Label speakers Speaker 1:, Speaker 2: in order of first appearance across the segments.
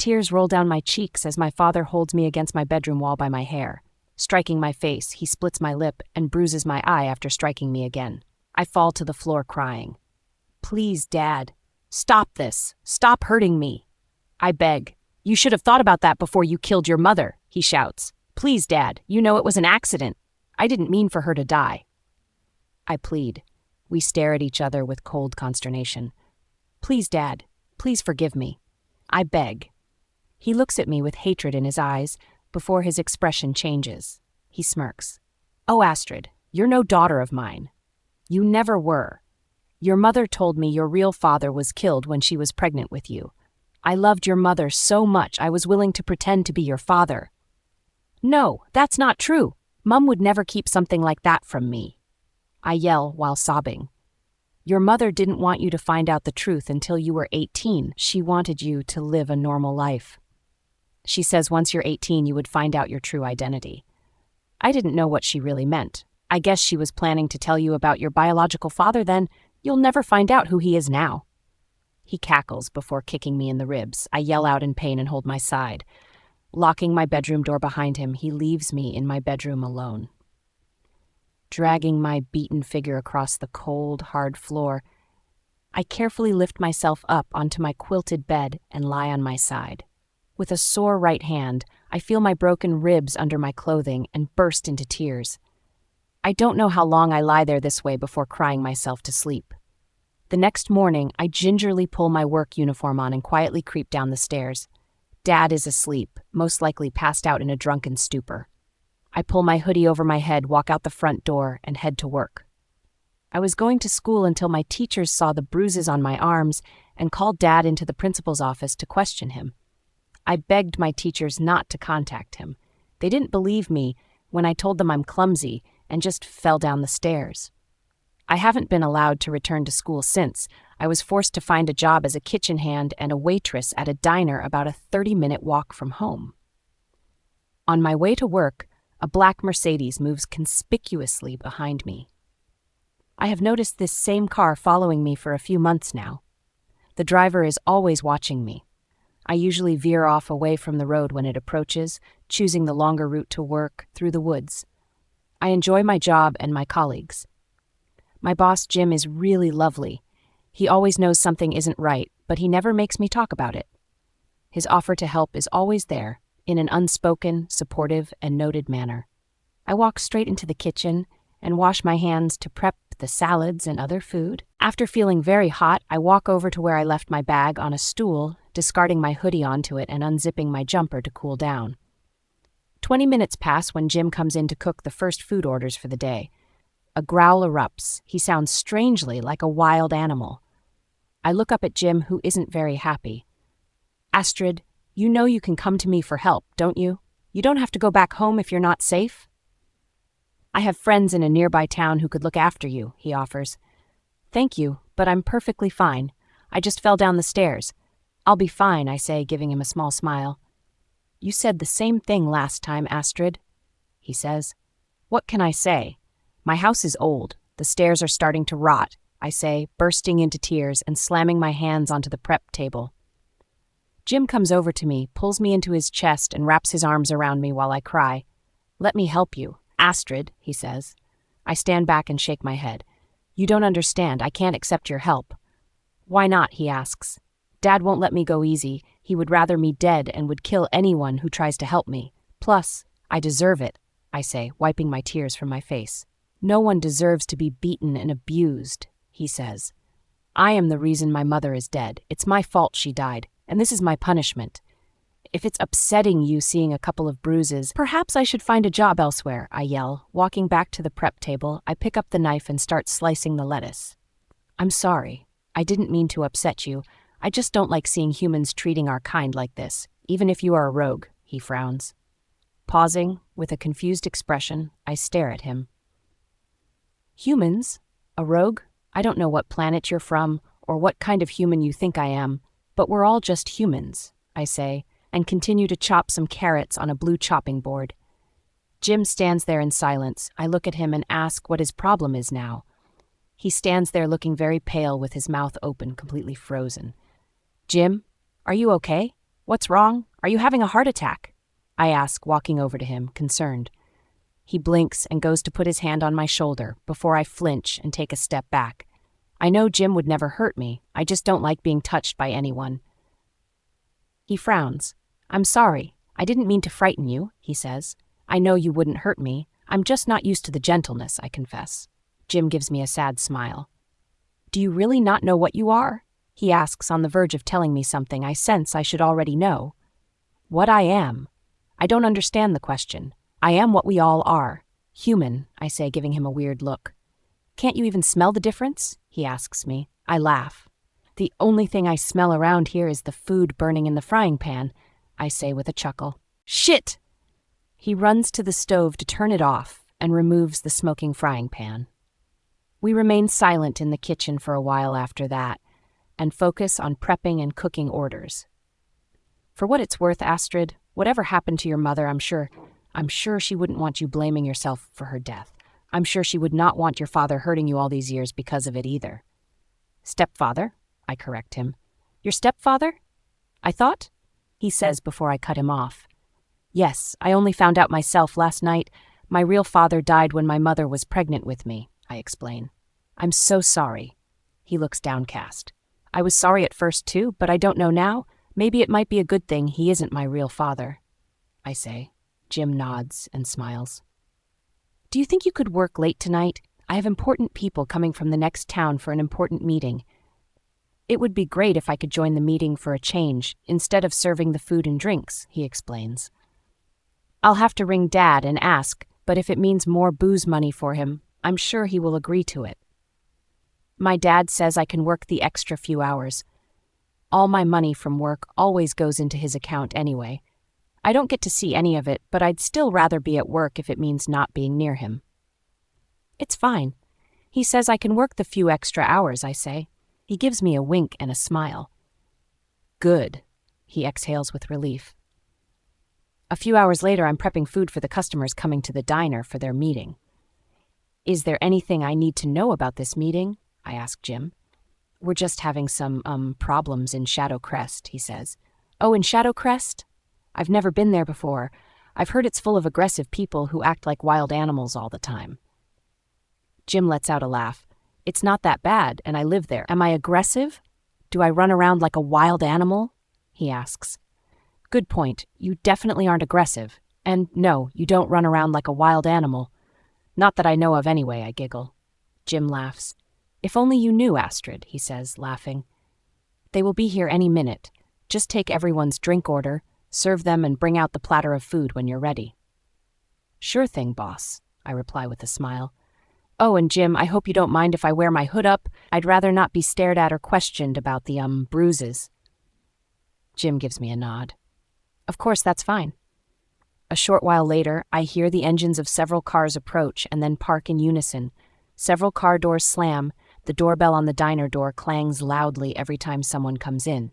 Speaker 1: Tears roll down my cheeks as my father holds me against my bedroom wall by my hair. Striking my face, he splits my lip and bruises my eye after striking me again. I fall to the floor crying. "Please, Dad. Stop this. Stop hurting me." I beg. "You should have thought about that before you killed your mother," he shouts. "Please, Dad. You know it was an accident. I didn't mean for her to die." I plead. We stare at each other with cold consternation. "Please, Dad. Please forgive me." I beg. He looks at me with hatred in his eyes before his expression changes. He smirks. "Oh, Astrid, you're no daughter of mine. You never were. Your mother told me your real father was killed when she was pregnant with you. I loved your mother so much I was willing to pretend to be your father." "No, that's not true. Mum would never keep something like that from me." I yell while sobbing. "Your mother didn't want you to find out the truth until you were 18. She wanted you to live a normal life. She says once you're 18 you would find out your true identity." I didn't know what she really meant. I guess she was planning to tell you about your biological father, then you'll never find out who he is now. He cackles before kicking me in the ribs. I yell out in pain and hold my side. Locking my bedroom door behind him, he leaves me in my bedroom alone. Dragging my beaten figure across the cold, hard floor, I carefully lift myself up onto my quilted bed and lie on my side. With a sore right hand, I feel my broken ribs under my clothing and burst into tears. I don't know how long I lie there this way before crying myself to sleep. The next morning, I gingerly pull my work uniform on and quietly creep down the stairs. Dad is asleep, most likely passed out in a drunken stupor. I pull my hoodie over my head, walk out the front door, and head to work. I was going to school until my teachers saw the bruises on my arms and called Dad into the principal's office to question him. I begged my teachers not to contact him. They didn't believe me when I told them I'm clumsy and just fell down the stairs. I haven't been allowed to return to school since. I was forced to find a job as a kitchen hand and a waitress at a diner about a 30-minute walk from home. On my way to work, a black Mercedes moves conspicuously behind me. I have noticed this same car following me for a few months now. The driver is always watching me. I usually veer off away from the road when it approaches, choosing the longer route to work through the woods. I enjoy my job and my colleagues. My boss, Jim, is really lovely. He always knows something isn't right, but he never makes me talk about it. His offer to help is always there, in an unspoken, supportive, and noted manner. I walk straight into the kitchen and wash my hands to prep the salads and other food. After feeling very hot, I walk over to where I left my bag on a stool, discarding my hoodie onto it and unzipping my jumper to cool down. 20 minutes pass when Jim comes in to cook the first food orders for the day. A growl erupts. He sounds strangely like a wild animal. I look up at Jim, who isn't very happy. "Astrid, you know you can come to me for help, don't you? You don't have to go back home if you're not safe." "I have friends in a nearby town who could look after you," he offers. "Thank you, but I'm perfectly fine. I just fell down the stairs." "I'll be fine," I say, giving him a small smile. "You said the same thing last time, Astrid," he says. "What can I say? My house is old. The stairs are starting to rot," I say, bursting into tears and slamming my hands onto the prep table. Jim comes over to me, pulls me into his chest, and wraps his arms around me while I cry. "Let me help you, Astrid," he says. I stand back and shake my head. "You don't understand. I can't accept your help." "Why not?" he asks. "Dad won't let me go easy. He would rather me dead and would kill anyone who tries to help me. Plus, I deserve it," I say, wiping my tears from my face. "No one deserves to be beaten and abused," he says. "I am the reason my mother is dead. It's my fault she died, and this is my punishment. If it's upsetting you seeing a couple of bruises, perhaps I should find a job elsewhere," I yell. Walking back to the prep table, I pick up the knife and start slicing the lettuce. "I'm sorry. I didn't mean to upset you. I just don't like seeing humans treating our kind like this, even if you are a rogue," he frowns. Pausing, with a confused expression, I stare at him. "Humans? A rogue? I don't know what planet you're from, or what kind of human you think I am, but we're all just humans," I say, and continue to chop some carrots on a blue chopping board. Jim stands there in silence. I look at him and ask what his problem is now. He stands there looking very pale with his mouth open, completely frozen. "Jim, are you okay?" What's wrong? Are you having a heart attack? I ask, walking over to him, concerned. He blinks and goes to put his hand on my shoulder before I flinch and take a step back. I know Jim would never hurt me. I just don't like being touched by anyone. He frowns. I'm sorry. I didn't mean to frighten you, he says. I know you wouldn't hurt me. I'm just not used to the gentleness, I confess. Jim gives me a sad smile. Do you really not know what you are? He asks, on the verge of telling me something I sense I should already know. What I am. I don't understand the question. I am what we all are. Human, I say, giving him a weird look. Can't you even smell the difference? He asks me. I laugh. The only thing I smell around here is the food burning in the frying pan, I say with a chuckle. Shit! He runs to the stove to turn it off and removes the smoking frying pan. We remain silent in the kitchen for a while after that and focus on prepping and cooking orders. For what it's worth, Astrid, whatever happened to your mother, I'm sure she wouldn't want you blaming yourself for her death. I'm sure she would not want your father hurting you all these years because of it either. Stepfather? I correct him. Your stepfather? I thought? He says before I cut him off. Yes, I only found out myself last night. My real father died when my mother was pregnant with me, I explain. I'm so sorry. He looks downcast. I was sorry at first too, but I don't know now. Maybe it might be a good thing he isn't my real father, I say. Jim nods and smiles. Do you think you could work late tonight? I have important people coming from the next town for an important meeting. It would be great if I could join the meeting for a change, instead of serving the food and drinks, he explains. I'll have to ring Dad and ask, but if it means more booze money for him, I'm sure he will agree to it. My dad says I can work the extra few hours. All my money from work always goes into his account anyway. I don't get to see any of it, but I'd still rather be at work if it means not being near him. It's fine. He says I can work the few extra hours, I say. He gives me a wink and a smile. Good, he exhales with relief. A few hours later, I'm prepping food for the customers coming to the diner for their meeting. Is there anything I need to know about this meeting? I ask Jim. We're just having some, problems in Shadow Crest, he says. Oh, in Shadow Crest? I've never been there before. I've heard it's full of aggressive people who act like wild animals all the time. Jim lets out a laugh. It's not that bad, and I live there. Am I aggressive? Do I run around like a wild animal? He asks. Good point. You definitely aren't aggressive. And no, you don't run around like a wild animal. Not that I know of anyway, I giggle. Jim laughs. If only you knew, Astrid, he says, laughing. They will be here any minute. Just take everyone's drink order, serve them, and bring out the platter of food when you're ready. Sure thing, boss, I reply with a smile. Oh, and Jim, I hope you don't mind if I wear my hood up. I'd rather not be stared at or questioned about the, bruises. Jim gives me a nod. Of course, that's fine. A short while later, I hear the engines of several cars approach and then park in unison. Several car doors slam. The doorbell on the diner door clangs loudly every time someone comes in.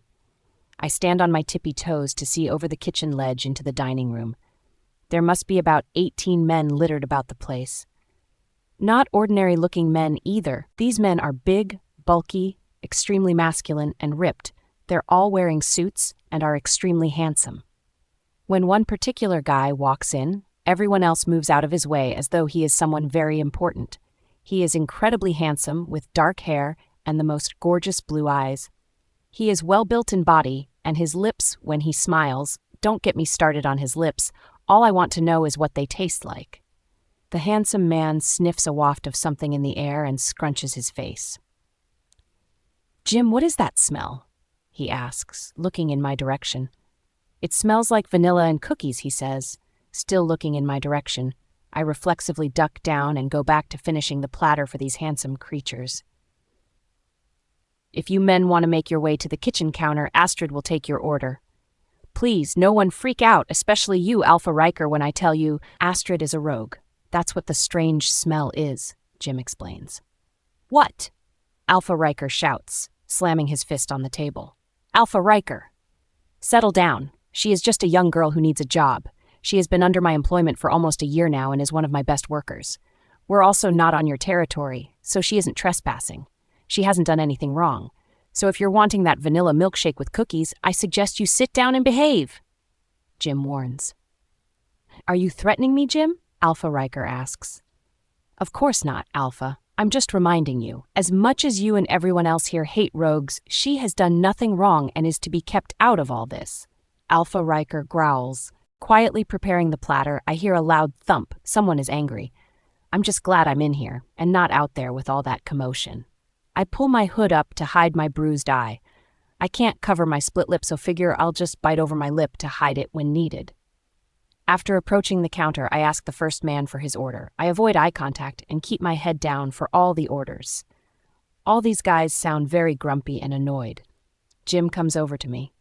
Speaker 1: I stand on my tippy toes to see over the kitchen ledge into the dining room. There must be about 18 men littered about the place. Not ordinary-looking men either. These men are big, bulky, extremely masculine, and ripped. They're all wearing suits and are extremely handsome. When one particular guy walks in, everyone else moves out of his way as though he is someone very important. He is incredibly handsome, with dark hair and the most gorgeous blue eyes. He is well-built in body, and his lips, when he smiles, don't get me started on his lips. All I want to know is what they taste like. The handsome man sniffs a waft of something in the air and scrunches his face. Jim, what is that smell? He asks, looking in my direction. It smells like vanilla and cookies, he says, still looking in my direction. I reflexively duck down and go back to finishing the platter for these handsome creatures. If you men want to make your way to the kitchen counter, Astrid will take your order. Please, no one freak out, especially you, Alpha Ryker, when I tell you Astrid is a rogue. That's what the strange smell is, Jim explains. What? Alpha Ryker shouts, slamming his fist on the table. Alpha Ryker! Settle down. She is just a young girl who needs a job. She has been under my employment for almost a year now and is one of my best workers. We're also not on your territory, so she isn't trespassing. She hasn't done anything wrong. So if you're wanting that vanilla milkshake with cookies, I suggest you sit down and behave, Jim warns. Are you threatening me, Jim? Alpha Riker asks. Of course not, Alpha. I'm just reminding you, as much as you and everyone else here hate rogues, she has done nothing wrong and is to be kept out of all this. Alpha Riker growls. Quietly preparing the platter, I hear a loud thump. Someone is angry. I'm just glad I'm in here and not out there with all that commotion. I pull my hood up to hide my bruised eye. I can't cover my split lip, so figure I'll just bite over my lip to hide it when needed. After approaching the counter, I ask the first man for his order. I avoid eye contact and keep my head down for all the orders. All these guys sound very grumpy and annoyed. Jim comes over to me.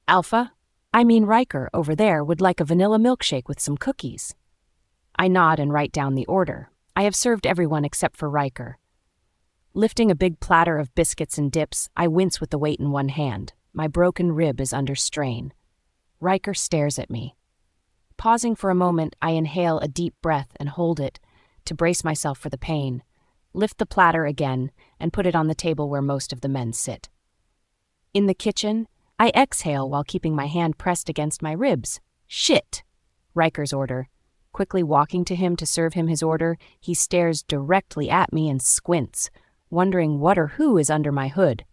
Speaker 1: Alpha, Riker over there would like a vanilla milkshake with some cookies. I nod and write down the order. I have served everyone except for Riker. Lifting a big platter of biscuits and dips, I wince with the weight in one hand. My broken rib is under strain. Riker stares at me. Pausing for a moment, I inhale a deep breath and hold it to brace myself for the pain, lift the platter again, and put it on the table where most of the men sit. In the kitchen, I exhale while keeping my hand pressed against my ribs. Shit! Riker's order. Quickly walking to him to serve him his order, he stares directly at me and squints, wondering what or who is under my hood.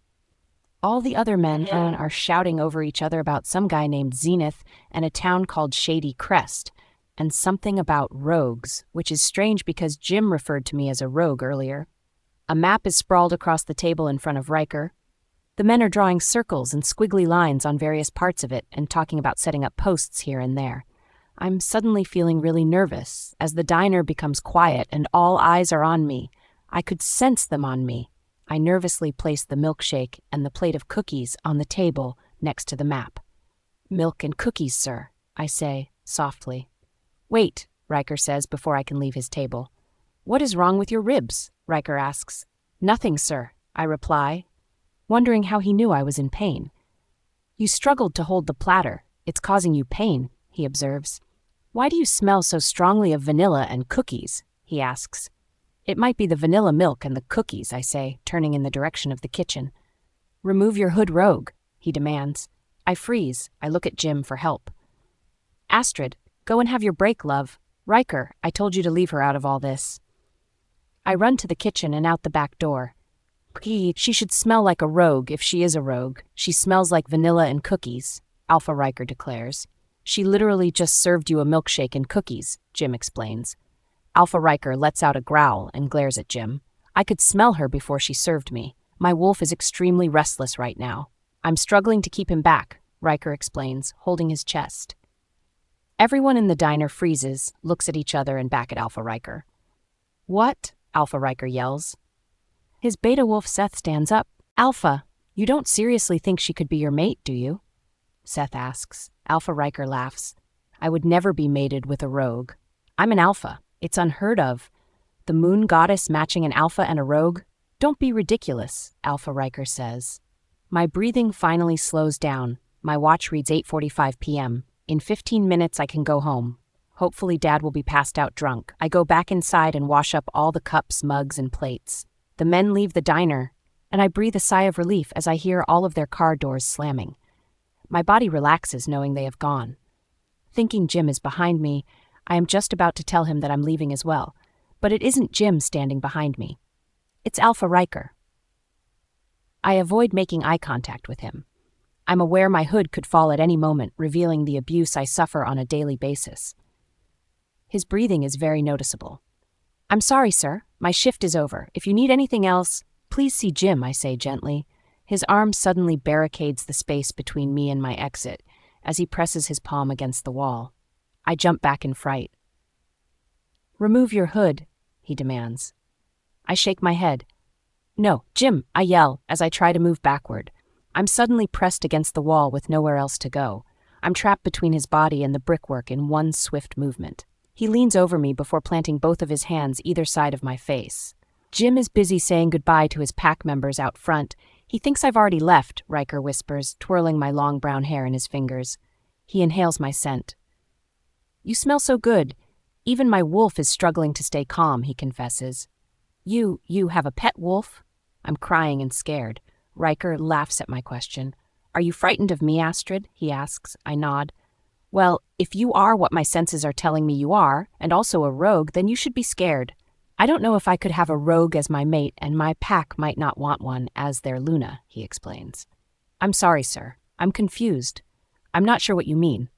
Speaker 1: All the other men are shouting over each other about some guy named Zenith and a town called Shady Crest, and something about rogues, which is strange because Jim referred to me as a rogue earlier. A map is sprawled across the table in front of Ryker. The men are drawing circles and squiggly lines on various parts of it and talking about setting up posts here and there. I'm suddenly feeling really nervous as the diner becomes quiet and all eyes are on me. I could sense them on me. I nervously place the milkshake and the plate of cookies on the table next to the map. Milk and cookies, sir, I say, softly. Wait, Ryker says before I can leave his table. What is wrong with your ribs? Ryker asks. Nothing, sir, I reply, wondering how he knew I was in pain. You struggled to hold the platter. It's causing you pain, he observes. Why do you smell so strongly of vanilla and cookies? He asks. It might be the vanilla milk and the cookies, I say, turning in the direction of the kitchen. Remove your hood, rogue, he demands. I freeze. I look at Jim for help. Astrid, go and have your break, love. Ryker, I told you to leave her out of all this. I run to the kitchen and out the back door. She should smell like a rogue if she is a rogue. She smells like vanilla and cookies, Alpha Ryker declares. She literally just served you a milkshake and cookies, Jim explains. Alpha Ryker lets out a growl and glares at Jim. I could smell her before she served me. My wolf is extremely restless right now. I'm struggling to keep him back, Ryker explains, holding his chest. Everyone in the diner freezes, looks at each other and back at Alpha Ryker. What? Alpha Ryker yells. His beta wolf Seth stands up. Alpha, you don't seriously think she could be your mate, do you? Seth asks. Alpha Ryker laughs. I would never be mated with a rogue. I'm an alpha. It's unheard of. The moon goddess matching an alpha and a rogue? Don't be ridiculous, Alpha Ryker says. My breathing finally slows down. My watch reads 8:45 p.m. In 15 minutes I can go home. Hopefully Dad will be passed out drunk. I go back inside and wash up all the cups, mugs, and plates. The men leave the diner, and I breathe a sigh of relief as I hear all of their car doors slamming. My body relaxes knowing they have gone. Thinking Jim is behind me, I am just about to tell him that I'm leaving as well, but it isn't Jim standing behind me. It's Alpha Ryker. I avoid making eye contact with him. I'm aware my hood could fall at any moment, revealing the abuse I suffer on a daily basis. His breathing is very noticeable. I'm sorry, sir. My shift is over. If you need anything else, please see Jim, I say gently. His arm suddenly barricades the space between me and my exit as he presses his palm against the wall. I jump back in fright. Remove your hood, he demands. I shake my head. No, Jim, I yell as I try to move backward. I'm suddenly pressed against the wall with nowhere else to go. I'm trapped between his body and the brickwork in one swift movement. He leans over me before planting both of his hands either side of my face. Jim is busy saying goodbye to his pack members out front. He thinks I've already left, Ryker whispers, twirling my long brown hair in his fingers. He inhales my scent. You smell so good. Even my wolf is struggling to stay calm, he confesses. You have a pet wolf? I'm crying and scared. Riker laughs at my question. Are you frightened of me, Astrid? He asks. I nod. Well, if you are what my senses are telling me you are, and also a rogue, then you should be scared. I don't know if I could have a rogue as my mate, and my pack might not want one as their Luna, he explains. I'm sorry, sir. I'm confused. I'm not sure what you mean.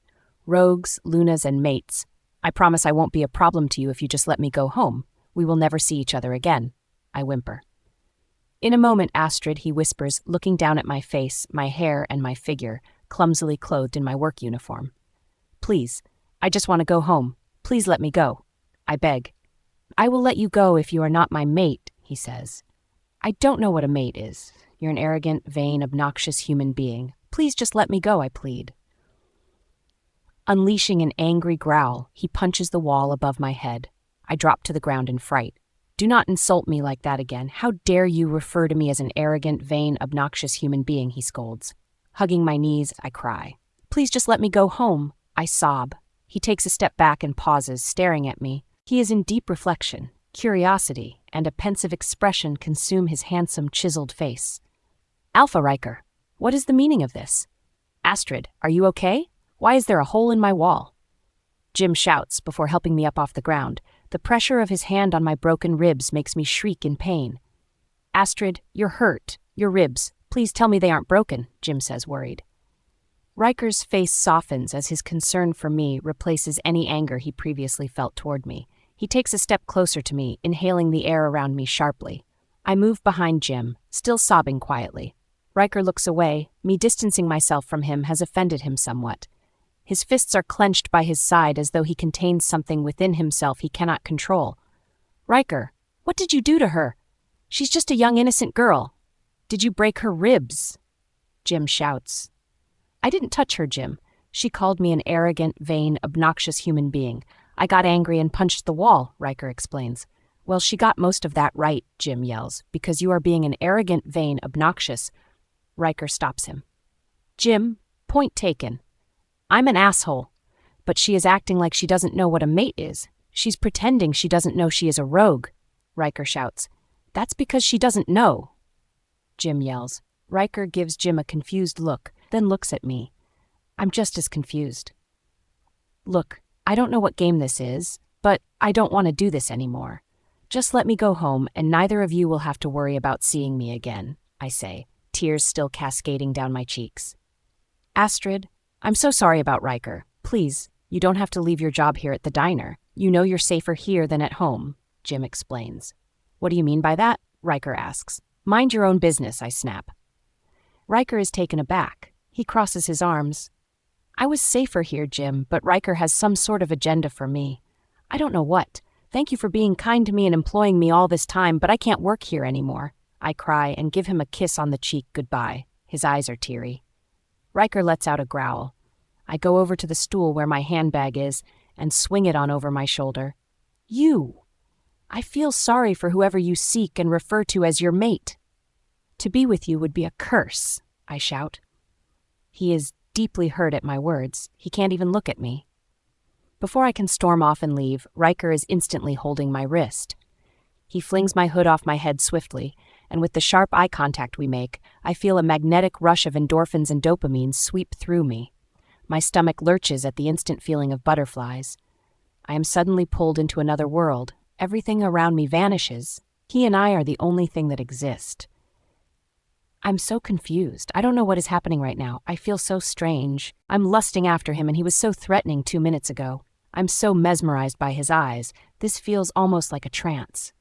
Speaker 1: Rogues, Lunas, and mates. I promise I won't be a problem to you if you just let me go home. We will never see each other again. I whimper. In a moment, Astrid, he whispers, looking down at my face, my hair, and my figure, clumsily clothed in my work uniform. Please, I just want to go home. Please let me go. I beg. I will let you go if you are not my mate, he says. I don't know what a mate is. You're an arrogant, vain, obnoxious human being. Please just let me go, I plead. Unleashing an angry growl, he punches the wall above my head. I drop to the ground in fright. Do not insult me like that again. How dare you refer to me as an arrogant, vain, obnoxious human being, he scolds. Hugging my knees, I cry. Please just let me go home. I sob. He takes a step back and pauses, staring at me. He is in deep reflection. Curiosity and a pensive expression consume his handsome, chiseled face. Alpha Riker, what is the meaning of this? Astrid, are you okay? Why is there a hole in my wall? Jim shouts before helping me up off the ground. The pressure of his hand on my broken ribs makes me shriek in pain. Astrid, you're hurt. Your ribs. Please tell me they aren't broken, Jim says, worried. Riker's face softens as his concern for me replaces any anger he previously felt toward me. He takes a step closer to me, inhaling the air around me sharply. I move behind Jim, still sobbing quietly. Riker looks away. Me distancing myself from him has offended him somewhat. His fists are clenched by his side as though he contains something within himself he cannot control. Riker, what did you do to her? She's just a young innocent girl. Did you break her ribs? Jim shouts. I didn't touch her, Jim. She called me an arrogant, vain, obnoxious human being. I got angry and punched the wall, Riker explains. Well, she got most of that right, Jim yells, because you are being an arrogant, vain, obnoxious. Riker stops him. Jim, point taken. I'm an asshole, but she is acting like she doesn't know what a mate is. She's pretending she doesn't know she is a rogue, Riker shouts. That's because she doesn't know, Jim yells. Riker gives Jim a confused look, then looks at me. I'm just as confused. Look, I don't know what game this is, but I don't want to do this anymore. Just let me go home, and neither of you will have to worry about seeing me again, I say, tears still cascading down my cheeks. Astrid, I'm so sorry about Ryker. Please, you don't have to leave your job here at the diner. You know you're safer here than at home, Jim explains. What do you mean by that? Ryker asks. Mind your own business, I snap. Ryker is taken aback. He crosses his arms. I was safer here, Jim, but Ryker has some sort of agenda for me. I don't know what. Thank you for being kind to me and employing me all this time, but I can't work here anymore. I cry and give him a kiss on the cheek goodbye. His eyes are teary. Ryker lets out a growl. I go over to the stool where my handbag is and swing it on over my shoulder. You! I feel sorry for whoever you seek and refer to as your mate. To be with you would be a curse, I shout. He is deeply hurt at my words. He can't even look at me. Before I can storm off and leave, Ryker is instantly holding my wrist. He flings my hood off my head swiftly, and with the sharp eye contact we make, I feel a magnetic rush of endorphins and dopamine sweep through me. My stomach lurches at the instant feeling of butterflies. I am suddenly pulled into another world. Everything around me vanishes. He and I are the only thing that exist. I'm so confused. I don't know what is happening right now. I feel so strange. I'm lusting after him, and he was so threatening 2 minutes ago. I'm so mesmerized by his eyes. This feels almost like a trance.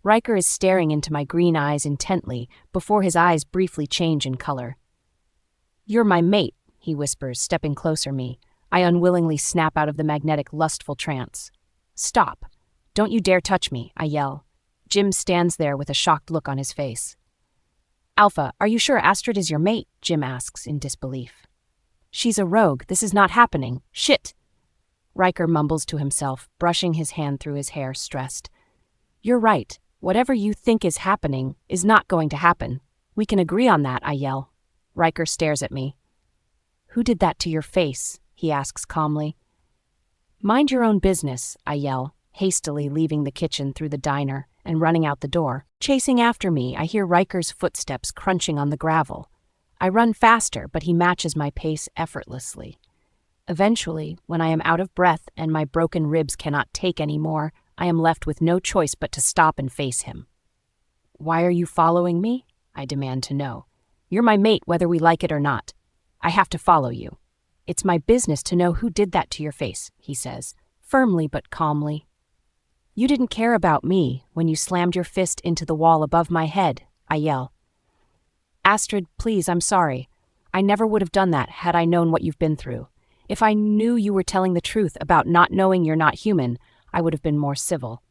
Speaker 1: Ryker is staring into my green eyes intently before his eyes briefly change in color. You're my mate, he whispers, stepping closer me. I unwillingly snap out of the magnetic, lustful trance. Stop. Don't you dare touch me, I yell. Jim stands there with a shocked look on his face. Alpha, are you sure Astrid is your mate? Jim asks in disbelief. She's a rogue. This is not happening. Shit! Ryker mumbles to himself, brushing his hand through his hair, stressed. You're right. Whatever you think is happening is not going to happen. We can agree on that, I yell. Ryker stares at me. Who did that to your face? He asks calmly. Mind your own business, I yell, hastily leaving the kitchen through the diner and running out the door. Chasing after me, I hear Riker's footsteps crunching on the gravel. I run faster, but he matches my pace effortlessly. Eventually, when I am out of breath and my broken ribs cannot take any more, I am left with no choice but to stop and face him. "Why are you following me?" I demand to know. "You're my mate whether we like it or not. I have to follow you." "It's my business to know who did that to your face," he says, firmly but calmly. "You didn't care about me when you slammed your fist into the wall above my head," I yell. "Astrid, please, I'm sorry. I never would have done that had I known what you've been through. If I knew you were telling the truth about not knowing you're not human, I would have been more civil."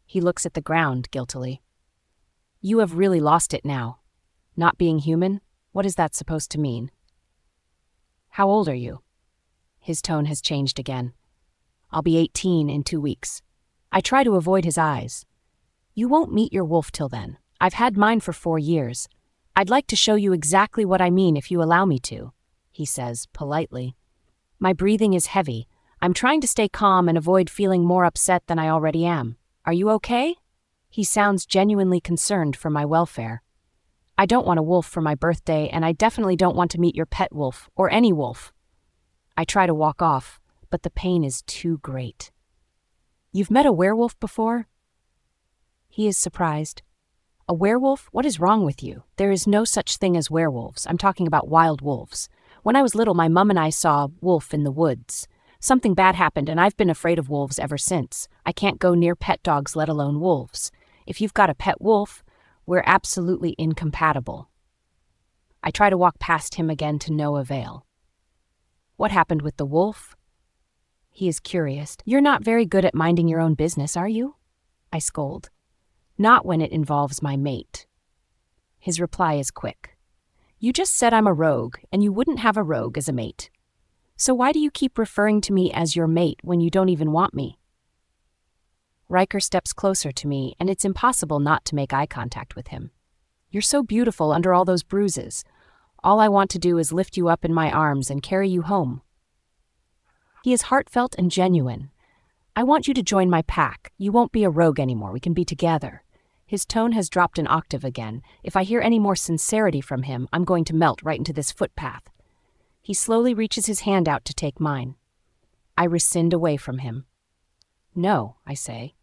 Speaker 1: He looks at the ground guiltily. "You have really lost it now. Not being human? What is that supposed to mean?" "How old are you?" His tone has changed again. "I'll be 18 in 2 weeks. I try to avoid his eyes. "You won't meet your wolf till then. I've had mine for 4 years. I'd like to show you exactly what I mean if you allow me to," he says, politely. My breathing is heavy. I'm trying to stay calm and avoid feeling more upset than I already am. "Are you okay?" He sounds genuinely concerned for my welfare. "I don't want a wolf for my birthday, and I definitely don't want to meet your pet wolf, or any wolf." I try to walk off, but the pain is too great. "You've met a werewolf before?" He is surprised. "A werewolf? What is wrong with you? There is no such thing as werewolves. I'm talking about wild wolves. When I was little, my mum and I saw a wolf in the woods. Something bad happened, and I've been afraid of wolves ever since. I can't go near pet dogs, let alone wolves. If you've got a pet wolf, we're absolutely incompatible." I try to walk past him again to no avail. "What happened with the wolf?" He is curious. "You're not very good at minding your own business, are you?" I scold. "Not when it involves my mate." His reply is quick. "You just said I'm a rogue, and you wouldn't have a rogue as a mate. So why do you keep referring to me as your mate when you don't even want me?" Riker steps closer to me, and it's impossible not to make eye contact with him. "You're so beautiful under all those bruises. All I want to do is lift you up in my arms and carry you home." He is heartfelt and genuine. "I want you to join my pack. You won't be a rogue anymore. We can be together." His tone has dropped an octave again. If I hear any more sincerity from him, I'm going to melt right into this footpath. He slowly reaches his hand out to take mine. I rescind away from him. "No," I say.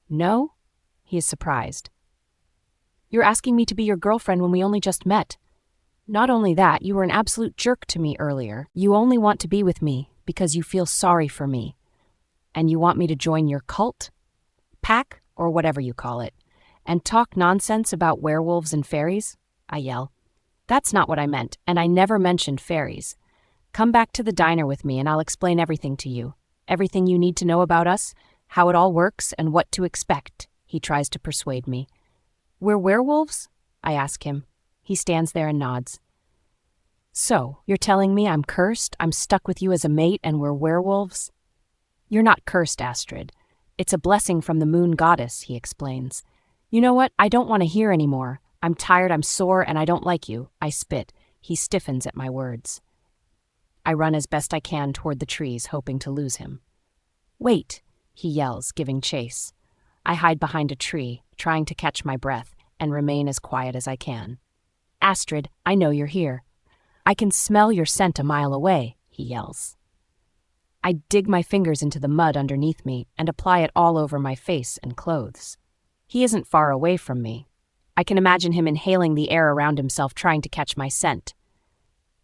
Speaker 1: "No?" He is surprised. "You're asking me to be your girlfriend when we only just met. Not only that, you were an absolute jerk to me earlier. You only want to be with me because you feel sorry for me. And you want me to join your cult? Pack, or whatever you call it, and talk nonsense about werewolves and fairies?" I yell. "That's not what I meant, and I never mentioned fairies. Come back to the diner with me and I'll explain everything to you. Everything you need to know about us, how it all works, and what to expect," he tries to persuade me. "We're werewolves?" I ask him. He stands there and nods. "So, you're telling me I'm cursed, I'm stuck with you as a mate, and we're werewolves?" "You're not cursed, Astrid. It's a blessing from the moon goddess," he explains. "You know what? I don't want to hear anymore. I'm tired, I'm sore, and I don't like you." I spit. He stiffens at my words. I run as best I can toward the trees, hoping to lose him. "Wait," he yells, giving chase. I hide behind a tree, trying to catch my breath, and remain as quiet as I can. "Astrid, I know you're here. I can smell your scent a mile away," he yells. I dig my fingers into the mud underneath me and apply it all over my face and clothes. He isn't far away from me. I can imagine him inhaling the air around himself, trying to catch my scent.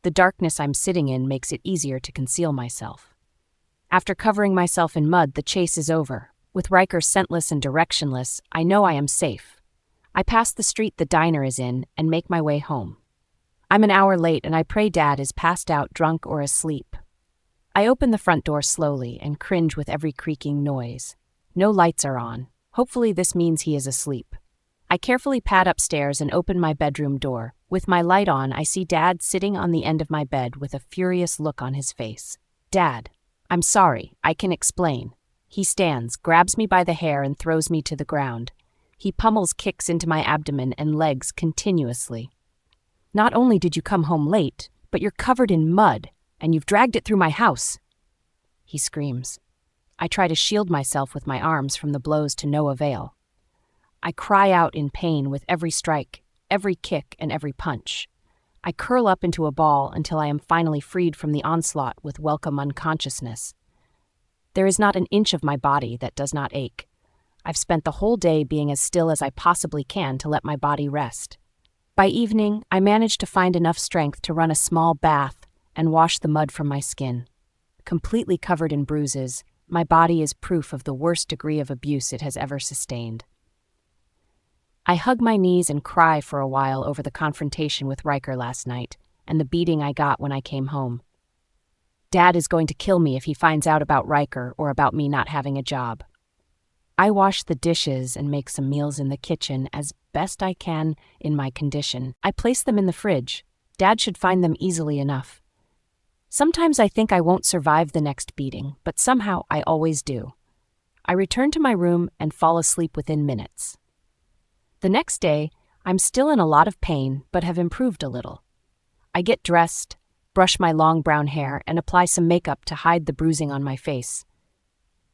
Speaker 1: The darkness I'm sitting in makes it easier to conceal myself. After covering myself in mud, the chase is over. With Riker scentless and directionless, I know I am safe. I pass the street the diner is in and make my way home. I'm an hour late and I pray Dad is passed out, drunk, or asleep. I open the front door slowly and cringe with every creaking noise. No lights are on. Hopefully this means he is asleep. I carefully pad upstairs and open my bedroom door. With my light on, I see Dad sitting on the end of my bed with a furious look on his face. "Dad, I'm sorry. I can explain." He stands, grabs me by the hair, and throws me to the ground. He pummels kicks into my abdomen and legs continuously. "Not only did you come home late, but you're covered in mud, and you've dragged it through my house." He screams. I try to shield myself with my arms from the blows to no avail. I cry out in pain with every strike, every kick, and every punch. I curl up into a ball until I am finally freed from the onslaught with welcome unconsciousness. There is not an inch of my body that does not ache. I've spent the whole day being as still as I possibly can to let my body rest. By evening, I manage to find enough strength to run a small bath and wash the mud from my skin. Completely covered in bruises, my body is proof of the worst degree of abuse it has ever sustained. I hug my knees and cry for a while over the confrontation with Ryker last night and the beating I got when I came home. Dad is going to kill me if he finds out about Ryker or about me not having a job. I wash the dishes and make some meals in the kitchen as best I can in my condition. I place them in the fridge. Dad should find them easily enough. Sometimes I think I won't survive the next beating, but somehow I always do. I return to my room and fall asleep within minutes. The next day, I'm still in a lot of pain, but have improved a little. I get dressed, brush my long brown hair, and apply some makeup to hide the bruising on my face.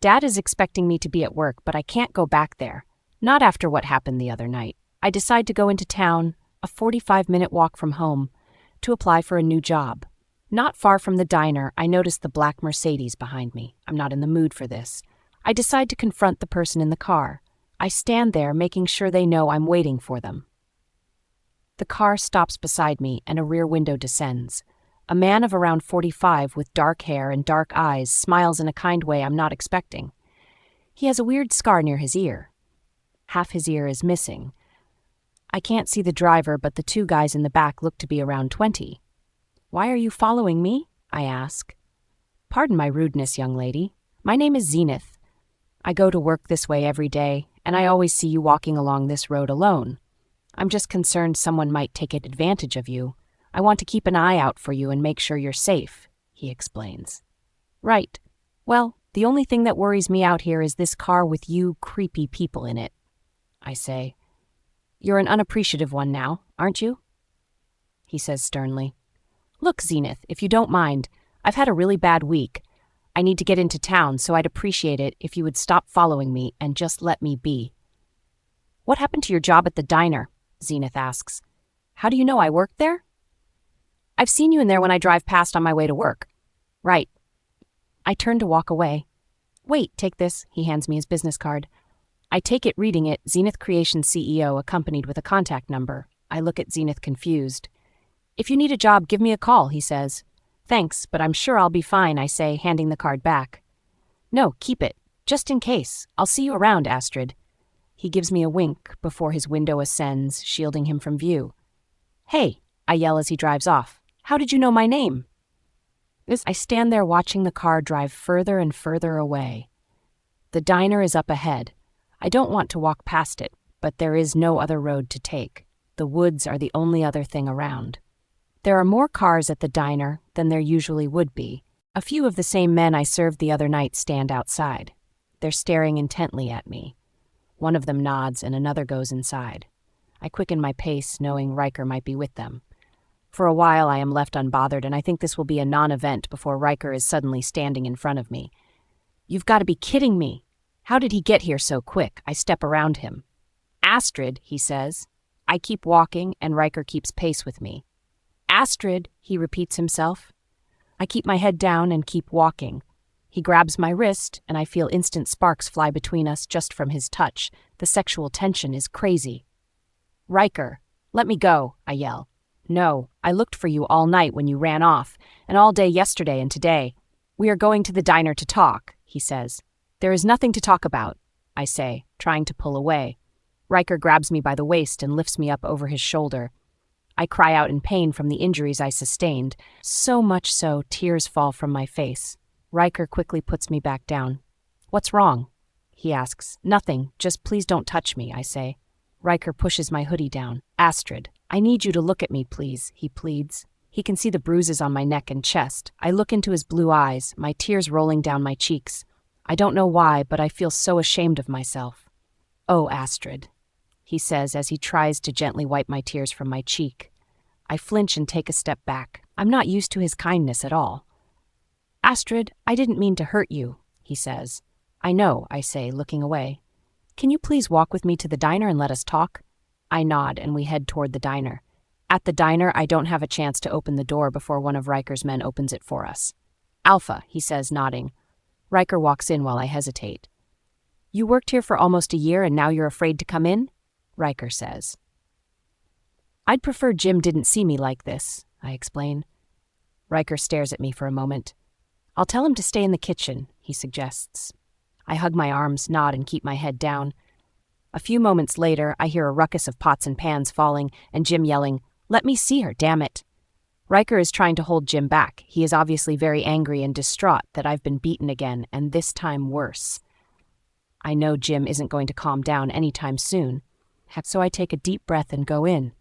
Speaker 1: Dad is expecting me to be at work, but I can't go back there. Not after what happened the other night. I decide to go into town, a 45-minute walk from home, to apply for a new job. Not far from the diner, I notice the black Mercedes behind me. I'm not in the mood for this. I decide to confront the person in the car. I stand there, making sure they know I'm waiting for them. The car stops beside me, and a rear window descends. A man of around 45 with dark hair and dark eyes smiles in a kind way I'm not expecting. He has a weird scar near his ear. Half his ear is missing. I can't see the driver, but the two guys in the back look to be around 20. "Why are you following me?" I ask. "Pardon my rudeness, young lady. My name is Zenith. I go to work this way every day, and I always see you walking along this road alone. I'm just concerned someone might take advantage of you. I want to keep an eye out for you and make sure you're safe," he explains. "Right. Well, the only thing that worries me out here is this car with you creepy people in it," I say. "You're an unappreciative one now, aren't you?" He says sternly. "Look, Zenith, if you don't mind, I've had a really bad week. I need to get into town, so I'd appreciate it if you would stop following me and just let me be." "What happened to your job at the diner?" Zenith asks. "How do you know I work there?" "I've seen you in there when I drive past on my way to work." "Right." I turn to walk away. "Wait, take this." He hands me his business card. I take it, reading it, Zenith Creation CEO accompanied with a contact number. I look at Zenith confused. "If you need a job, give me a call," he says. "Thanks, but I'm sure I'll be fine," I say, handing the card back. "No, keep it, just in case. I'll see you around, Astrid." He gives me a wink before his window ascends, shielding him from view. "Hey," I yell as he drives off. "How did you know my name?" I stand there watching the car drive further and further away. The diner is up ahead. I don't want to walk past it, but there is no other road to take. The woods are the only other thing around. There are more cars at the diner than there usually would be. A few of the same men I served the other night stand outside. They're staring intently at me. One of them nods and another goes inside. I quicken my pace, knowing Ryker might be with them. For a while I am left unbothered, and I think this will be a non-event before Ryker is suddenly standing in front of me. "You've got to be kidding me. How did he get here so quick?" I step around him. "Astrid," he says. I keep walking, and Ryker keeps pace with me. "Astrid," he repeats himself. I keep my head down and keep walking. He grabs my wrist, and I feel instant sparks fly between us just from his touch. The sexual tension is crazy. "Ryker, let me go," I yell. "No, I looked for you all night when you ran off, and all day yesterday and today. We are going to the diner to talk," he says. "There is nothing to talk about," I say, trying to pull away. Ryker grabs me by the waist and lifts me up over his shoulder. I cry out in pain from the injuries I sustained, so much so tears fall from my face. Ryker quickly puts me back down. "What's wrong?" he asks. "Nothing, just please don't touch me," I say. Ryker pushes my hoodie down. "Astrid, I need you to look at me, please," he pleads. He can see the bruises on my neck and chest. I look into his blue eyes, my tears rolling down my cheeks. I don't know why, but I feel so ashamed of myself. "Oh, Astrid," he says as he tries to gently wipe my tears from my cheek. I flinch and take a step back. I'm not used to his kindness at all. "Astrid, I didn't mean to hurt you," he says. "I know," I say, looking away. Can you please walk with me to the diner and let us talk? I nod and we head toward the diner. At the diner, I don't have a chance to open the door before one of Riker's men opens it for us. Alpha, he says, nodding. Riker walks in while I hesitate. You worked here for almost a year and now you're afraid to come in? Riker says. I'd prefer Jim didn't see me like this, I explain. Riker stares at me for a moment. I'll tell him to stay in the kitchen, he suggests. I hug my arms, nod, and keep my head down. A few moments later, I hear a ruckus of pots and pans falling and Jim yelling, "Let me see her, damn it." Riker is trying to hold Jim back. He is obviously very angry and distraught that I've been beaten again, and this time worse. I know Jim isn't going to calm down anytime soon, so I take a deep breath and go in.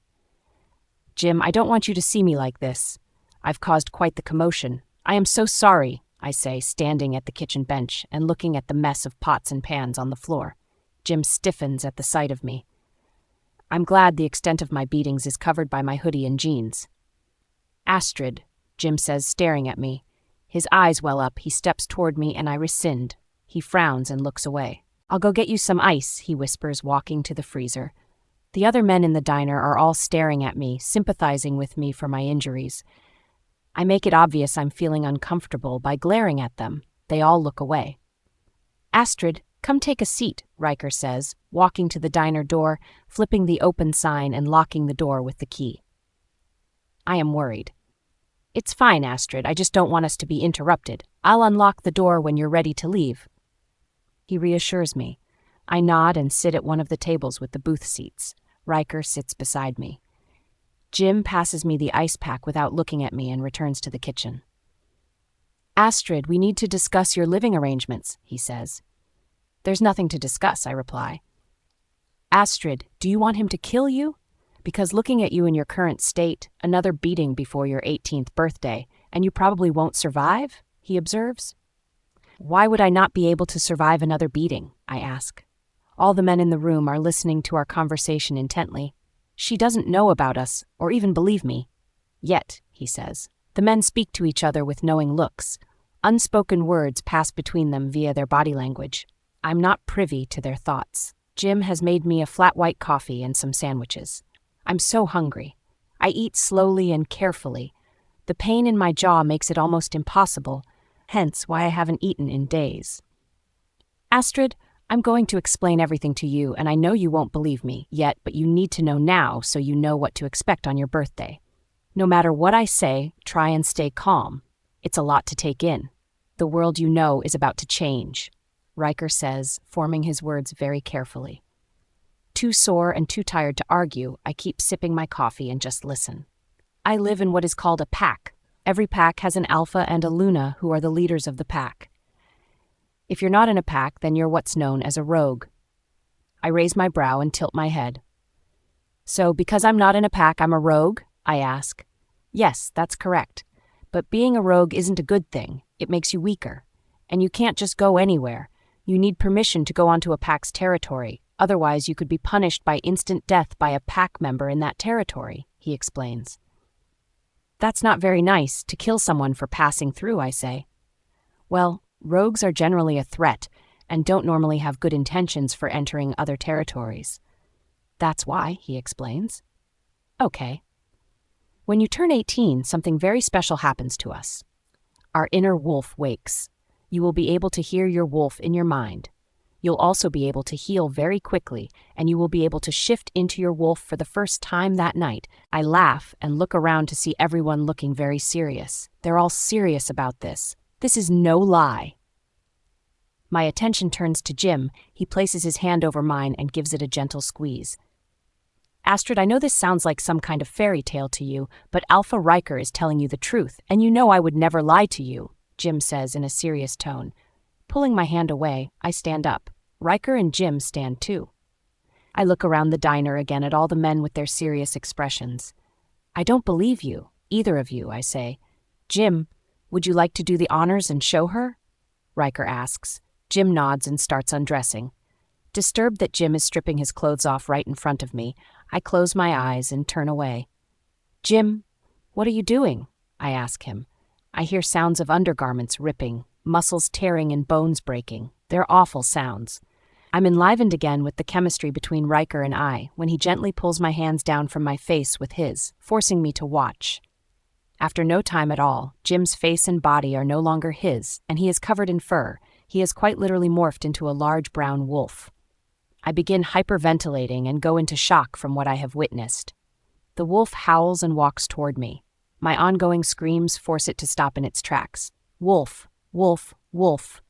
Speaker 1: Jim, I don't want you to see me like this. I've caused quite the commotion. I am so sorry, I say, standing at the kitchen bench and looking at the mess of pots and pans on the floor. Jim stiffens at the sight of me. I'm glad the extent of my beatings is covered by my hoodie and jeans. Astrid, Jim says, staring at me. His eyes well up, he steps toward me and I rescind. He frowns and looks away. I'll go get you some ice, he whispers, walking to the freezer. The other men in the diner are all staring at me, sympathizing with me for my injuries. I make it obvious I'm feeling uncomfortable by glaring at them. They all look away. Astrid, come take a seat, Ryker says, walking to the diner door, flipping the open sign and locking the door with the key. I am worried. It's fine, Astrid, I just don't want us to be interrupted. I'll unlock the door when you're ready to leave. He reassures me. I nod and sit at one of the tables with the booth seats. Ryker sits beside me. Jim passes me the ice pack without looking at me and returns to the kitchen. Astrid, we need to discuss your living arrangements, he says. There's nothing to discuss, I reply. Astrid, do you want him to kill you? Because looking at you in your current state, another beating before your 18th birthday, and you probably won't survive, he observes. Why would I not be able to survive another beating? I ask. All the men in the room are listening to our conversation intently. She doesn't know about us, or even believe me. Yet, he says. The men speak to each other with knowing looks. Unspoken words pass between them via their body language. I'm not privy to their thoughts. Jim has made me a flat white coffee and some sandwiches. I'm so hungry. I eat slowly and carefully. The pain in my jaw makes it almost impossible, hence why I haven't eaten in days. Astrid, I'm going to explain everything to you, and I know you won't believe me yet, but you need to know now so you know what to expect on your birthday. No matter what I say, try and stay calm. It's a lot to take in. The world you know is about to change, Ryker says, forming his words very carefully. Too sore and too tired to argue, I keep sipping my coffee and just listen. I live in what is called a pack. Every pack has an alpha and a Luna who are the leaders of the pack. If you're not in a pack, then you're what's known as a rogue. I raise my brow and tilt my head. So, because I'm not in a pack, I'm a rogue? I ask. Yes, that's correct. But being a rogue isn't a good thing. It makes you weaker. And you can't just go anywhere. You need permission to go onto a pack's territory. Otherwise, you could be punished by instant death by a pack member in that territory, he explains. That's not very nice, to kill someone for passing through, I say. Well, rogues are generally a threat and don't normally have good intentions for entering other territories. That's why, he explains. Okay. When you turn 18, something very special happens to us. Our inner wolf wakes. You will be able to hear your wolf in your mind. You'll also be able to heal very quickly, and you will be able to shift into your wolf for the first time that night. I laugh and look around to see everyone looking very serious. They're all serious about this. This is no lie. My attention turns to Jim. He places his hand over mine and gives it a gentle squeeze. Astrid, I know this sounds like some kind of fairy tale to you, but Alpha Ryker is telling you the truth, and you know I would never lie to you, Jim says in a serious tone. Pulling my hand away, I stand up. Ryker and Jim stand too. I look around the diner again at all the men with their serious expressions. I don't believe you, either of you, I say. Jim, would you like to do the honors and show her? Ryker asks. Jim nods and starts undressing. Disturbed that Jim is stripping his clothes off right in front of me, I close my eyes and turn away. Jim, what are you doing? I ask him. I hear sounds of undergarments ripping, muscles tearing and bones breaking. They're awful sounds. I'm enlivened again with the chemistry between Riker and I when he gently pulls my hands down from my face with his, forcing me to watch. After no time at all, Jim's face and body are no longer his, and he is covered in fur. He has quite literally morphed into a large brown wolf. I begin hyperventilating and go into shock from what I have witnessed. The wolf howls and walks toward me. My ongoing screams force it to stop in its tracks. Wolf, wolf, wolf.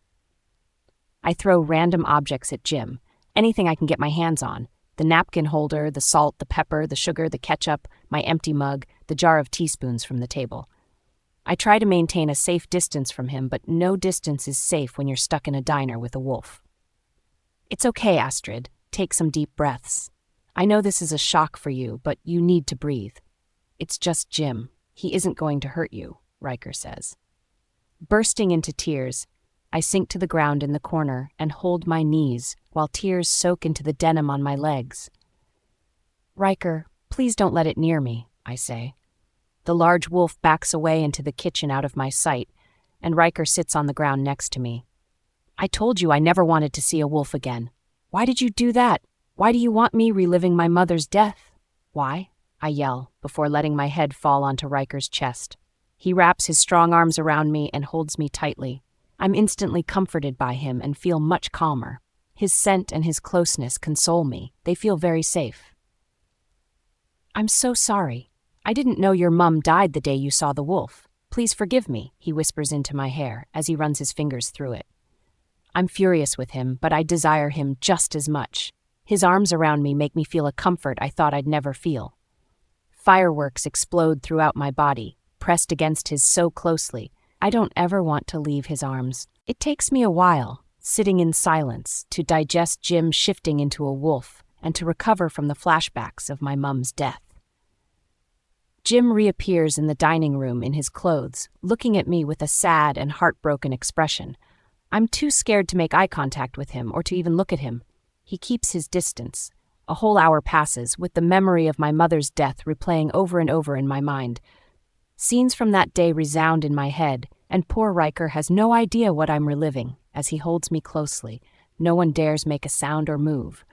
Speaker 1: I throw random objects at Jim, anything I can get my hands on. The napkin holder, the salt, the pepper, the sugar, the ketchup, my empty mug, the jar of teaspoons from the table. I try to maintain a safe distance from him, but no distance is safe when you're stuck in a diner with a wolf. It's okay, Astrid. Take some deep breaths. I know this is a shock for you, but you need to breathe. It's just Jim. He isn't going to hurt you, Riker says. Bursting into tears, I sink to the ground in the corner and hold my knees while tears soak into the denim on my legs. Riker, please don't let it near me, I say. The large wolf backs away into the kitchen out of my sight, and Riker sits on the ground next to me. I told you I never wanted to see a wolf again. Why did you do that? Why do you want me reliving my mother's death? Why? I yell, before letting my head fall onto Riker's chest. He wraps his strong arms around me and holds me tightly. I'm instantly comforted by him and feel much calmer. His scent and his closeness console me. They feel very safe. I'm so sorry. I didn't know your mum died the day you saw the wolf. Please forgive me, he whispers into my hair as he runs his fingers through it. I'm furious with him, but I desire him just as much. His arms around me make me feel a comfort I thought I'd never feel. Fireworks explode throughout my body, pressed against his so closely. I don't ever want to leave his arms. It takes me a while, sitting in silence, to digest Jim shifting into a wolf and to recover from the flashbacks of my mum's death. Jim reappears in the dining room in his clothes, looking at me with a sad and heartbroken expression. I'm too scared to make eye contact with him or to even look at him. He keeps his distance. A whole hour passes, with the memory of my mother's death replaying over and over in my mind. Scenes from that day resound in my head, and poor Ryker has no idea what I'm reliving as he holds me closely. No one dares make a sound or move.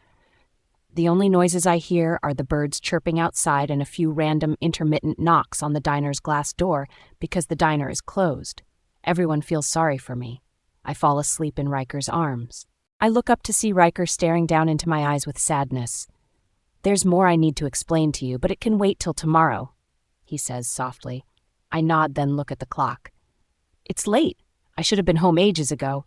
Speaker 1: The only noises I hear are the birds chirping outside and a few random intermittent knocks on the diner's glass door because the diner is closed. Everyone feels sorry for me. I fall asleep in Riker's arms. I look up to see Riker staring down into my eyes with sadness. There's more I need to explain to you, but it can wait till tomorrow, he says softly. I nod, then look at the clock. It's late. I should have been home ages ago.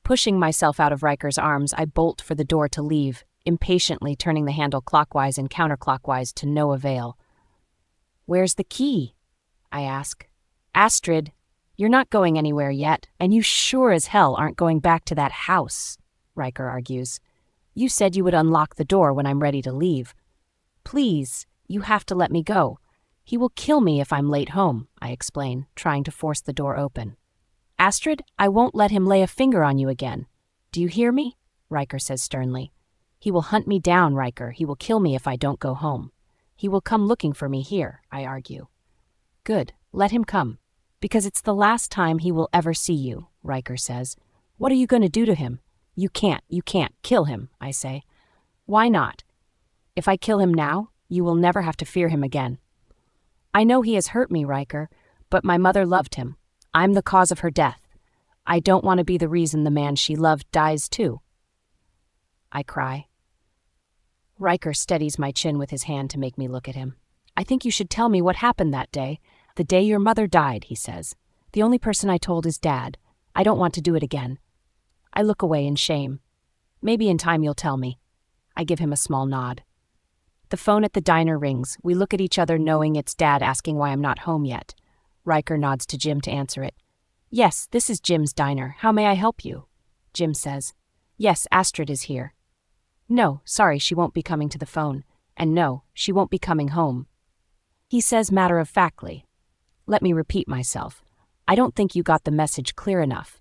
Speaker 1: Pushing myself out of Riker's arms, I bolt for the door to leave, impatiently turning the handle clockwise and counterclockwise to no avail. Where's the key? I ask. Astrid, you're not going anywhere yet, and you sure as hell aren't going back to that house, Riker argues. You said you would unlock the door when I'm ready to leave. Please, you have to let me go. He will kill me if I'm late home, I explain, trying to force the door open. Astrid, I won't let him lay a finger on you again. Do you hear me? Riker says sternly. He will hunt me down, Riker. He will kill me if I don't go home. He will come looking for me here, I argue. Good, let him come. Because it's the last time he will ever see you, Riker says. What are you going to do to him? You can't kill him, I say. Why not? If I kill him now, you will never have to fear him again. I know he has hurt me, Riker, but my mother loved him. I'm the cause of her death. I don't want to be the reason the man she loved dies too. I cry. Riker steadies my chin with his hand to make me look at him. I think you should tell me what happened that day. The day your mother died, he says. The only person I told is Dad. I don't want to do it again. I look away in shame. Maybe in time you'll tell me. I give him a small nod. The phone at the diner rings. We look at each other knowing it's Dad asking why I'm not home yet. Riker nods to Jim to answer it. Yes, this is Jim's diner. How may I help you? Jim says. Yes, Astrid is here. No, sorry, she won't be coming to the phone. And no, she won't be coming home. He says matter-of-factly. Let me repeat myself. I don't think you got the message clear enough.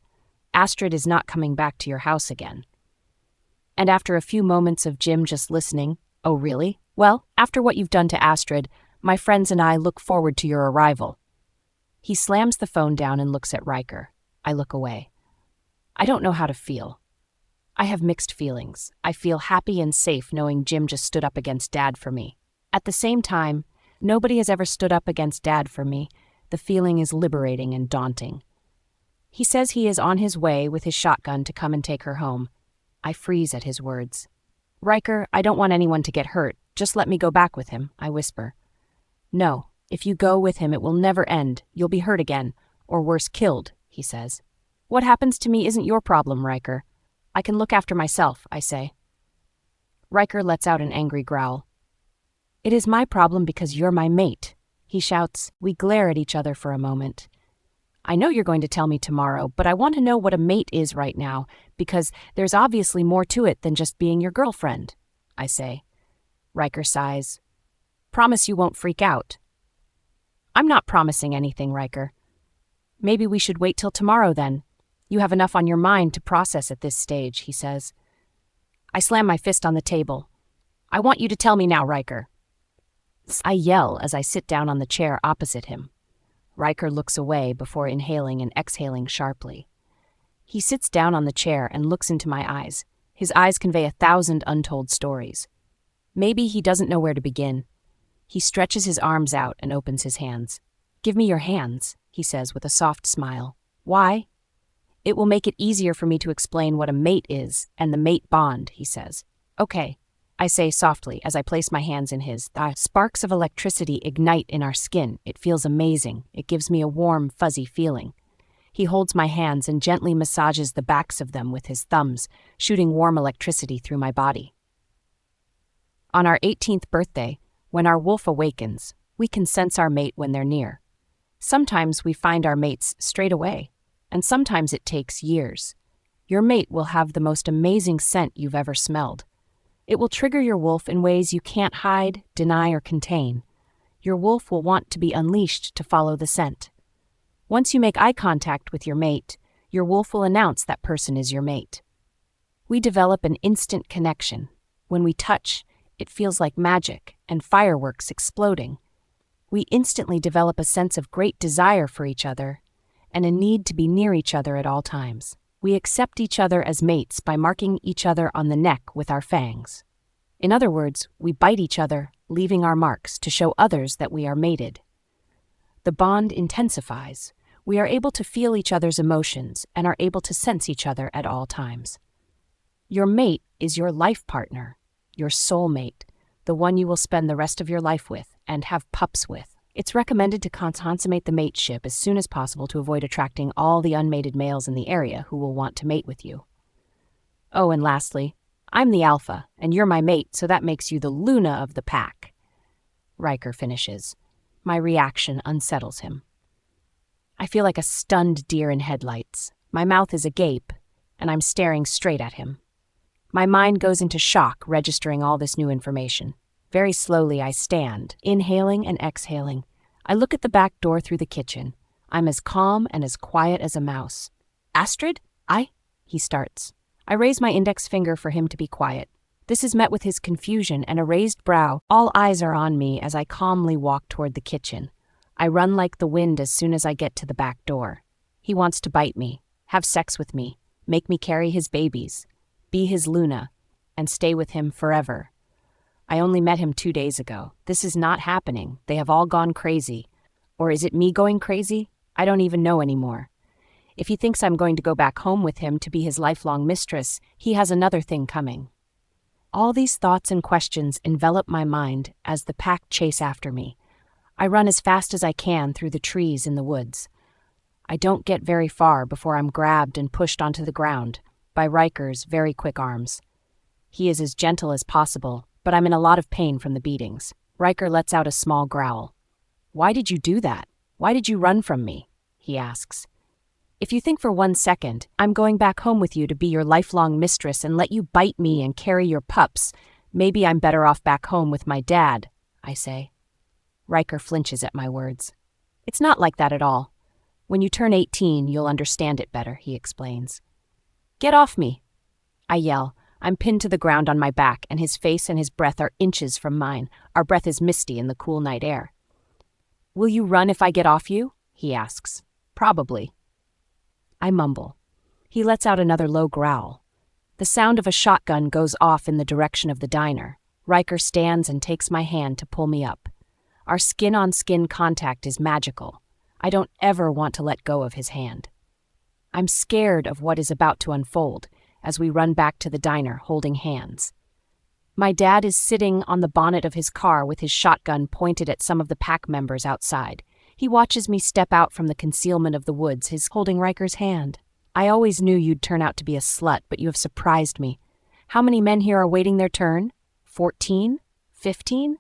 Speaker 1: Astrid is not coming back to your house again. And after a few moments of Jim just listening, oh really? Well, after what you've done to Astrid, my friends and I look forward to your arrival. He slams the phone down and looks at Riker. I look away. I don't know how to feel. I have mixed feelings. I feel happy and safe knowing Jim just stood up against Dad for me. At the same time, nobody has ever stood up against Dad for me. The feeling is liberating and daunting. He says he is on his way with his shotgun to come and take her home. I freeze at his words. Riker, I don't want anyone to get hurt. Just let me go back with him, I whisper. No, if you go with him, it will never end. You'll be hurt again, or worse, killed, he says. What happens to me isn't your problem, Riker. I can look after myself, I say. Riker lets out an angry growl. It is my problem because you're my mate, he shouts. We glare at each other for a moment. I know you're going to tell me tomorrow, but I want to know what a mate is right now, because there's obviously more to it than just being your girlfriend, I say. Riker sighs. Promise you won't freak out. I'm not promising anything, Riker. Maybe we should wait till tomorrow then. You have enough on your mind to process at this stage, he says. I slam my fist on the table. I want you to tell me now, Riker. I yell as I sit down on the chair opposite him. Riker looks away before inhaling and exhaling sharply. He sits down on the chair and looks into my eyes. His eyes convey 1,000 untold stories. Maybe he doesn't know where to begin. He stretches his arms out and opens his hands. Give me your hands, he says with a soft smile. Why? It will make it easier for me to explain what a mate is and the mate bond, he says. Okay, I say softly as I place my hands in his. The sparks of electricity ignite in our skin. It feels amazing. It gives me a warm, fuzzy feeling. He holds my hands and gently massages the backs of them with his thumbs, shooting warm electricity through my body. On our 18th birthday, when our wolf awakens, we can sense our mate when they're near. Sometimes we find our mates straight away, and sometimes it takes years. Your mate will have the most amazing scent you've ever smelled. It will trigger your wolf in ways you can't hide, deny, or contain. Your wolf will want to be unleashed to follow the scent. Once you make eye contact with your mate, your wolf will announce that person is your mate. We develop an instant connection. When we touch, it feels like magic and fireworks exploding. We instantly develop a sense of great desire for each other and a need to be near each other at all times. We accept each other as mates by marking each other on the neck with our fangs. In other words, we bite each other, leaving our marks to show others that we are mated. The bond intensifies. We are able to feel each other's emotions and are able to sense each other at all times. Your mate is your life partner, your soulmate, the one you will spend the rest of your life with and have pups with. It's recommended to consummate the mateship as soon as possible to avoid attracting all the unmated males in the area who will want to mate with you. Oh, and lastly, I'm the alpha, and you're my mate, so that makes you the Luna of the pack. Riker finishes. My reaction unsettles him. I feel like a stunned deer in headlights. My mouth is agape, and I'm staring straight at him. My mind goes into shock, registering all this new information. Very slowly, I stand, inhaling and exhaling. I look at the back door through the kitchen. I'm as calm and as quiet as a mouse. Astrid? He starts. I raise my index finger for him to be quiet. This is met with his confusion and a raised brow. All eyes are on me as I calmly walk toward the kitchen. I run like the wind as soon as I get to the back door. He wants to bite me, have sex with me, make me carry his babies, be his Luna, and stay with him forever. I only met him 2 days ago. This is not happening. They have all gone crazy. Or is it me going crazy? I don't even know anymore. If he thinks I'm going to go back home with him to be his lifelong mistress, he has another thing coming. All these thoughts and questions envelop my mind as the pack chase after me. I run as fast as I can through the trees in the woods. I don't get very far before I'm grabbed and pushed onto the ground by Riker's very quick arms. He is as gentle as possible, but I'm in a lot of pain from the beatings. Riker lets out a small growl. Why did you do that? Why did you run from me? He asks. If you think for 1 second, I'm going back home with you to be your lifelong mistress and let you bite me and carry your pups, maybe I'm better off back home with my dad, I say. Riker flinches at my words. It's not like that at all. When you turn 18, you'll understand it better, he explains. Get off me, I yell. I'm pinned to the ground on my back, and his face and his breath are inches from mine. Our breath is misty in the cool night air. Will you run if I get off you? He asks. Probably. I mumble. He lets out another low growl. The sound of a shotgun goes off in the direction of the diner. Ryker stands and takes my hand to pull me up. Our skin-on-skin contact is magical. I don't ever want to let go of his hand. I'm scared of what is about to unfold as we run back to the diner holding hands. My dad is sitting on the bonnet of his car with his shotgun pointed at some of the pack members outside. He watches me step out from the concealment of the woods, his holding Riker's hand. I always knew you'd turn out to be a slut, but you have surprised me. How many men here are waiting their turn? 14? 15?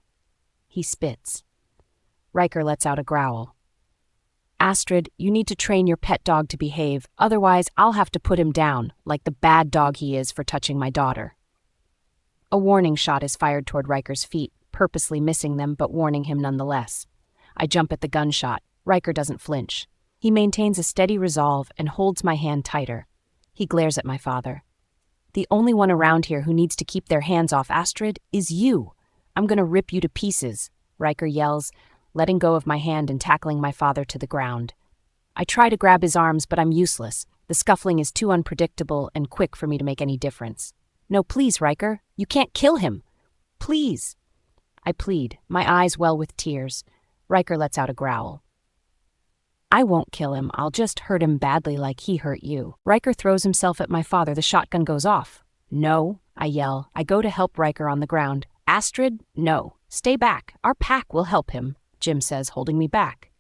Speaker 1: He spits. Ryker lets out a growl. Astrid, you need to train your pet dog to behave, otherwise I'll have to put him down, like the bad dog he is for touching my daughter. A warning shot is fired toward Riker's feet, purposely missing them but warning him nonetheless. I jump at the gunshot. Ryker doesn't flinch. He maintains a steady resolve and holds my hand tighter. He glares at my father. The only one around here who needs to keep their hands off Astrid is you. I'm going to rip you to pieces, Ryker yells, letting go of my hand and tackling my father to the ground. I try to grab his arms, but I'm useless. The scuffling is too unpredictable and quick for me to make any difference. No, please, Ryker. You can't kill him. Please. I plead, my eyes well with tears. Ryker lets out a growl. I won't kill him. I'll just hurt him badly like he hurt you. Ryker throws himself at my father. The shotgun goes off. No, I yell. I go to help Ryker on the ground. Astrid, no. Stay back. Our pack will help him, Jim says, holding me back.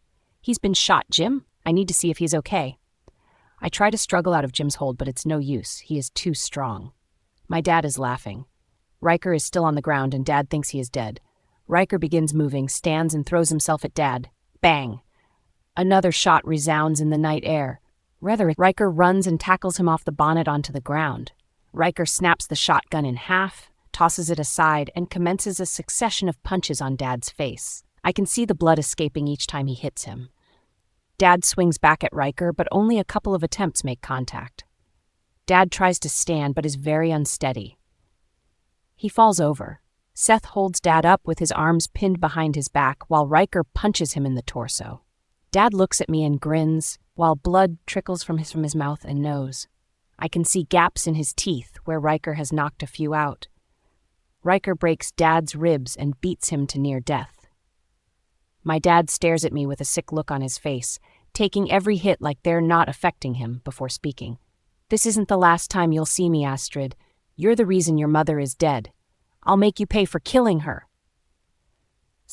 Speaker 1: He's been shot, Jim. I need to see if he's okay. I try to struggle out of Jim's hold, but it's no use. He is too strong. My dad is laughing. Ryker is still on the ground, and Dad thinks he is dead. Ryker begins moving, stands, and throws himself at Dad. Bang! Another shot resounds in the night air. Ryker runs and tackles him off the bonnet onto the ground. Ryker snaps the shotgun in half, tosses it aside, and commences a succession of punches on Dad's face. I can see the blood escaping each time he hits him. Dad swings back at Ryker, but only a couple of attempts make contact. Dad tries to stand, but is very unsteady. He falls over. Seth holds Dad up with his arms pinned behind his back while Ryker punches him in the torso. Dad looks at me and grins, while blood trickles from his mouth and nose. I can see gaps in his teeth where Ryker has knocked a few out. Ryker breaks Dad's ribs and beats him to near death. My dad stares at me with a sick look on his face, taking every hit like they're not affecting him before speaking. This isn't the last time you'll see me, Astrid. You're the reason your mother is dead. I'll make you pay for killing her.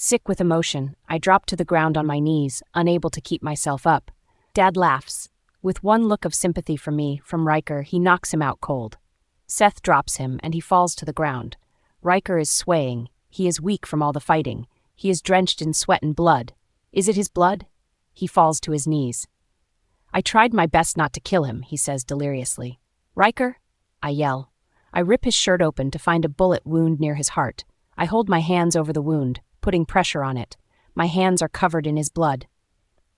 Speaker 1: Sick with emotion, I drop to the ground on my knees, unable to keep myself up. Dad laughs. With one look of sympathy from me, from Ryker, he knocks him out cold. Seth drops him, and he falls to the ground. Ryker is swaying. He is weak from all the fighting. He is drenched in sweat and blood. Is it his blood? He falls to his knees. I tried my best not to kill him, he says deliriously. Ryker? I yell. I rip his shirt open to find a bullet wound near his heart. I hold my hands over the wound, putting pressure on it. My hands are covered in his blood.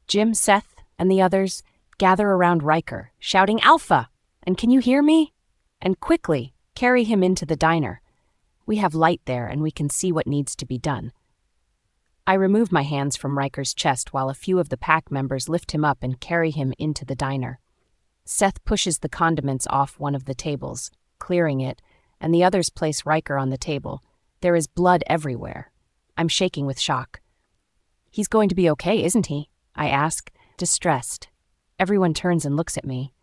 Speaker 1: Jim, Seth, and the others gather around Ryker, shouting, Alpha! And can you hear me? And quickly, carry him into the diner. We have light there, and we can see what needs to be done. I remove my hands from Riker's chest while a few of the pack members lift him up and carry him into the diner. Seth pushes the condiments off one of the tables, clearing it, and the others place Ryker on the table. There is blood everywhere. I'm shaking with shock. He's going to be okay, isn't he? I ask, distressed. Everyone turns and looks at me.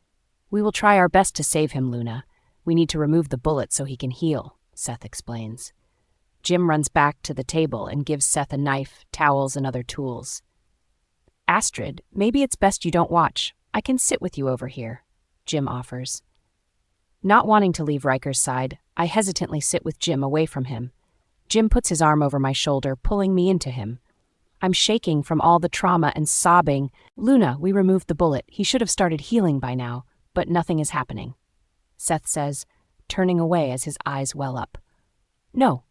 Speaker 1: We will try our best to save him, Luna. We need to remove the bullet so he can heal, Seth explains. Jim runs back to the table and gives Seth a knife, towels, and other tools. Astrid, maybe it's best you don't watch. I can sit with you over here, Jim offers. Not wanting to leave Riker's side, I hesitantly sit with Jim away from him. Jim puts his arm over my shoulder, pulling me into him. I'm shaking from all the trauma and sobbing. Luna, we removed the bullet. He should have started healing by now, but nothing is happening. Seth says, turning away as his eyes well up. No,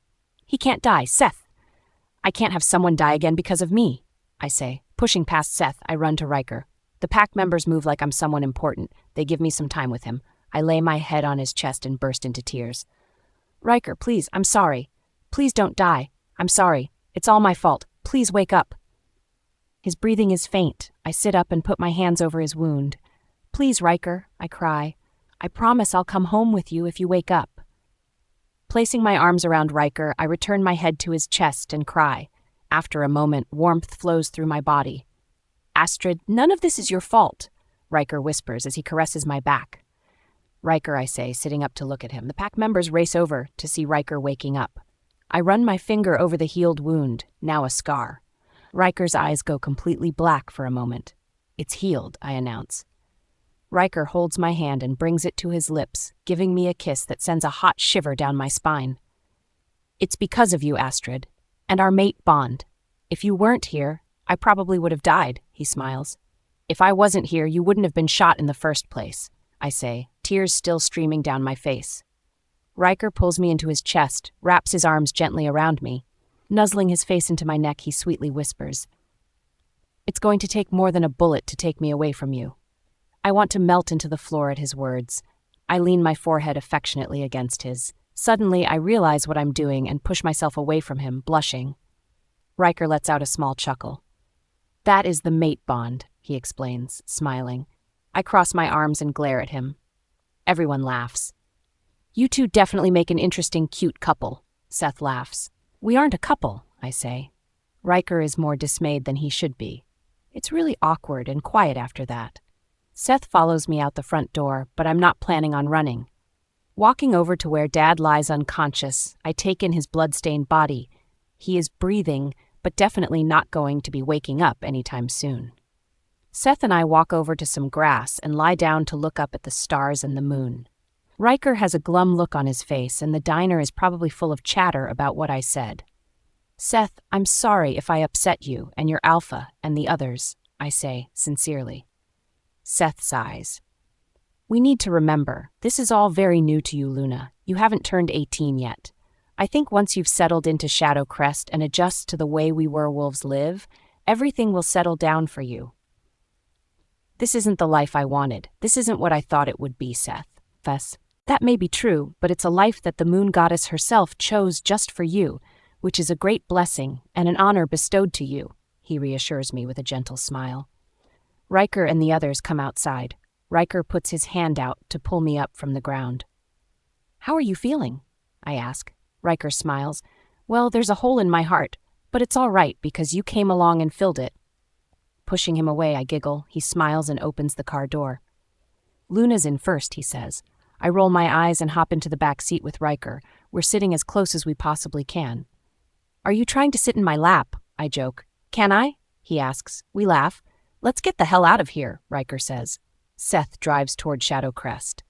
Speaker 1: he can't die, Seth. I can't have someone die again because of me, I say. Pushing past Seth, I run to Ryker. The pack members move like I'm someone important. They give me some time with him. I lay my head on his chest and burst into tears. Ryker, please, I'm sorry. Please don't die. I'm sorry. It's all my fault. Please wake up. His breathing is faint. I sit up and put my hands over his wound. Please, Ryker, I cry. I promise I'll come home with you if you wake up. Placing my arms around Riker, I return my head to his chest and cry. After a moment, warmth flows through my body. Astrid, none of this is your fault, Riker whispers as he caresses my back. Riker, I say, sitting up to look at him. The pack members race over to see Riker waking up. I run my finger over the healed wound, now a scar. Riker's eyes go completely black for a moment. It's healed, I announce. Riker holds my hand and brings it to his lips, giving me a kiss that sends a hot shiver down my spine. It's because of you, Astrid, and our mate bond. If you weren't here, I probably would have died, he smiles. If I wasn't here, you wouldn't have been shot in the first place, I say, tears still streaming down my face. Riker pulls me into his chest, wraps his arms gently around me. Nuzzling his face into my neck, he sweetly whispers, "It's going to take more than a bullet to take me away from you." I want to melt into the floor at his words. I lean my forehead affectionately against his. Suddenly, I realize what I'm doing and push myself away from him, blushing. Riker lets out a small chuckle. "That is the mate bond," he explains, smiling. I cross my arms and glare at him. Everyone laughs. "You two definitely make an interesting, cute couple," Seth laughs. "We aren't a couple," I say. Riker is more dismayed than he should be. It's really awkward and quiet after that. Seth follows me out the front door, but I'm not planning on running. Walking over to where Dad lies unconscious, I take in his blood-stained body. He is breathing, but definitely not going to be waking up anytime soon. Seth and I walk over to some grass and lie down to look up at the stars and the moon. Riker has a glum look on his face, and the diner is probably full of chatter about what I said. "Seth, I'm sorry if I upset you and your alpha and the others," I say, sincerely. Seth sighs. "We need to remember, this is all very new to you, Luna. You haven't turned 18 yet. I think once you've settled into Shadow Crest and adjust to the way we werewolves live, everything will settle down for you." "This isn't the life I wanted. This isn't what I thought it would be, Seth." "That may be true, but it's a life that the moon goddess herself chose just for you, which is a great blessing and an honor bestowed to you," he reassures me with a gentle smile. Riker and the others come outside. Riker puts his hand out to pull me up from the ground. "How are you feeling?" I ask. Riker smiles. "Well, there's a hole in my heart, but it's all right because you came along and filled it." Pushing him away, I giggle. He smiles and opens the car door. "Luna's in first," he says. I roll my eyes and hop into the back seat with Riker. We're sitting as close as we possibly can. "Are you trying to sit in my lap?" I joke. "Can I?" he asks. We laugh. "Let's get the hell out of here," Riker says. Seth drives toward Shadow Crest.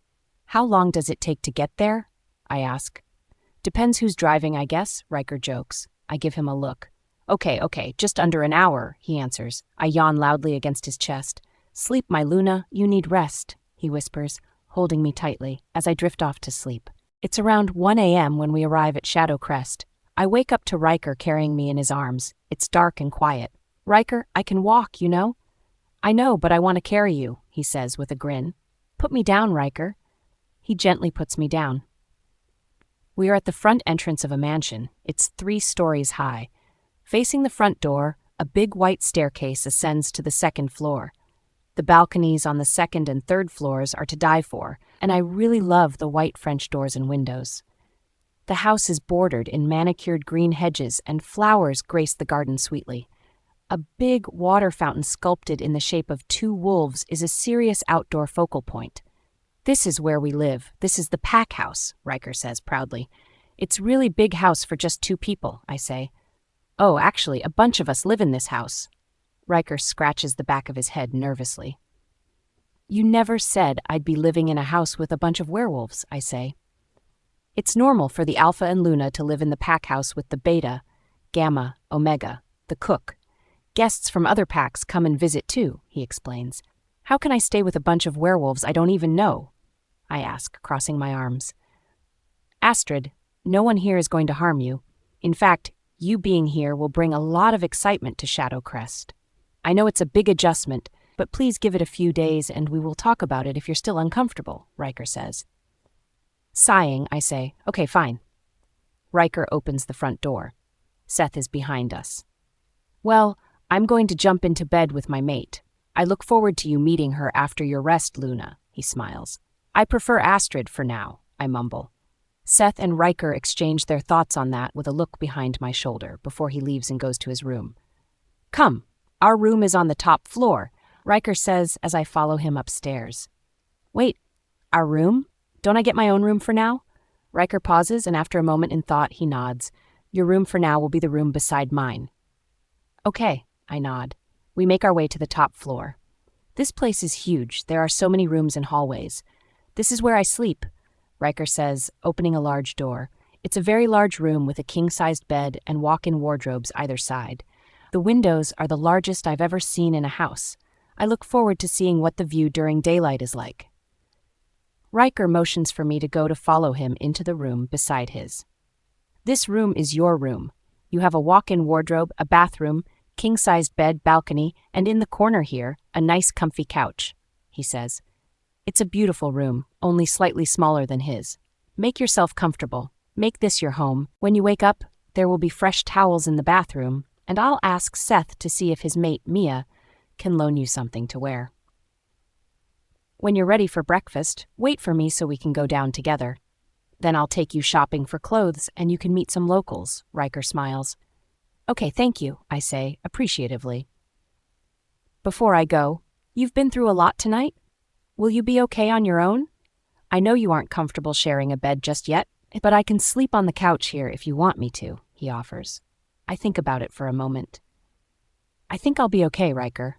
Speaker 1: "How long does it take to get there?" I ask. "Depends who's driving, I guess," Riker jokes. I give him a look. Okay, just under an hour," he answers. I yawn loudly against his chest. "Sleep, my Luna, you need rest," he whispers, holding me tightly as I drift off to sleep. It's around 1 a.m. when we arrive at Shadow Crest. I wake up to Riker carrying me in his arms. It's dark and quiet. "Riker, I can walk, you know?" "I know, but I want to carry you," he says with a grin. "Put me down, Riker." He gently puts me down. We are at the front entrance of a mansion. It's 3 stories high. Facing the front door, a big white staircase ascends to the 2nd floor. The balconies on the 2nd and 3rd floors are to die for, and I really love the white French doors and windows. The house is bordered in manicured green hedges, and flowers grace the garden sweetly. A big water fountain sculpted in the shape of 2 wolves is a serious outdoor focal point. "This is where we live. This is the pack house," Riker says proudly. "It's really big house for just 2 people," I say. "Oh, actually, a bunch of us live in this house." Riker scratches the back of his head nervously. "You never said I'd be living in a house with a bunch of werewolves," I say. "It's normal for the Alpha and Luna to live in the pack house with the Beta, Gamma, Omega, the cook. Guests from other packs come and visit too," he explains. "How can I stay with a bunch of werewolves I don't even know?" I ask, crossing my arms. "Astrid, no one here is going to harm you. In fact, you being here will bring a lot of excitement to Shadow Crest. I know it's a big adjustment, but please give it a few days and we will talk about it if you're still uncomfortable," Riker says. Sighing, I say, "Okay, fine." Riker opens the front door. Seth is behind us. "Well, I'm going to jump into bed with my mate. I look forward to you meeting her after your rest, Luna," he smiles. I prefer Astrid for now, I mumble. Seth and Ryker exchange their thoughts on that with a look behind my shoulder before he leaves and goes to his room. Come, our room is on the top floor, Ryker says as I follow him upstairs. Wait, our room? Don't I get my own room for now? Ryker pauses, and after a moment in thought, he nods. Your room for now will be the room beside mine. Okay, I nod. We make our way to the top floor. This place is huge. There are so many rooms and hallways. This is where I sleep, Ryker says, opening a large door. It's a very large room with a king-sized bed and walk-in wardrobes either side. The windows are the largest I've ever seen in a house. I look forward to seeing what the view during daylight is like. Ryker motions for me to go to follow him into the room beside his. This room is your room. You have a walk-in wardrobe, a bathroom, king-sized bed, balcony, and in the corner here, a nice comfy couch, he says. It's a beautiful room, only slightly smaller than his. Make yourself comfortable. Make this your home. When you wake up, there will be fresh towels in the bathroom, and I'll ask Seth to see if his mate, Mia, can loan you something to wear. When you're ready for breakfast, wait for me so we can go down together. Then I'll take you shopping for clothes and you can meet some locals, Ryker smiles. Okay, thank you, I say, appreciatively. Before I go, you've been through a lot tonight? Will you be okay on your own? I know you aren't comfortable sharing a bed just yet, but I can sleep on the couch here if you want me to, he offers. I think about it for a moment. I think I'll be okay, Ryker.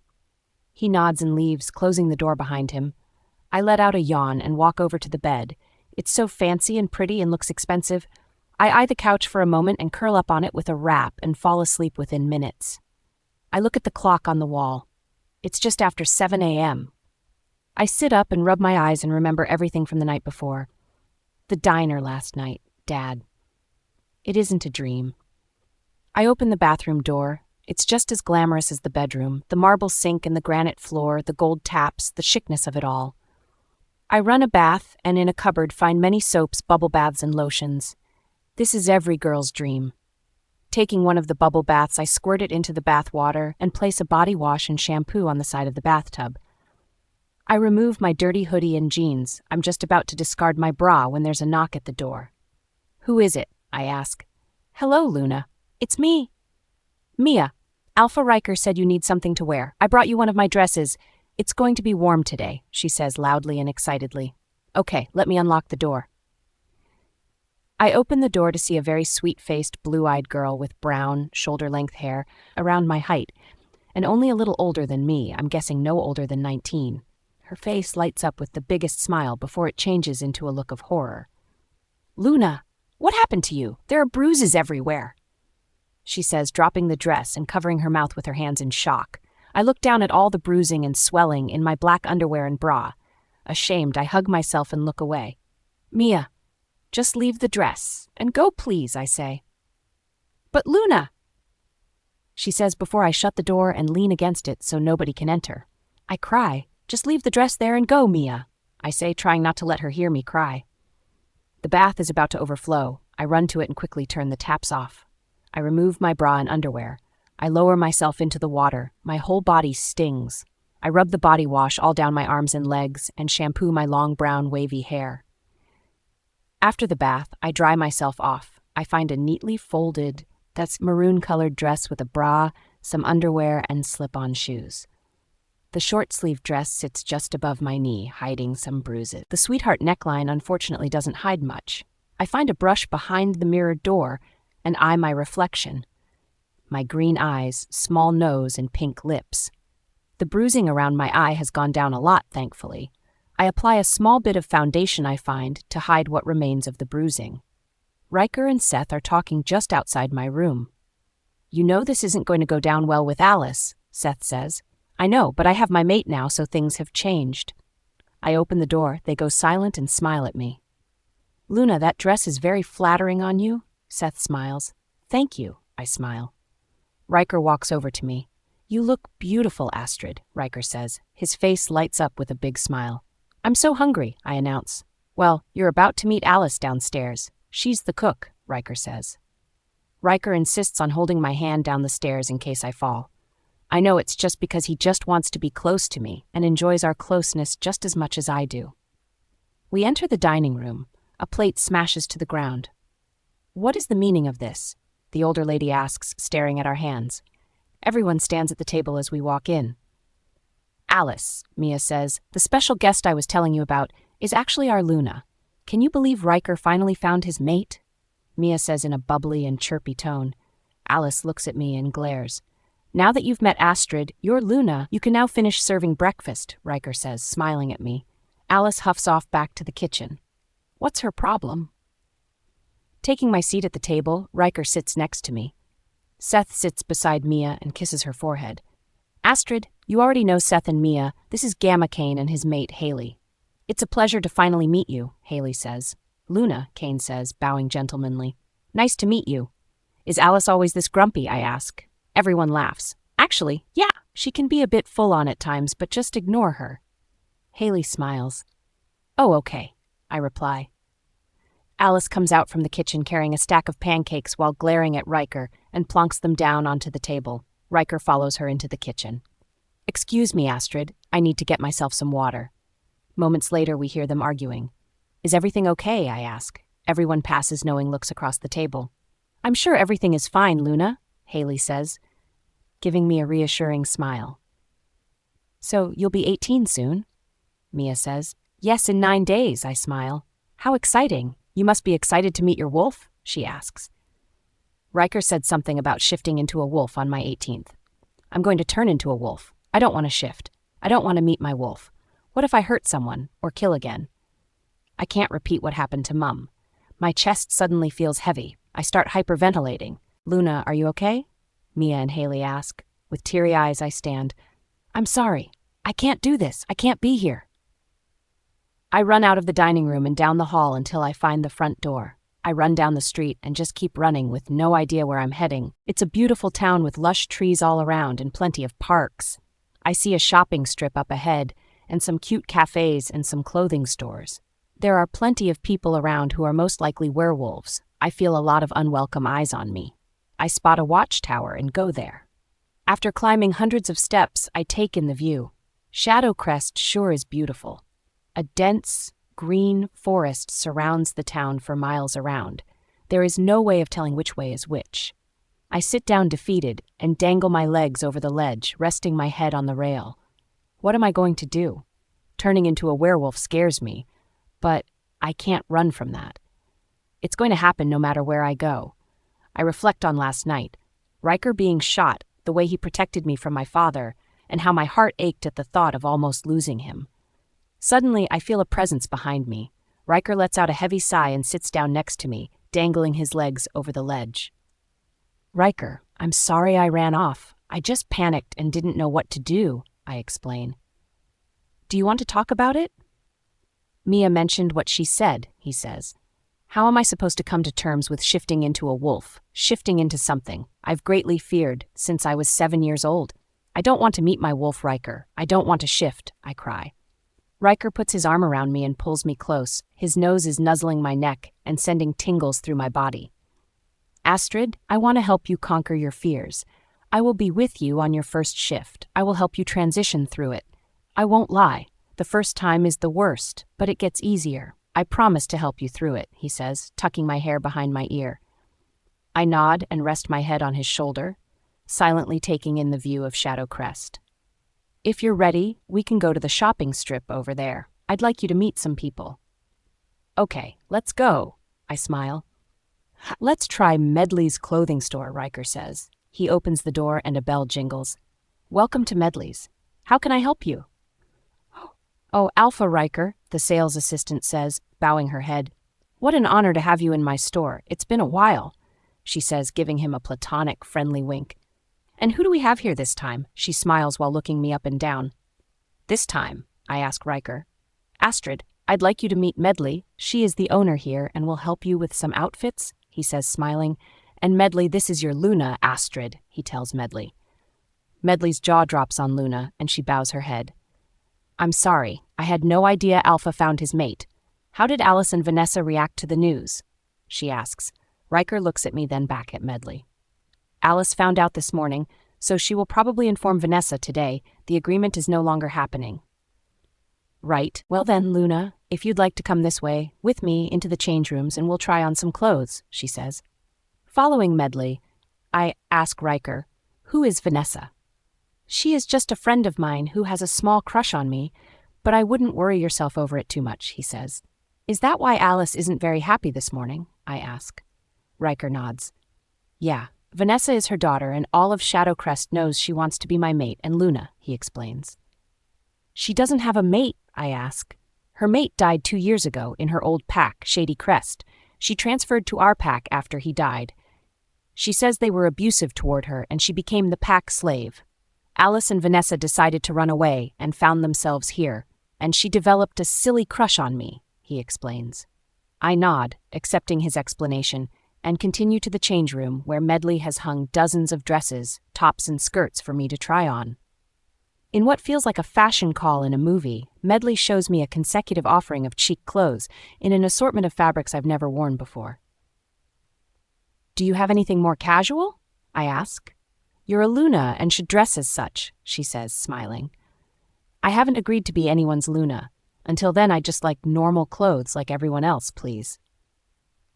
Speaker 1: He nods and leaves, closing the door behind him. I let out a yawn and walk over to the bed. It's so fancy and pretty and looks expensive. I eye the couch for a moment and curl up on it with a wrap and fall asleep within minutes. I look at the clock on the wall. It's just after 7 a.m. I sit up and rub my eyes and remember everything from the night before. The diner last night, Dad. It isn't a dream. I open the bathroom door. It's just as glamorous as the bedroom, the marble sink and the granite floor, the gold taps, the chicness of it all. I run a bath and in a cupboard find many soaps, bubble baths, and lotions. This is every girl's dream. Taking one of the bubble baths, I squirt it into the bath water and place a body wash and shampoo on the side of the bathtub. I remove my dirty hoodie and jeans. I'm just about to discard my bra when there's a knock at the door. Who is it? I ask. Hello, Luna. It's me. Mia. Alpha Ryker said you need something to wear. I brought you one of my dresses. It's going to be warm today, she says loudly and excitedly. Okay, let me unlock the door. I open the door to see a very sweet-faced, blue-eyed girl with brown, shoulder-length hair around my height, and only a little older than me, I'm guessing no older than 19. Her face lights up with the biggest smile before it changes into a look of horror. Luna, what happened to you? There are bruises everywhere, she says, dropping the dress and covering her mouth with her hands in shock. I look down at all the bruising and swelling in my black underwear and bra. Ashamed, I hug myself and look away. Mia, just leave the dress and go, please, I say. But Luna, she says before I shut the door and lean against it so nobody can enter. I cry. Just leave the dress there and go, Mia, I say, trying not to let her hear me cry. The bath is about to overflow. I run to it and quickly turn the taps off. I remove my bra and underwear. I lower myself into the water. My whole body stings. I rub the body wash all down my arms and legs and shampoo my long brown wavy hair. After the bath, I dry myself off. I find a neatly folded, that's maroon-colored dress with a bra, some underwear, and slip-on shoes. The short-sleeved dress sits just above my knee, hiding some bruises. The sweetheart neckline unfortunately doesn't hide much. I find a brush behind the mirrored door and eye my reflection. My green eyes, small nose, and pink lips. The bruising around my eye has gone down a lot, thankfully. I apply a small bit of foundation I find to hide what remains of the bruising. Ryker and Seth are talking just outside my room. You know this isn't going to go down well with Alice, Seth says. I know, but I have my mate now, so things have changed. I open the door. They go silent and smile at me. Luna, that dress is very flattering on you, Seth smiles. Thank you, I smile. Ryker walks over to me. You look beautiful, Astrid, Ryker says. His face lights up with a big smile. I'm so hungry, I announce. Well, you're about to meet Alice downstairs. She's the cook, Ryker says. Ryker insists on holding my hand down the stairs in case I fall. I know it's just because he just wants to be close to me and enjoys our closeness just as much as I do. We enter the dining room. A plate smashes to the ground. "What is the meaning of this?" the older lady asks, staring at our hands. Everyone stands at the table as we walk in. "Alice," Mia says, "the special guest I was telling you about is actually our Luna. Can you believe Ryker finally found his mate?" Mia says in a bubbly and chirpy tone. Alice looks at me and glares. "Now that you've met Astrid, your Luna, you can now finish serving breakfast," Ryker says, smiling at me. Alice huffs off back to the kitchen. What's her problem? Taking my seat at the table, Ryker sits next to me. Seth sits beside Mia and kisses her forehead. "Astrid, you already know Seth and Mia. This is Gamma Kane and his mate, Haley." "It's a pleasure to finally meet you," Haley says. "Luna," Kane says, bowing gentlemanly. "Nice to meet you." "Is Alice always this grumpy?" I ask. Everyone laughs. "Actually, yeah, she can be a bit full-on at times, but just ignore her." Haley smiles. "Oh, okay," I reply. Alice comes out from the kitchen carrying a stack of pancakes while glaring at Ryker and plonks them down onto the table. Ryker follows her into the kitchen. "Excuse me, Astrid, I need to get myself some water." Moments later, we hear them arguing. "Is everything okay?" I ask. Everyone passes knowing looks across the table. "I'm sure everything is fine, Luna," Haley says, giving me a reassuring smile. "So you'll be 18 soon?" Mia says. "Yes, in 9 days," I smile. "How exciting. You must be excited to meet your wolf?" she asks. Ryker said something about shifting into a wolf on my 18th. "I'm going to turn into a wolf. I don't want to shift. I don't want to meet my wolf. What if I hurt someone or kill again?" I can't repeat what happened to Mum. My chest suddenly feels heavy. I start hyperventilating. "Luna, are you okay?" Mia and Haley ask. With teary eyes, I stand. "I'm sorry. I can't do this. I can't be here." I run out of the dining room and down the hall until I find the front door. I run down the street and just keep running with no idea where I'm heading. It's a beautiful town with lush trees all around and plenty of parks. I see a shopping strip up ahead and some cute cafes and some clothing stores. There are plenty of people around who are most likely werewolves. I feel a lot of unwelcome eyes on me. I spot a watchtower and go there. After climbing hundreds of steps, I take in the view. Crest sure is beautiful. A dense, green forest surrounds the town for miles around. There is no way of telling which way is which. I sit down defeated and dangle my legs over the ledge, resting my head on the rail. What am I going to do? Turning into a werewolf scares me, but I can't run from that. It's going to happen no matter where I go. I reflect on last night, Ryker being shot, the way he protected me from my father, and how my heart ached at the thought of almost losing him. Suddenly, I feel a presence behind me. Ryker lets out a heavy sigh and sits down next to me, dangling his legs over the ledge. "Ryker, I'm sorry I ran off. I just panicked and didn't know what to do," I explain. "Do you want to talk about it?" "Mia mentioned what she said," he says. "How am I supposed to come to terms with shifting into a wolf, shifting into something I've greatly feared since I was 7 years old? I don't want to meet my wolf, Ryker. I don't want to shift," I cry. Ryker puts his arm around me and pulls me close. His nose is nuzzling my neck and sending tingles through my body. "Astrid, I want to help you conquer your fears. I will be with you on your first shift. I will help you transition through it. I won't lie. The first time is the worst, but it gets easier. I promise to help you through it," he says, tucking my hair behind my ear. I nod and rest my head on his shoulder, silently taking in the view of Crest. "If you're ready, we can go to the shopping strip over there. I'd like you to meet some people." "Okay, let's go," I smile. "Let's try Medley's clothing store," Ryker says. He opens the door and a bell jingles. "Welcome to Medley's. How can I help you?" "Oh, Alpha Ryker," the sales assistant says, bowing her head. "What an honor to have you in my store. It's been a while," she says, giving him a platonic, friendly wink. "And who do we have here this time?" She smiles while looking me up and down. "This time?" I ask Ryker. "Astrid, I'd like you to meet Medley. She is the owner here and will help you with some outfits," he says, smiling. "And Medley, this is your Luna, Astrid," he tells Medley. Medley's jaw drops on Luna, and she bows her head. "I'm sorry. I had no idea Alpha found his mate. How did Alice and Vanessa react to the news?" she asks. Ryker looks at me, then back at Medley. "Alice found out this morning, so she will probably inform Vanessa today. The agreement is no longer happening." "Right. Well then, Luna, If you'd like to come this way, with me, into the change rooms and we'll try on some clothes, she says. Following Medley, I ask Riker, who is Vanessa? She is just a friend of mine who has a small crush on me, but I wouldn't worry yourself over it too much, he says. Is that why Alice isn't very happy this morning? I ask. Riker nods. Yeah, Vanessa is her daughter and all of Shadow Crest knows she wants to be my mate and Luna, he explains. She doesn't have a mate, I ask. Her mate died 2 years ago in her old pack, Shady Crest. She transferred to our pack after he died. She says they were abusive toward her and she became the pack slave. Alice and Vanessa decided to run away and found themselves here, and she developed a silly crush on me, he explains. I nod, accepting his explanation, and continue to the change room where Medley has hung dozens of dresses, tops and skirts for me to try on. In what feels like a fashion call in a movie, Medley shows me a consecutive offering of chic clothes in an assortment of fabrics I've never worn before. Do you have anything more casual? I ask. You're a Luna and should dress as such, she says, smiling. I haven't agreed to be anyone's Luna. Until then, I just like normal clothes like everyone else, please.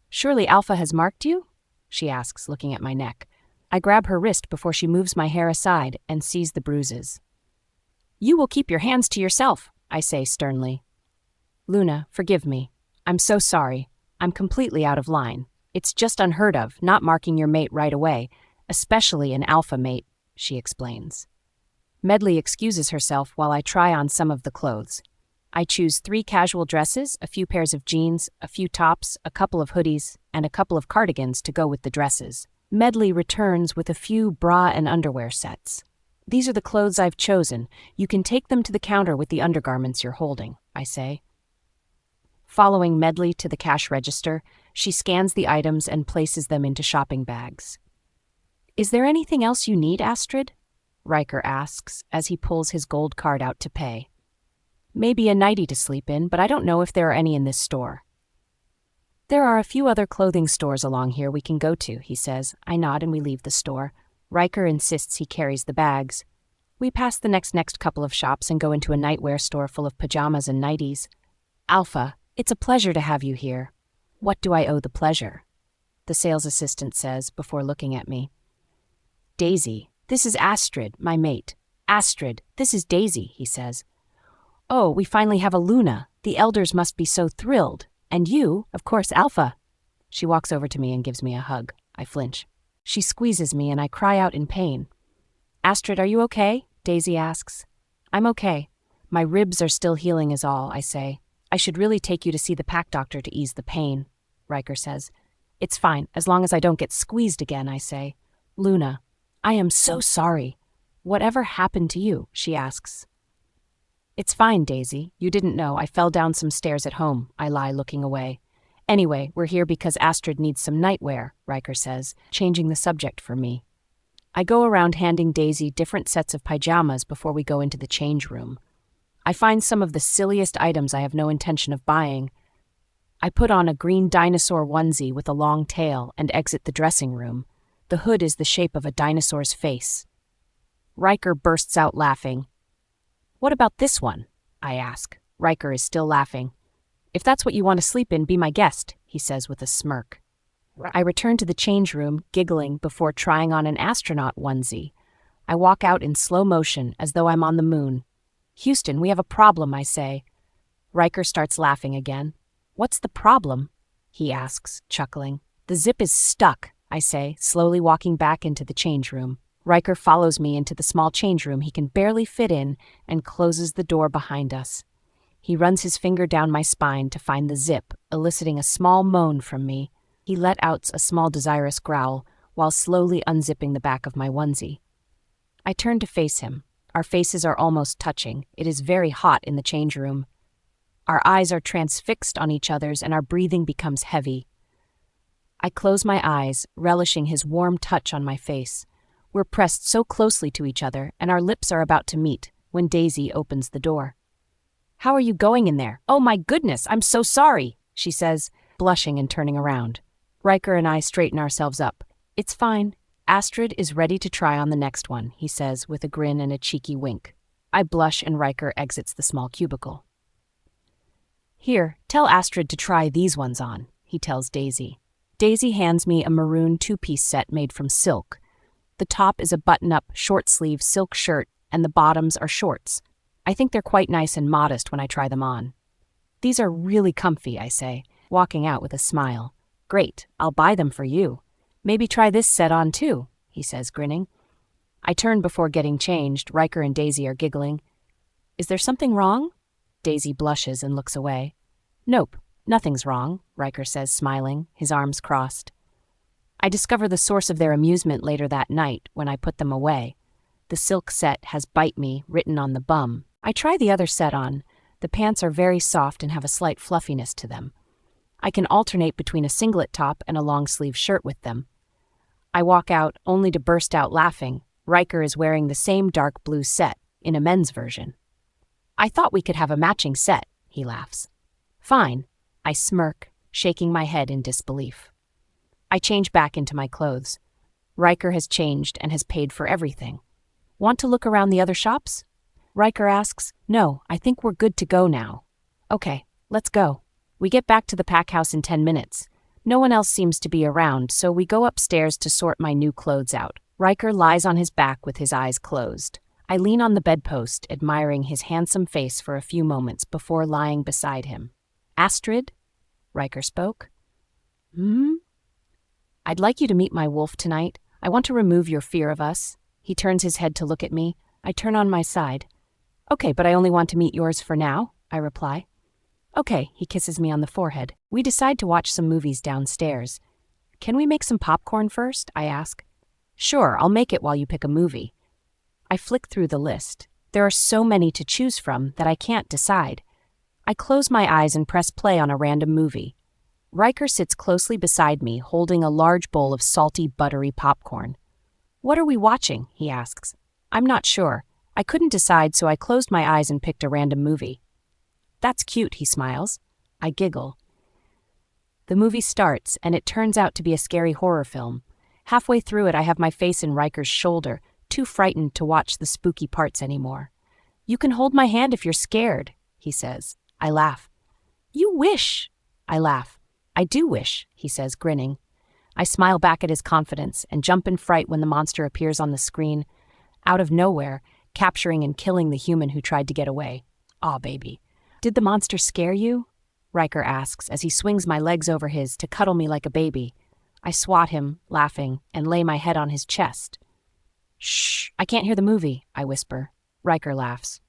Speaker 1: Surely Alpha has marked you? She asks, looking at my neck. I grab her wrist before she moves my hair aside and sees the bruises. You will keep your hands to yourself, I say sternly. Luna, forgive me. I'm so sorry. I'm completely out of line. It's just unheard of, not marking your mate right away, especially an alpha mate, she explains. Medley excuses herself while I try on some of the clothes. I choose 3 casual dresses, a few pairs of jeans, a few tops, a couple of hoodies, and a couple of cardigans to go with the dresses. Medley returns with a few bra and underwear sets. These are the clothes I've chosen. You can take them to the counter with the undergarments you're holding, I say. Following Medley to the cash register, she scans the items and places them into shopping bags. Is there anything else you need, Astrid? Ryker asks as he pulls his gold card out to pay. Maybe a nightie to sleep in, but I don't know if there are any in this store. There are a few other clothing stores along here we can go to, he says. I nod and we leave the store. Ryker insists he carries the bags. We pass the next couple of shops and go into a nightwear store full of pajamas and nighties. Alpha, it's a pleasure to have you here. What do I owe the pleasure? The sales assistant says before looking at me. Daisy, this is Astrid, my mate. Astrid, this is Daisy, he says. Oh, we finally have a Luna. The elders must be so thrilled. And you, of course, Alpha. She walks over to me and gives me a hug. I flinch. She squeezes me and I cry out in pain. Astrid, are you okay? Daisy asks. I'm okay. My ribs are still healing is all, I say. I should really take you to see the pack doctor to ease the pain, Riker says. It's fine, as long as I don't get squeezed again, I say. Luna, I am so sorry. Whatever happened to you? She asks. It's fine, Daisy. You didn't know. I fell down some stairs at home, I lie, looking away. Anyway, we're here because Astrid needs some nightwear, Riker says, changing the subject for me. I go around handing Daisy different sets of pajamas before we go into the change room. I find some of the silliest items I have no intention of buying. I put on a green dinosaur onesie with a long tail and exit the dressing room. The hood is the shape of a dinosaur's face. Riker bursts out laughing. What about this one? I ask. Riker is still laughing. If that's what you want to sleep in, be my guest, he says with a smirk. I return to the change room, giggling before trying on an astronaut onesie. I walk out in slow motion as though I'm on the moon. Houston, we have a problem, I say. Riker starts laughing again. What's the problem? He asks, chuckling. The zip is stuck, I say, slowly walking back into the change room. Riker follows me into the small change room he can barely fit in and closes the door behind us. He runs his finger down my spine to find the zip, eliciting a small moan from me. He let out a small desirous growl while slowly unzipping the back of my onesie. I turn to face him. Our faces are almost touching. It is very hot in the change room. Our eyes are transfixed on each other's and our breathing becomes heavy. I close my eyes, relishing his warm touch on my face. We're pressed so closely to each other and our lips are about to meet when Daisy opens the door. How are you going in there? Oh my goodness, I'm so sorry, she says, blushing and turning around. Riker and I straighten ourselves up. It's fine. Astrid is ready to try on the next one, he says with a grin and a cheeky wink. I blush and Riker exits the small cubicle. Here, tell Astrid to try these ones on, he tells Daisy. Daisy hands me a maroon two-piece set made from silk. The top is a button-up, short-sleeve silk shirt, and the bottoms are shorts. I think they're quite nice and modest when I try them on. These are really comfy, I say, walking out with a smile. Great, I'll buy them for you. Maybe try this set on too, he says, grinning. I turn before getting changed. Ryker and Daisy are giggling. Is there something wrong? Daisy blushes and looks away. Nope, nothing's wrong, Ryker says, smiling, his arms crossed. I discover the source of their amusement later that night when I put them away. The silk set has "Bite Me" written on the bum. I try the other set on. The pants are very soft and have a slight fluffiness to them. I can alternate between a singlet top and a long-sleeve shirt with them. I walk out only to burst out laughing. Ryker is wearing the same dark blue set, in a men's version. I thought we could have a matching set, he laughs. Fine, I smirk, shaking my head in disbelief. I change back into my clothes. Ryker has changed and has paid for everything. Want to look around the other shops? Ryker asks. No, I think we're good to go now. Okay, let's go. We get back to the pack house in 10 minutes. No one else seems to be around, so we go upstairs to sort my new clothes out. Ryker lies on his back with his eyes closed. I lean on the bedpost, admiring his handsome face for a few moments before lying beside him. Astrid? Ryker spoke. I'd like you to meet my wolf tonight. I want to remove your fear of us. He turns his head to look at me. I turn on my side. Okay, but I only want to meet yours for now, I reply. Okay, he kisses me on the forehead. We decide to watch some movies downstairs. Can we make some popcorn first? I ask. Sure, I'll make it while you pick a movie. I flick through the list. There are so many to choose from that I can't decide. I close my eyes and press play on a random movie. Ryker sits closely beside me, holding a large bowl of salty, buttery popcorn. What are we watching? He asks. I'm not sure. I couldn't decide, so I closed my eyes and picked a random movie. That's cute, he smiles. I giggle. The movie starts, and it turns out to be a scary horror film. Halfway through it, I have my face in Riker's shoulder, too frightened to watch the spooky parts anymore. You can hold my hand if you're scared, he says. I laugh. You wish. I laugh. I do wish, he says, grinning. I smile back at his confidence and jump in fright when the monster appears on the screen, out of nowhere, capturing and killing the human who tried to get away. Aw, baby. Did the monster scare you? Ryker asks as he swings my legs over his to cuddle me like a baby. I swat him, laughing, and lay my head on his chest. Shh, I can't hear the movie, I whisper. Ryker laughs.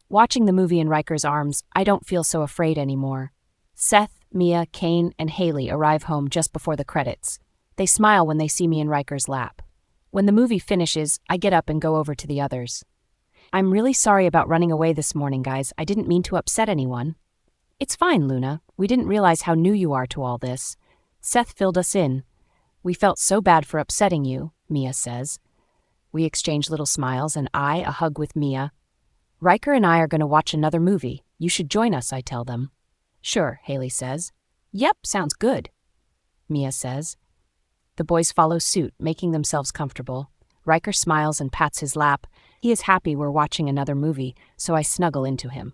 Speaker 1: Watching the movie in Riker's arms, I don't feel so afraid anymore. Seth, Mia, Kane, and Haley arrive home just before the credits. They smile when they see me in Riker's lap. When the movie finishes, I get up and go over to the others. I'm really sorry about running away this morning, guys. I didn't mean to upset anyone. It's fine, Luna. We didn't realize how new you are to all this. Seth filled us in. We felt so bad for upsetting you, Mia says. We exchange little smiles and I a hug with Mia. Ryker and I are going to watch another movie. You should join us, I tell them. Sure, Haley says. Yep, sounds good, Mia says. The boys follow suit, making themselves comfortable. Ryker smiles and pats his lap. He is happy we're watching another movie, so I snuggle into him.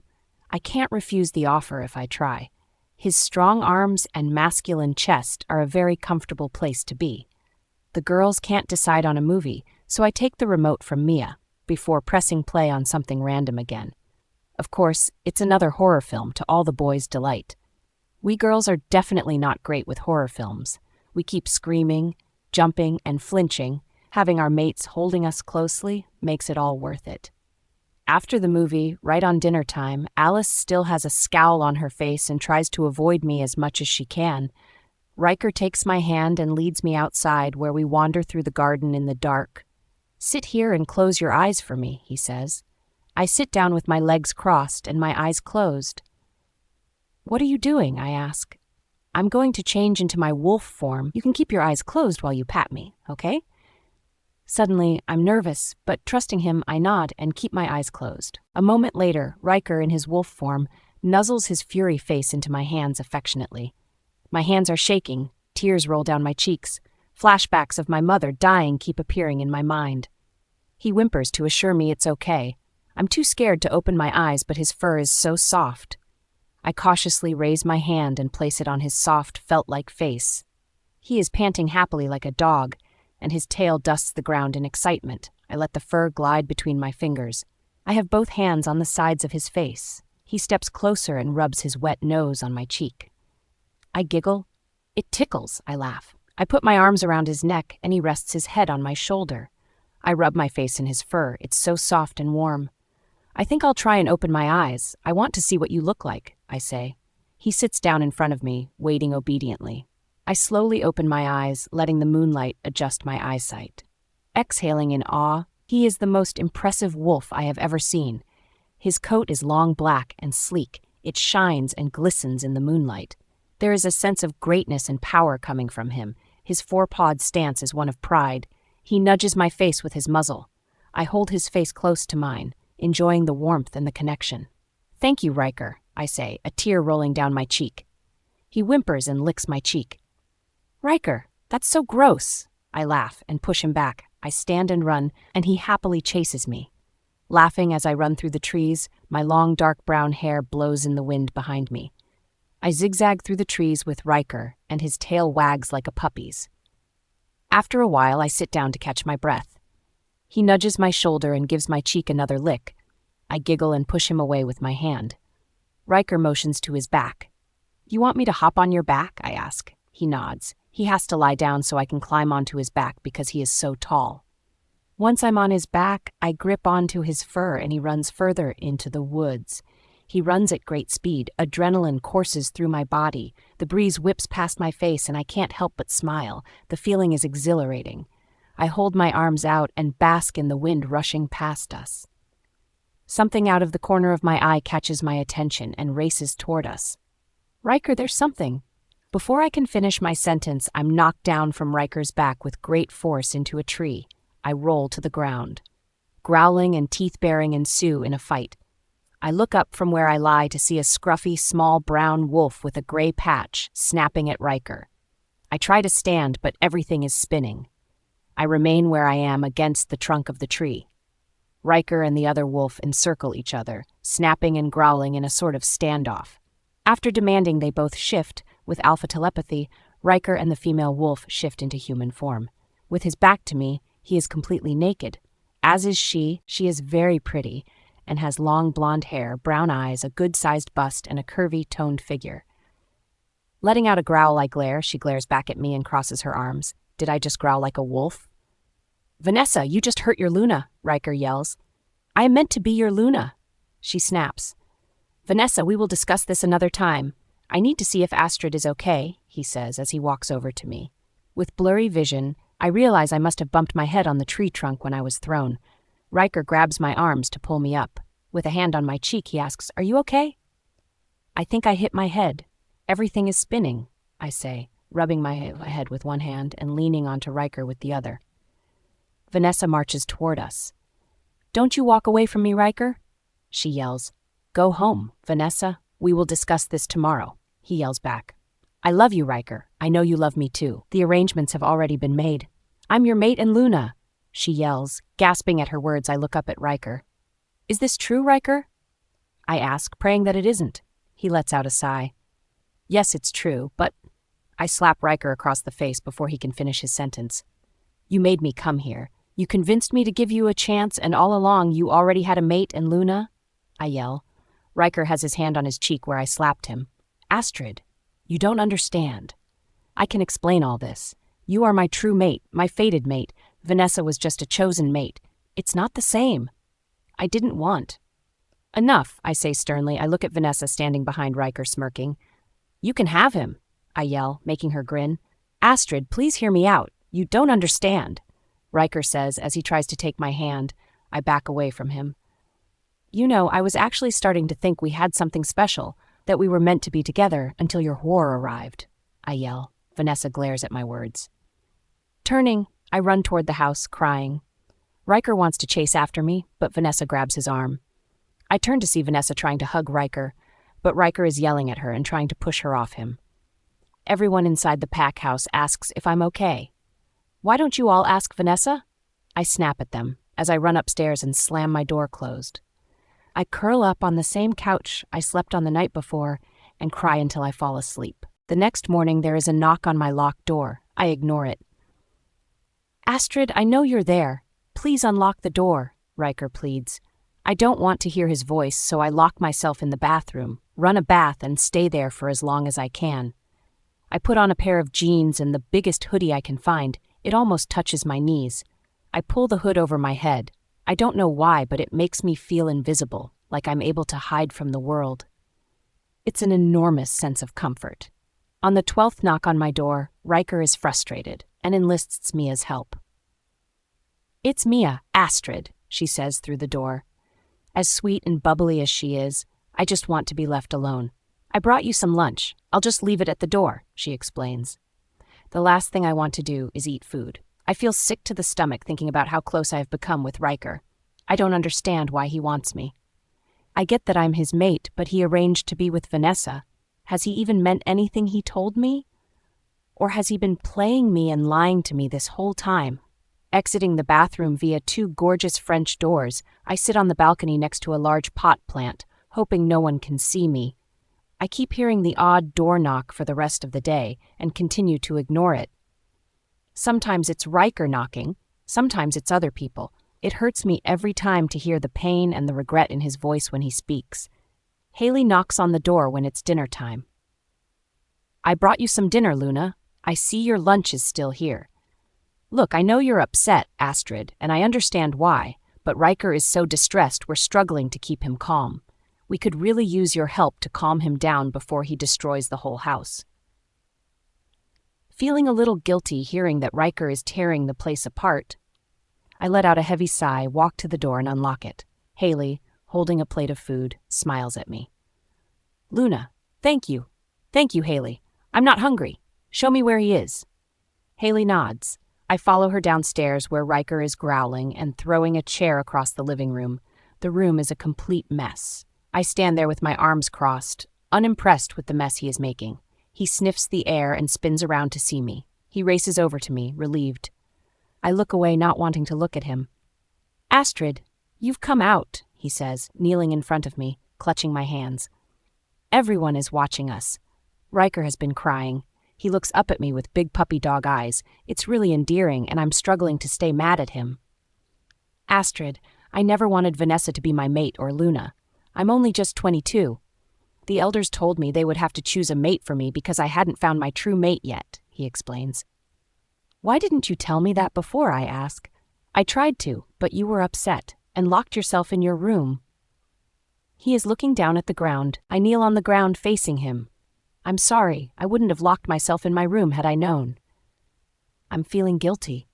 Speaker 1: I can't refuse the offer if I try. His strong arms and masculine chest are a very comfortable place to be. The girls can't decide on a movie, so I take the remote from Mia, before pressing play on something random again. Of course, it's another horror film to all the boys' delight. We girls are definitely not great with horror films. We keep screaming, jumping, and flinching. Having our mates holding us closely makes it all worth it. After the movie, right on dinner time, Alice still has a scowl on her face and tries to avoid me as much as she can. Ryker takes my hand and leads me outside, where we wander through the garden in the dark. Sit here and close your eyes for me, he says. I sit down with my legs crossed and my eyes closed. What are you doing? I ask. I'm going to change into my wolf form. You can keep your eyes closed while you pat me, okay? Suddenly, I'm nervous, but trusting him, I nod and keep my eyes closed. A moment later, Ryker, in his wolf form, nuzzles his fury face into my hands affectionately. My hands are shaking, tears roll down my cheeks. Flashbacks of my mother dying keep appearing in my mind. He whimpers to assure me it's okay. I'm too scared to open my eyes, but his fur is so soft. I cautiously raise my hand and place it on his soft, felt-like face. He is panting happily like a dog, and his tail dusts the ground in excitement. I let the fur glide between my fingers. I have both hands on the sides of his face. He steps closer and rubs his wet nose on my cheek. I giggle. It tickles, I laugh. I put my arms around his neck, and he rests his head on my shoulder. I rub my face in his fur. It's so soft and warm. I think I'll try and open my eyes. I want to see what you look like, I say. He sits down in front of me, waiting obediently. I slowly open my eyes, letting the moonlight adjust my eyesight. Exhaling in awe, he is the most impressive wolf I have ever seen. His coat is long black and sleek. It shines and glistens in the moonlight. There is a sense of greatness and power coming from him. His four-pawed stance is one of pride. He nudges my face with his muzzle. I hold his face close to mine, enjoying the warmth and the connection. "Thank you, Riker," I say, a tear rolling down my cheek. He whimpers and licks my cheek. "Riker, that's so gross." I laugh and push him back. I stand and run, and he happily chases me. Laughing as I run through the trees, my long dark brown hair blows in the wind behind me. I zigzag through the trees with Riker, and his tail wags like a puppy's. After a while, I sit down to catch my breath. He nudges my shoulder and gives my cheek another lick. I giggle and push him away with my hand. Riker motions to his back. "You want me to hop on your back?" I ask. He nods. He has to lie down so I can climb onto his back because he is so tall. Once I'm on his back, I grip onto his fur and he runs further into the woods. He runs at great speed. Adrenaline courses through my body. The breeze whips past my face and I can't help but smile. The feeling is exhilarating. I hold my arms out and bask in the wind rushing past us. Something out of the corner of my eye catches my attention and races toward us. "Riker, there's something." Before I can finish my sentence, I'm knocked down from Riker's back with great force into a tree. I roll to the ground. Growling and teeth-baring ensue in a fight. I look up from where I lie to see a scruffy, small brown wolf with a gray patch snapping at Riker. I try to stand, but everything is spinning. I remain where I am against the trunk of the tree. Riker and the other wolf encircle each other, snapping and growling in a sort of standoff. After demanding they both shift, with alpha telepathy, Riker and the female wolf shift into human form. With his back to me, he is completely naked. As is she. She is very pretty and has long blonde hair, brown eyes, a good-sized bust, and a curvy, toned figure. Letting out a growl, I glare. She glares back at me and crosses her arms. Did I just growl like a wolf? "Vanessa, you just hurt your Luna," Riker yells. "I am meant to be your Luna." She snaps. "Vanessa, we will discuss this another time. I need to see if Astrid is okay," he says as he walks over to me. With blurry vision, I realize I must have bumped my head on the tree trunk when I was thrown. Riker grabs my arms to pull me up. With a hand on my cheek, he asks, "Are you okay?" "I think I hit my head. Everything is spinning," I say, rubbing my head with one hand and leaning onto Riker with the other. Vanessa marches toward us. "Don't you walk away from me, Riker," she yells. "Go home, Vanessa. We will discuss this tomorrow," he yells back. "I love you, Riker. I know you love me too. The arrangements have already been made. I'm your mate and Luna," she yells. Gasping at her words, I look up at Riker. "Is this true, Riker?" I ask, praying that it isn't. He lets out a sigh. "Yes, it's true, but—" I slap Riker across the face before he can finish his sentence. "You made me come here. You convinced me to give you a chance, and all along you already had a mate and Luna?" I yell. Riker has his hand on his cheek where I slapped him. "Astrid, you don't understand. I can explain all this. You are my true mate, my fated mate. Vanessa was just a chosen mate. It's not the same. I didn't want." "Enough," I say sternly. I look at Vanessa standing behind Riker, smirking. "You can have him," I yell, making her grin. "Astrid, please hear me out. You don't understand," Riker says as he tries to take my hand. I back away from him. "You know, I was actually starting to think we had something special, that we were meant to be together until your whore arrived," I yell. Vanessa glares at my words. Turning, I run toward the house, crying. Riker wants to chase after me, but Vanessa grabs his arm. I turn to see Vanessa trying to hug Riker, but Riker is yelling at her and trying to push her off him. Everyone inside the pack house asks if I'm okay. "Why don't you all ask Vanessa?" I snap at them as I run upstairs and slam my door closed. I curl up on the same couch I slept on the night before and cry until I fall asleep. The next morning there is a knock on my locked door. I ignore it. "Astrid, I know you're there. Please unlock the door," Ryker pleads. I don't want to hear his voice, so I lock myself in the bathroom, run a bath, and stay there for as long as I can. I put on a pair of jeans and the biggest hoodie I can find. It almost touches my knees. I pull the hood over my head. I don't know why, but it makes me feel invisible, like I'm able to hide from the world. It's an enormous sense of comfort. On the 12th knock on my door, Ryker is frustrated and enlists Mia's help. "It's Mia, Astrid," she says through the door. As sweet and bubbly as she is, I just want to be left alone. "I brought you some lunch. I'll just leave it at the door," she explains. The last thing I want to do is eat food. I feel sick to the stomach thinking about how close I have become with Ryker. I don't understand why he wants me. I get that I'm his mate, but he arranged to be with Vanessa. Has he even meant anything he told me? Or has he been playing me and lying to me this whole time? Exiting the bathroom via 2 gorgeous French doors, I sit on the balcony next to a large pot plant, hoping no one can see me. I keep hearing the odd door knock for the rest of the day and continue to ignore it. Sometimes it's Ryker knocking, sometimes it's other people. It hurts me every time to hear the pain and the regret in his voice when he speaks. Haley knocks on the door when it's dinner time. "I brought you some dinner, Luna. I see your lunch is still here." "Look, I know you're upset, Astrid, and I understand why, but Ryker is so distressed we're struggling to keep him calm. We could really use your help to calm him down before he destroys the whole house." Feeling a little guilty hearing that Ryker is tearing the place apart, I let out a heavy sigh, walk to the door, and unlock it. Haley, holding a plate of food, smiles at me. "Luna, thank you. Thank you, Haley. I'm not hungry. Show me where he is." Haley nods. I follow her downstairs where Ryker is growling and throwing a chair across the living room. The room is a complete mess. I stand there with my arms crossed, unimpressed with the mess he is making. He sniffs the air and spins around to see me. He races over to me, relieved. I look away, not wanting to look at him. "Astrid, you've come out," he says, kneeling in front of me, clutching my hands. "Everyone is watching us." Ryker has been crying. He looks up at me with big puppy dog eyes. It's really endearing, and I'm struggling to stay mad at him. "Astrid, I never wanted Vanessa to be my mate or Luna. I'm only just 22. The elders told me they would have to choose a mate for me because I hadn't found my true mate yet," he explains. "Why didn't you tell me that before?" I ask. "I tried to, but you were upset and locked yourself in your room." He is looking down at the ground. I kneel on the ground facing him. "I'm sorry. I wouldn't have locked myself in my room had I known." I'm feeling guilty.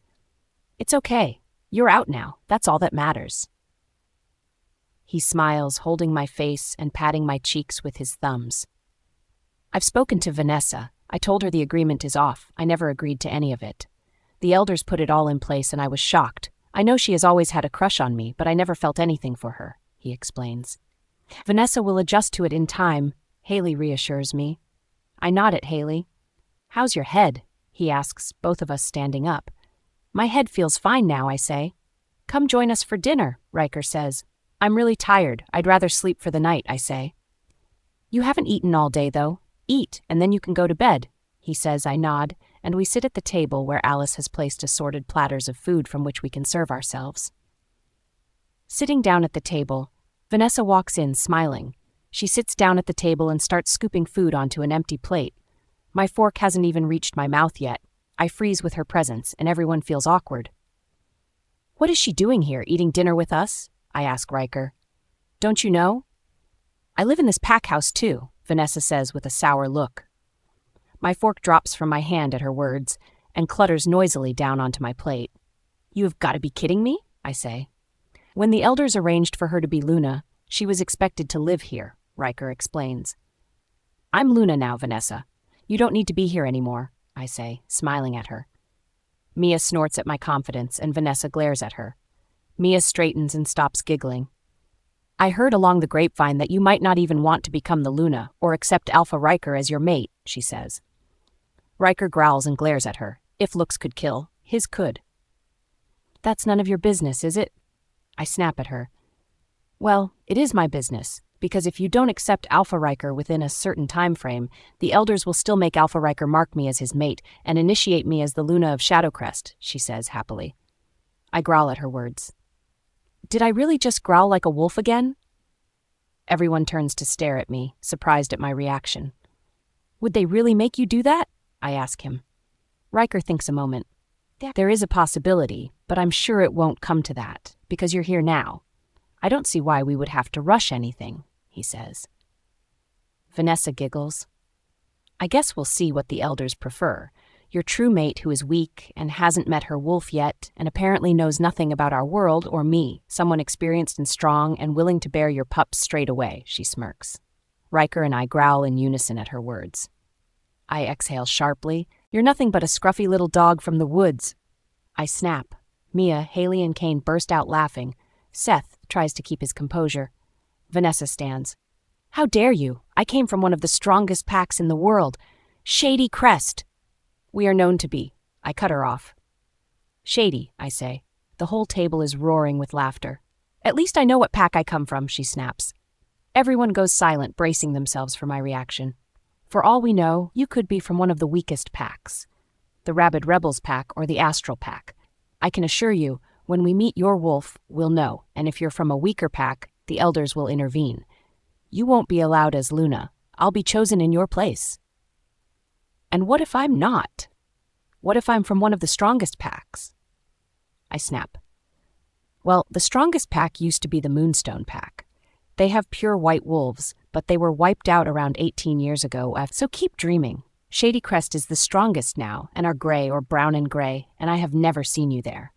Speaker 1: "It's okay. You're out now. That's all that matters." He smiles, holding my face and patting my cheeks with his thumbs. "I've spoken to Vanessa. I told her the agreement is off. I never agreed to any of it. The elders put it all in place and I was shocked. I know she has always had a crush on me, but I never felt anything for her," he explains. "Vanessa will adjust to it in time," Haley reassures me. I nod at Haley. "How's your head?" he asks, both of us standing up. "My head feels fine now," I say. "Come join us for dinner," Ryker says. "I'm really tired. I'd rather sleep for the night," I say. "You haven't eaten all day, though. Eat, and then you can go to bed," he says. I nod, and we sit at the table where Alice has placed assorted platters of food from which we can serve ourselves. Sitting down at the table, Vanessa walks in, smiling. She sits down at the table and starts scooping food onto an empty plate. My fork hasn't even reached my mouth yet. I freeze with her presence, and everyone feels awkward. "What is she doing here, eating dinner with us?" I ask Ryker. "Don't you know?" "I live in this pack house too," Vanessa says with a sour look. My fork drops from my hand at her words and clutters noisily down onto my plate. "You have got to be kidding me," I say. "When the elders arranged for her to be Luna, she was expected to live here," Ryker explains. "I'm Luna now, Vanessa. You don't need to be here anymore," I say, smiling at her. Mia snorts at my confidence and Vanessa glares at her. Mia straightens and stops giggling. "I heard along the grapevine that you might not even want to become the Luna or accept Alpha Ryker as your mate," she says. Ryker growls and glares at her. If looks could kill, his could. "That's none of your business, is it?" I snap at her. "Well, it is my business. Because if you don't accept Alpha Riker within a certain time frame, the Elders will still make Alpha Riker mark me as his mate and initiate me as the Luna of Shadow Crest, she says happily. I growl at her words. Did I really just growl like a wolf again? Everyone turns to stare at me, surprised at my reaction. Would they really make you do that? I ask him. Ryker thinks a moment. There is a possibility, but I'm sure it won't come to that, because you're here now. I don't see why we would have to rush anything, he says. Vanessa giggles. I guess we'll see what the Elders prefer. Your true mate who is weak and hasn't met her wolf yet and apparently knows nothing about our world or me, someone experienced and strong and willing to bear your pups straight away, she smirks. Ryker and I growl in unison at her words. I exhale sharply. You're nothing but a scruffy little dog from the woods. I snap. Mia, Haley, and Kane burst out laughing. Seth tries to keep his composure. Vanessa stands. How dare you? I came from one of the strongest packs in the world. Shady Crest. We are known to be. I cut her off. Shady, I say. The whole table is roaring with laughter. At least I know what pack I come from, she snaps. Everyone goes silent, bracing themselves for my reaction. For all we know, you could be from one of the weakest packs. The Rabid Rebels pack or the Astral pack. I can assure you, when we meet your wolf, we'll know, and if you're from a weaker pack, the Elders will intervene. You won't be allowed as Luna. I'll be chosen in your place. And what if I'm not? What if I'm from one of the strongest packs? I snap. Well, the strongest pack used to be the Moonstone pack. They have pure white wolves, but they were wiped out around 18 years ago, so keep dreaming. Shady Crest is the strongest now, and are gray or brown and gray, and I have never seen you there.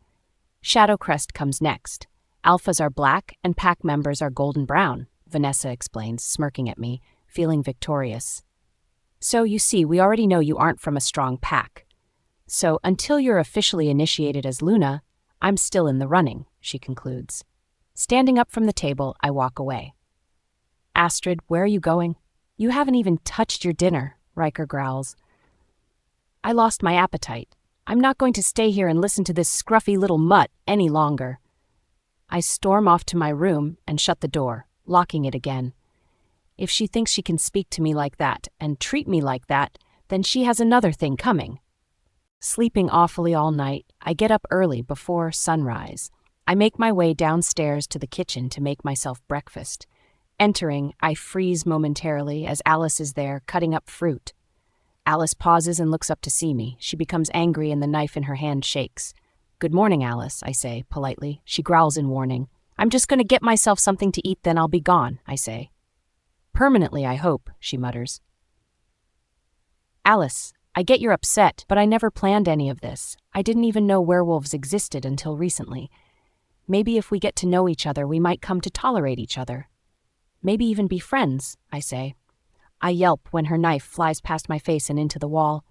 Speaker 1: Shadow Crest comes next. Alphas are black, and pack members are golden brown, Vanessa explains, smirking at me, feeling victorious. So, you see, we already know you aren't from a strong pack. So, until you're officially initiated as Luna, I'm still in the running, she concludes. Standing up from the table, I walk away. Astrid, where are you going? You haven't even touched your dinner, Riker growls. I lost my appetite. I'm not going to stay here and listen to this scruffy little mutt any longer. I storm off to my room and shut the door, locking it again. If she thinks she can speak to me like that and treat me like that, then she has another thing coming. Sleeping awfully all night, I get up early before sunrise. I make my way downstairs to the kitchen to make myself breakfast. Entering, I freeze momentarily as Alice is there cutting up fruit. Alice pauses and looks up to see me. She becomes angry and the knife in her hand shakes. Good morning, Alice, I say, politely. She growls in warning. I'm just going to get myself something to eat, then I'll be gone, I say. Permanently, I hope, she mutters. Alice, I get you're upset, but I never planned any of this. I didn't even know werewolves existed until recently. Maybe if we get to know each other, we might come to tolerate each other. Maybe even be friends, I say. I yelp when her knife flies past my face and into the wall.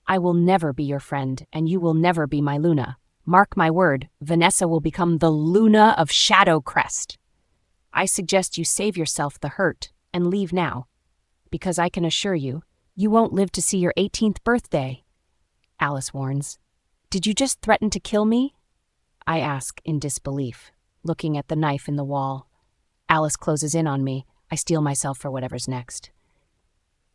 Speaker 1: I will never be your friend, and you will never be my Luna. Mark my word, Vanessa will become the Luna of Shadow Crest. I suggest you save yourself the hurt and leave now, because I can assure you, you won't live to see your 18th birthday. Alice warns. Did you just threaten to kill me? I ask in disbelief, looking at the knife in the wall. Alice closes in on me. I steel myself for whatever's next.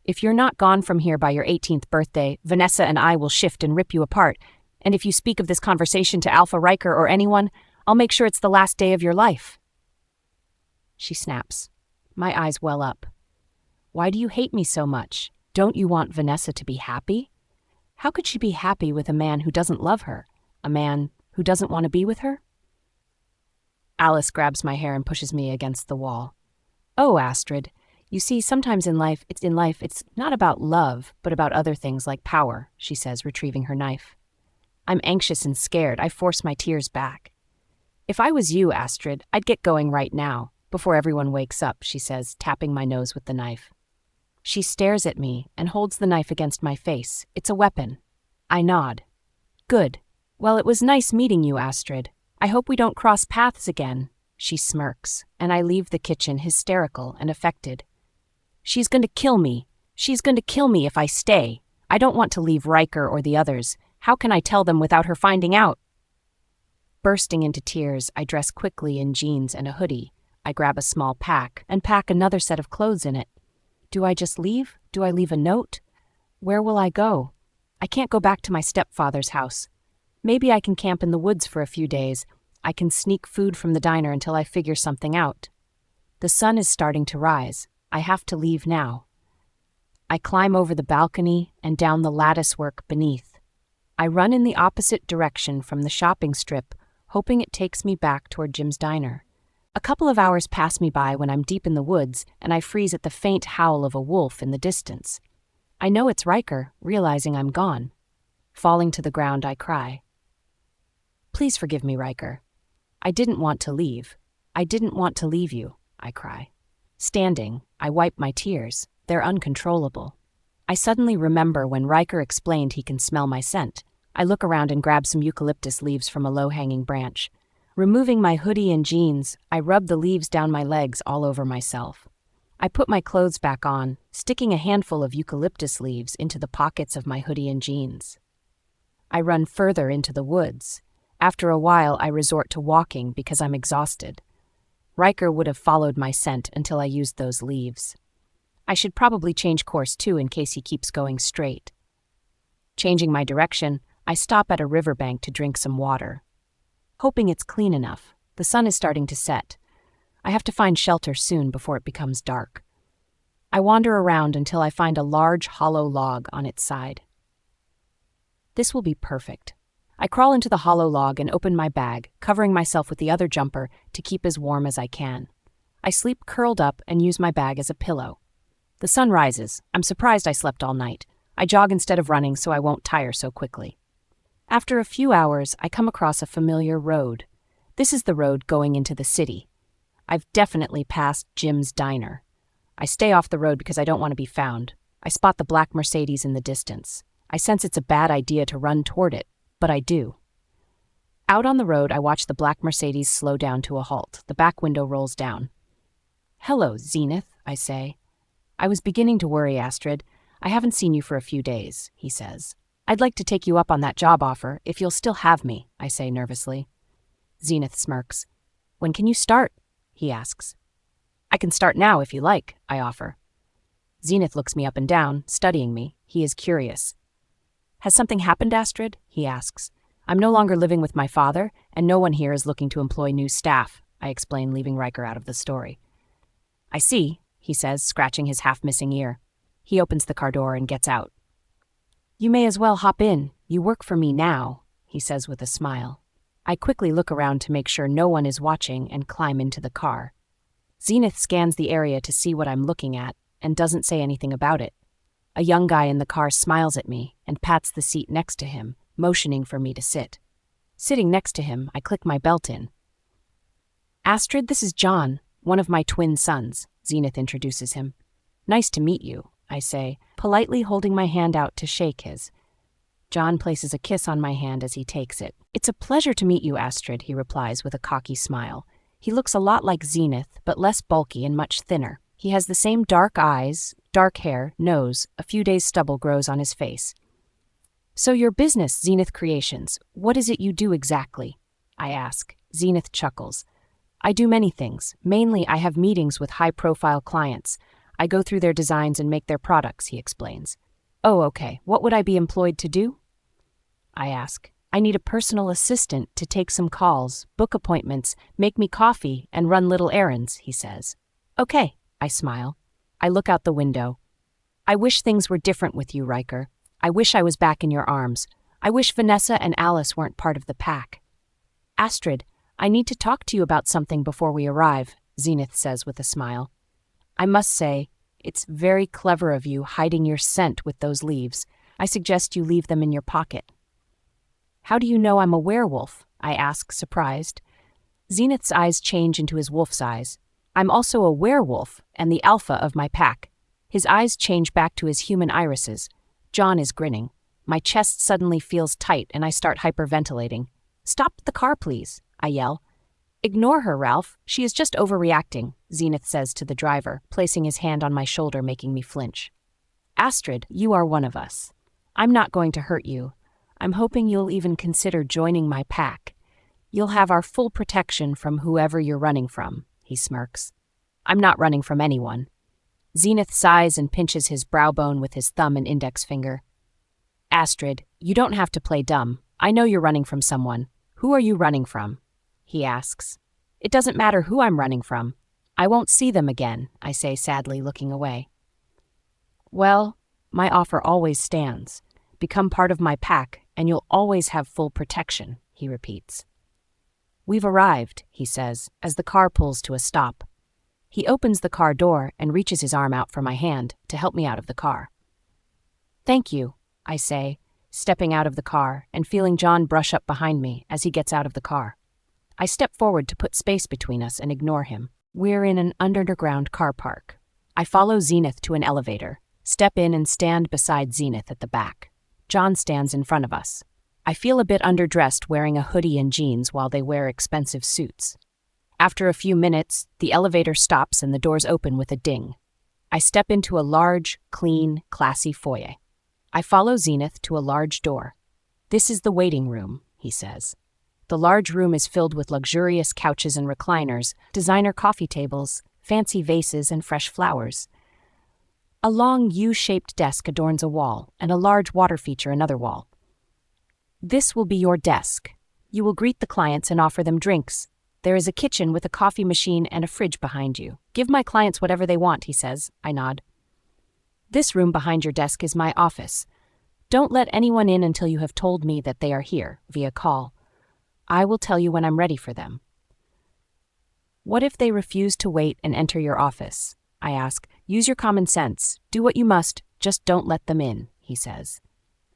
Speaker 1: If you're not gone from here by your 18th birthday, Vanessa and I will shift and rip you apart, and if you speak of this conversation to Alpha Riker or anyone, I'll make sure it's the last day of your life. She snaps. My eyes well up. Why do you hate me so much? Don't you want Vanessa to be happy? How could she be happy with a man who doesn't love her? A man who doesn't want to be with her? Alice grabs my hair and pushes me against the wall. Oh, Astrid, you see, sometimes in life, it's not about love, but about other things like power, she says, retrieving her knife. I'm anxious and scared. I force my tears back. If I was you, Astrid, I'd get going right now, before everyone wakes up, she says, tapping my nose with the knife. She stares at me and holds the knife against my face. It's a weapon. I nod. Good. Well, it was nice meeting you, Astrid. I hope we don't cross paths again. She smirks, and I leave the kitchen hysterical and affected. She's going to kill me. She's going to kill me if I stay. I don't want to leave Ryker or the others. How can I tell them without her finding out? Bursting into tears, I dress quickly in jeans and a hoodie. I grab a small pack and pack another set of clothes in it. Do I just leave? Do I leave a note? Where will I go? I can't go back to my stepfather's house. Maybe I can camp in the woods for a few days. I can sneak food from the diner until I figure something out. The sun is starting to rise. I have to leave now. I climb over the balcony and down the latticework beneath. I run in the opposite direction from the shopping strip, hoping it takes me back toward Jim's diner. A couple of hours pass me by when I'm deep in the woods and I freeze at the faint howl of a wolf in the distance. I know it's Ryker, realizing I'm gone. Falling to the ground, I cry. Please forgive me, Ryker. I didn't want to leave. I didn't want to leave you, I cry. Standing, I wipe my tears. They're uncontrollable. I suddenly remember when Ryker explained he can smell my scent. I look around and grab some eucalyptus leaves from a low-hanging branch. Removing my hoodie and jeans, I rub the leaves down my legs all over myself. I put my clothes back on, sticking a handful of eucalyptus leaves into the pockets of my hoodie and jeans. I run further into the woods. After a while, I resort to walking because I'm exhausted. Ryker would have followed my scent until I used those leaves. I should probably change course too in case he keeps going straight. Changing my direction, I stop at a riverbank to drink some water. Hoping it's clean enough, the sun is starting to set. I have to find shelter soon before it becomes dark. I wander around until I find a large hollow log on its side. This will be perfect. I crawl into the hollow log and open my bag, covering myself with the other jumper to keep as warm as I can. I sleep curled up and use my bag as a pillow. The sun rises. I'm surprised I slept all night. I jog instead of running so I won't tire so quickly. After a few hours, I come across a familiar road. This is the road going into the city. I've definitely passed Jim's diner. I stay off the road because I don't want to be found. I spot the black Mercedes in the distance. I sense it's a bad idea to run toward it, but I do. Out on the road, I watch the black Mercedes slow down to a halt. The back window rolls down. "Hello, Zenith," I say. "I was beginning to worry, Astrid. I haven't seen you for a few days," he says. "I'd like to take you up on that job offer, if you'll still have me," I say nervously. Zenith smirks. "When can you start?" he asks. "I can start now if you like," I offer. Zenith looks me up and down, studying me. He is curious. "Has something happened, Astrid?" he asks. "I'm no longer living with my father, and no one here is looking to employ new staff," I explain, leaving Ryker out of the story. "I see," he says, scratching his half-missing ear. He opens the car door and gets out. "You may as well hop in. You work for me now," he says with a smile. I quickly look around to make sure no one is watching and climb into the car. Zenith scans the area to see what I'm looking at and doesn't say anything about it. A young guy in the car smiles at me and pats the seat next to him, motioning for me to sit. Sitting next to him, I click my belt in. "Astrid, this is John, one of my twin sons," Zenith introduces him. "Nice to meet you," I say, politely holding my hand out to shake his. John places a kiss on my hand as he takes it. "It's a pleasure to meet you, Astrid," he replies with a cocky smile. He looks a lot like Zenith, but less bulky and much thinner. He has the same dark eyes, dark hair, nose, a few days' stubble grows on his face. "So your business, Zenith Creations, what is it you do exactly?" I ask. Zenith chuckles. "I do many things. Mainly, I have meetings with high-profile clients. I go through their designs and make their products," he explains. "Oh, okay. What would I be employed to do?" I ask. "I need a personal assistant to take some calls, book appointments, make me coffee, and run little errands," he says. "Okay," I smile. I look out the window. "I wish things were different with you, Riker. I wish I was back in your arms. I wish Vanessa and Alice weren't part of the pack." "Astrid, I need to talk to you about something before we arrive," Zenith says with a smile. "I must say, it's very clever of you hiding your scent with those leaves. I suggest you leave them in your pocket." "How do you know I'm a werewolf?" I ask, surprised. Zenith's eyes change into his wolf's eyes. "I'm also a werewolf and the alpha of my pack." His eyes change back to his human irises. John is grinning. My chest suddenly feels tight and I start hyperventilating. "Stop the car, please," I yell. "Ignore her, Ralph. She is just overreacting," Zenith says to the driver, placing his hand on my shoulder, making me flinch. "Astrid, you are one of us. I'm not going to hurt you. I'm hoping you'll even consider joining my pack. You'll have our full protection from whoever you're running from," he smirks. I'm not running from anyone. Zenith sighs and pinches his brow bone with his thumb and index finger. Astrid, you don't have to play dumb. I know you're running from someone. Who are you running from? He asks. It doesn't matter who I'm running from. I won't see them again, I say sadly, looking away. Well, my offer always stands. Become part of my pack, and you'll always have full protection, he repeats. We've arrived, he says, as the car pulls to a stop. He opens the car door and reaches his arm out for my hand to help me out of the car. Thank you, I say, stepping out of the car and feeling John brush up behind me as he gets out of the car. I step forward to put space between us and ignore him. We're in an underground car park. I follow Zenith to an elevator, step in and stand beside Zenith at the back. John stands in front of us. I feel a bit underdressed wearing a hoodie and jeans while they wear expensive suits. After a few minutes, the elevator stops and the doors open with a ding. I step into a large, clean, classy foyer. I follow Zenith to a large door. This is the waiting room, he says. The large room is filled with luxurious couches and recliners, designer coffee tables, fancy vases, and fresh flowers. A long U-shaped desk adorns a wall, and a large water feature another wall. This will be your desk. You will greet the clients and offer them drinks. There is a kitchen with a coffee machine and a fridge behind you. Give my clients whatever they want, he says. I nod. This room behind your desk is my office. Don't let anyone in until you have told me that they are here, via call. I will tell you when I'm ready for them. What if they refuse to wait and enter your office? I ask. Use your common sense. Do what you must, just don't let them in, he says.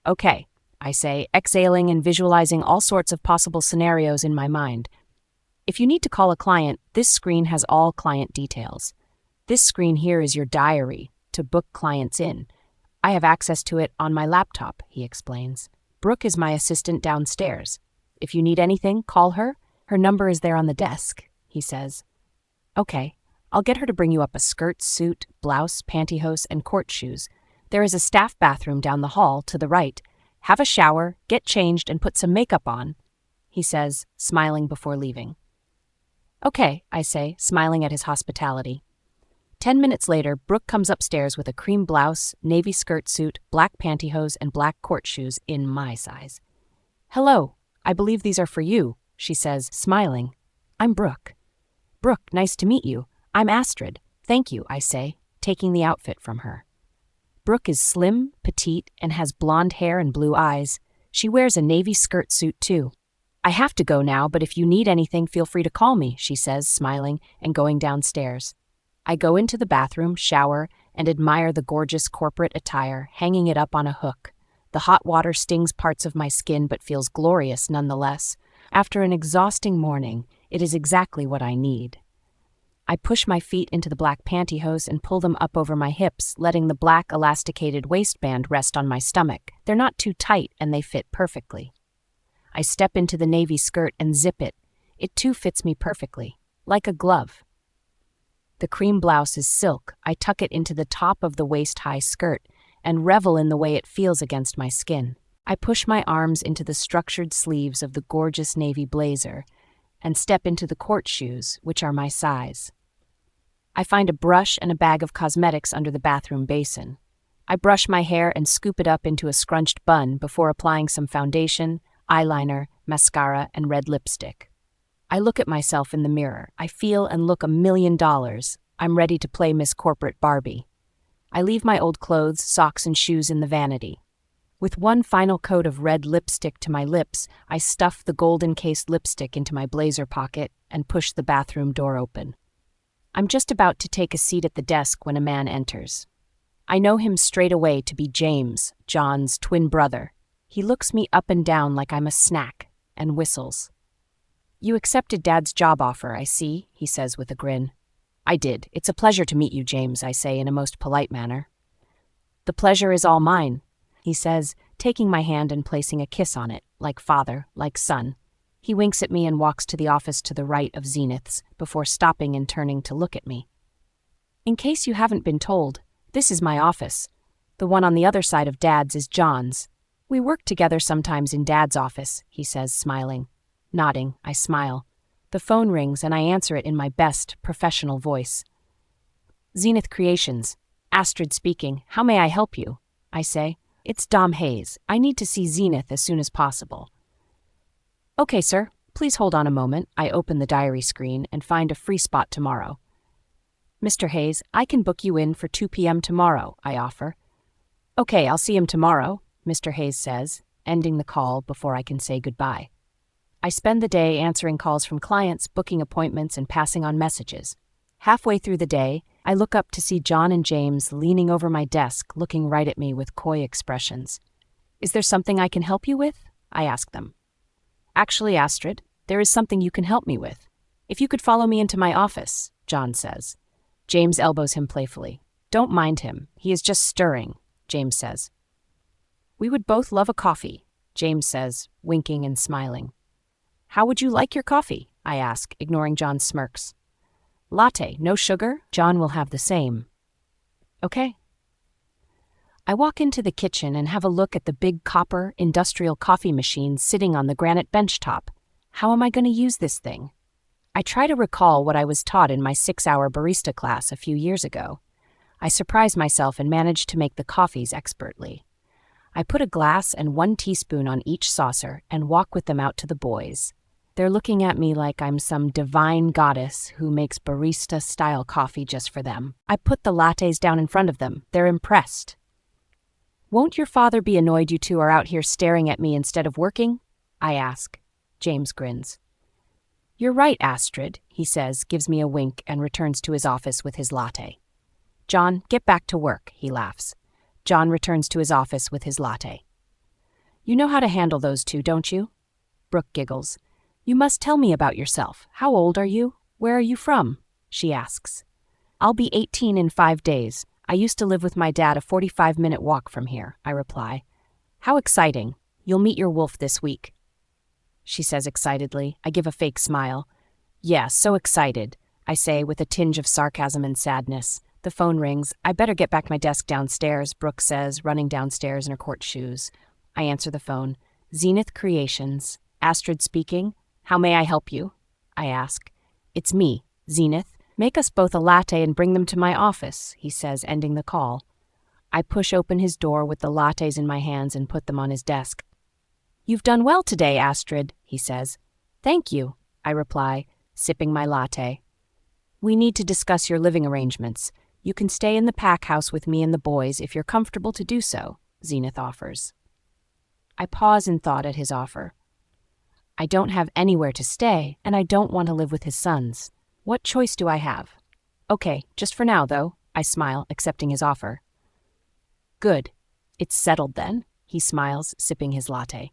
Speaker 1: Okay, I say, exhaling and visualizing all sorts of possible scenarios in my mind. If you need to call a client, this screen has all client details. This screen here is your diary to book clients in. I have access to it on my laptop, he explains. Brooke is my assistant downstairs. If you need anything, call her. Her number is there on the desk, he says. Okay, I'll get her to bring you up a skirt, suit, blouse, pantyhose, and court shoes. There is a staff bathroom down the hall to the right. Have a shower, get changed, and put some makeup on, he says, smiling before leaving. Okay, I say, smiling at his hospitality. 10 minutes later, Brooke comes upstairs with a cream blouse, navy skirt suit, black pantyhose, and black court shoes in my size. Hello, I believe these are for you, she says, smiling. I'm Brooke. Brooke, nice to meet you. I'm Astrid. Thank you, I say, taking the outfit from her. Brooke is slim, petite, and has blonde hair and blue eyes. She wears a navy skirt suit, too. I have to go now, but if you need anything, feel free to call me, she says, smiling and going downstairs. I go into the bathroom, shower, and admire the gorgeous corporate attire, hanging it up on a hook. The hot water stings parts of my skin but feels glorious nonetheless. After an exhausting morning, it is exactly what I need. I push my feet into the black pantyhose and pull them up over my hips, letting the black elasticated waistband rest on my stomach. They're not too tight and they fit perfectly. I step into the navy skirt and zip it. It too fits me perfectly, like a glove. The cream blouse is silk. I tuck it into the top of the waist-high skirt and revel in the way it feels against my skin. I push my arms into the structured sleeves of the gorgeous navy blazer and step into the court shoes, which are my size. I find a brush and a bag of cosmetics under the bathroom basin. I brush my hair and scoop it up into a scrunched bun before applying some foundation, eyeliner, mascara, and red lipstick. I look at myself in the mirror. I feel and look $1,000,000. I'm ready to play Miss Corporate Barbie. I leave my old clothes, socks, and shoes in the vanity. With one final coat of red lipstick to my lips, I stuff the golden-cased lipstick into my blazer pocket and push the bathroom door open. I'm just about to take a seat at the desk when a man enters. I know him straight away to be James, John's twin brother. He looks me up and down like I'm a snack and whistles. You accepted Dad's job offer, I see, he says with a grin. I did. It's a pleasure to meet you, James, I say in a most polite manner. The pleasure is all mine, he says, taking my hand and placing a kiss on it, like father, like son. He winks at me and walks to the office to the right of Zenith's before stopping and turning to look at me. In case you haven't been told, this is my office. The one on the other side of Dad's is John's. We work together sometimes in Dad's office, he says, smiling. Nodding, I smile. The phone rings and I answer it in my best professional voice. Zenith Creations. Astrid speaking. How may I help you? I say. It's Dom Hayes. I need to see Zenith as soon as possible. Okay, sir. Please hold on a moment. I open the diary screen and find a free spot tomorrow. Mr. Hayes, I can book you in for 2 p.m. tomorrow, I offer. Okay, I'll see him tomorrow, Mr. Hayes says, ending the call before I can say goodbye. I spend the day answering calls from clients, booking appointments, and passing on messages. Halfway through the day, I look up to see John and James leaning over my desk, looking right at me with coy expressions. Is there something I can help you with? I ask them. Actually, Astrid, there is something you can help me with. If you could follow me into my office, John says. James elbows him playfully. Don't mind him. He is just stirring, James says. We would both love a coffee, James says, winking and smiling. How would you like your coffee? I ask, ignoring John's smirks. Latte, no sugar? John will have the same. Okay. I walk into the kitchen and have a look at the big copper industrial coffee machine sitting on the granite bench top. How am I going to use this thing? I try to recall what I was taught in my 6-hour barista class a few years ago. I surprise myself and manage to make the coffees expertly. I put a glass and 1 teaspoon on each saucer and walk with them out to the boys. They're looking at me like I'm some divine goddess who makes barista-style coffee just for them. I put the lattes down in front of them. They're impressed. Won't your father be annoyed you two are out here staring at me instead of working? I ask. James grins. You're right, Astrid, he says, gives me a wink and returns to his office with his latte. John, get back to work, he laughs. John returns to his office with his latte. You know how to handle those two, don't you? Brooke giggles. You must tell me about yourself. How old are you? Where are you from? She asks. I'll be 18 in 5 days. I used to live with my dad a 45-minute walk from here, I reply. How exciting. You'll meet your wolf this week. She says excitedly. I give a fake smile. Yeah, so excited, I say with a tinge of sarcasm and sadness. The phone rings. I better get back my desk downstairs, Brooke says, running downstairs in her court shoes. I answer the phone. Zenith Creations. Astrid speaking. How may I help you? I ask. It's me, Zenith. Make us both a latte and bring them to my office, he says, ending the call. I push open his door with the lattes in my hands and put them on his desk. You've done well today, Astrid, he says. Thank you, I reply, sipping my latte. We need to discuss your living arrangements. You can stay in the pack house with me and the boys if you're comfortable to do so, Zenith offers. I pause in thought at his offer. I don't have anywhere to stay, and I don't want to live with his sons. What choice do I have? Okay, just for now, though, I smile, accepting his offer. Good. It's settled then, he smiles, sipping his latte.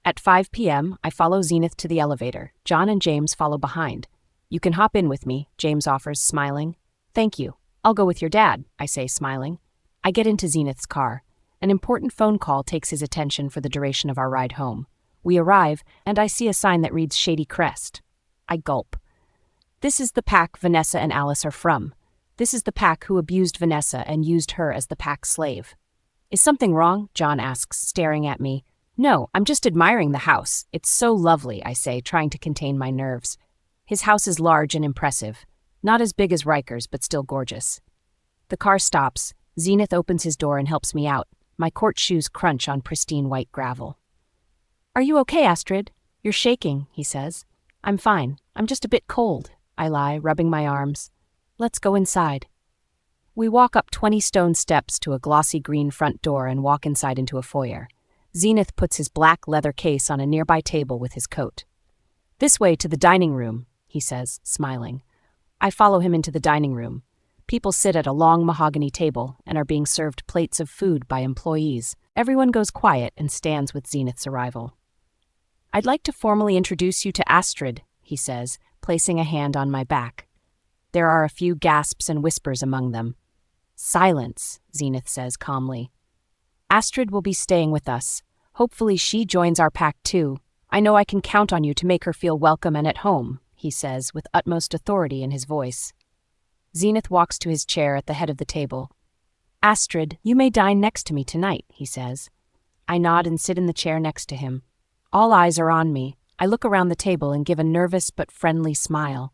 Speaker 1: At 5 p.m., I follow Zenith to the elevator. John and James follow behind. You can hop in with me, James offers, smiling. Thank you. I'll go with your dad, I say, smiling. I get into Zenith's car. An important phone call takes his attention for the duration of our ride home. We arrive, and I see a sign that reads Shady Crest. I gulp. This is the pack Vanessa and Alice are from. This is the pack who abused Vanessa and used her as the pack slave. Is something wrong? John asks, staring at me. No, I'm just admiring the house. It's so lovely, I say, trying to contain my nerves. His house is large and impressive. Not as big as Riker's, but still gorgeous. The car stops. Zenith opens his door and helps me out. My court shoes crunch on pristine white gravel. Are you okay, Astrid? You're shaking, he says. I'm fine. I'm just a bit cold, I lie, rubbing my arms. Let's go inside. We walk up 20 stone steps to a glossy green front door and walk inside into a foyer. Zenith puts his black leather case on a nearby table with his coat. This way to the dining room, he says, smiling. I follow him into the dining room. People sit at a long mahogany table and are being served plates of food by employees. Everyone goes quiet and stands with Zenith's arrival. I'd like to formally introduce you to Astrid, he says, placing a hand on my back. There are a few gasps and whispers among them. Silence, Zenith says calmly. Astrid will be staying with us. Hopefully she joins our pack too. I know I can count on you to make her feel welcome and at home, he says with utmost authority in his voice. Zenith walks to his chair at the head of the table. Astrid, you may dine next to me tonight, he says. I nod and sit in the chair next to him. All eyes are on me. I look around the table and give a nervous but friendly smile.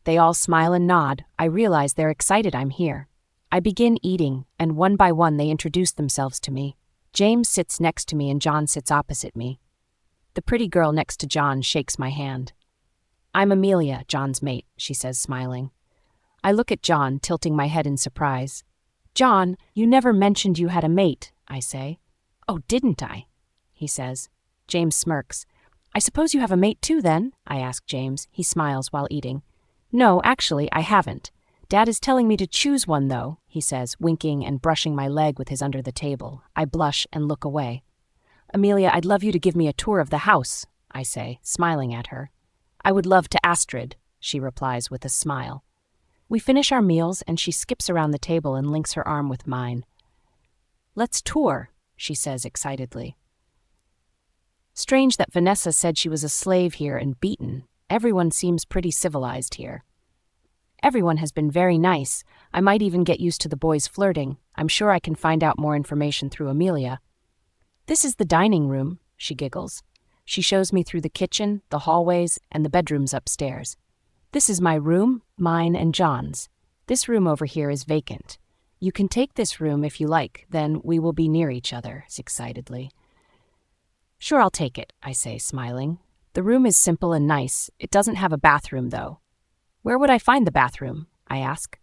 Speaker 1: They all smile and nod. I realize they're excited I'm here. I begin eating, and one by one they introduce themselves to me. James sits next to me and John sits opposite me. The pretty girl next to John shakes my hand. "I'm Amelia, John's mate," she says, smiling. I look at John, tilting my head in surprise. "John, you never mentioned you had a mate," I say. "Oh, didn't I?" he says. James smirks. "I suppose you have a mate too, then?" I ask James. He smiles while eating. "No, actually, I haven't. Dad is telling me to choose one, though," he says, winking and brushing my leg with his under the table. I blush and look away. "Amelia, I'd love you to give me a tour of the house," I say, smiling at her. "I would love to, Astrid," she replies with a smile. We finish our meals and she skips around the table and links her arm with mine. "Let's tour," she says excitedly. Strange that Vanessa said she was a slave here and beaten. Everyone seems pretty civilized here. Everyone has been very nice. I might even get used to the boys flirting. I'm sure I can find out more information through Amelia. "This is the dining room," she giggles. She shows me through the kitchen, the hallways, and the bedrooms upstairs. "This is my room, mine and John's. This room over here is vacant. You can take this room if you like, then we will be near each other," excitedly. "Sure, I'll take it," I say, smiling. The room is simple and nice. It doesn't have a bathroom, though. "Where would I find the bathroom?" I ask.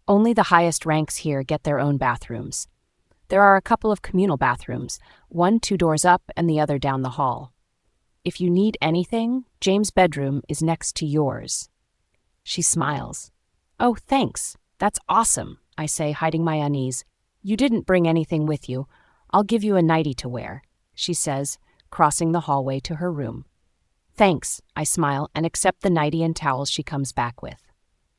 Speaker 1: "Only the highest ranks here get their own bathrooms. There are a couple of communal bathrooms, one 2 doors up and the other down the hall. If you need anything, James' bedroom is next to yours." She smiles. "Oh, thanks. That's awesome," I say, hiding my unease. "You didn't bring anything with you. I'll give you a nightie to wear," she says, crossing the hallway to her room. "Thanks," I smile and accept the nightie and towels she comes back with.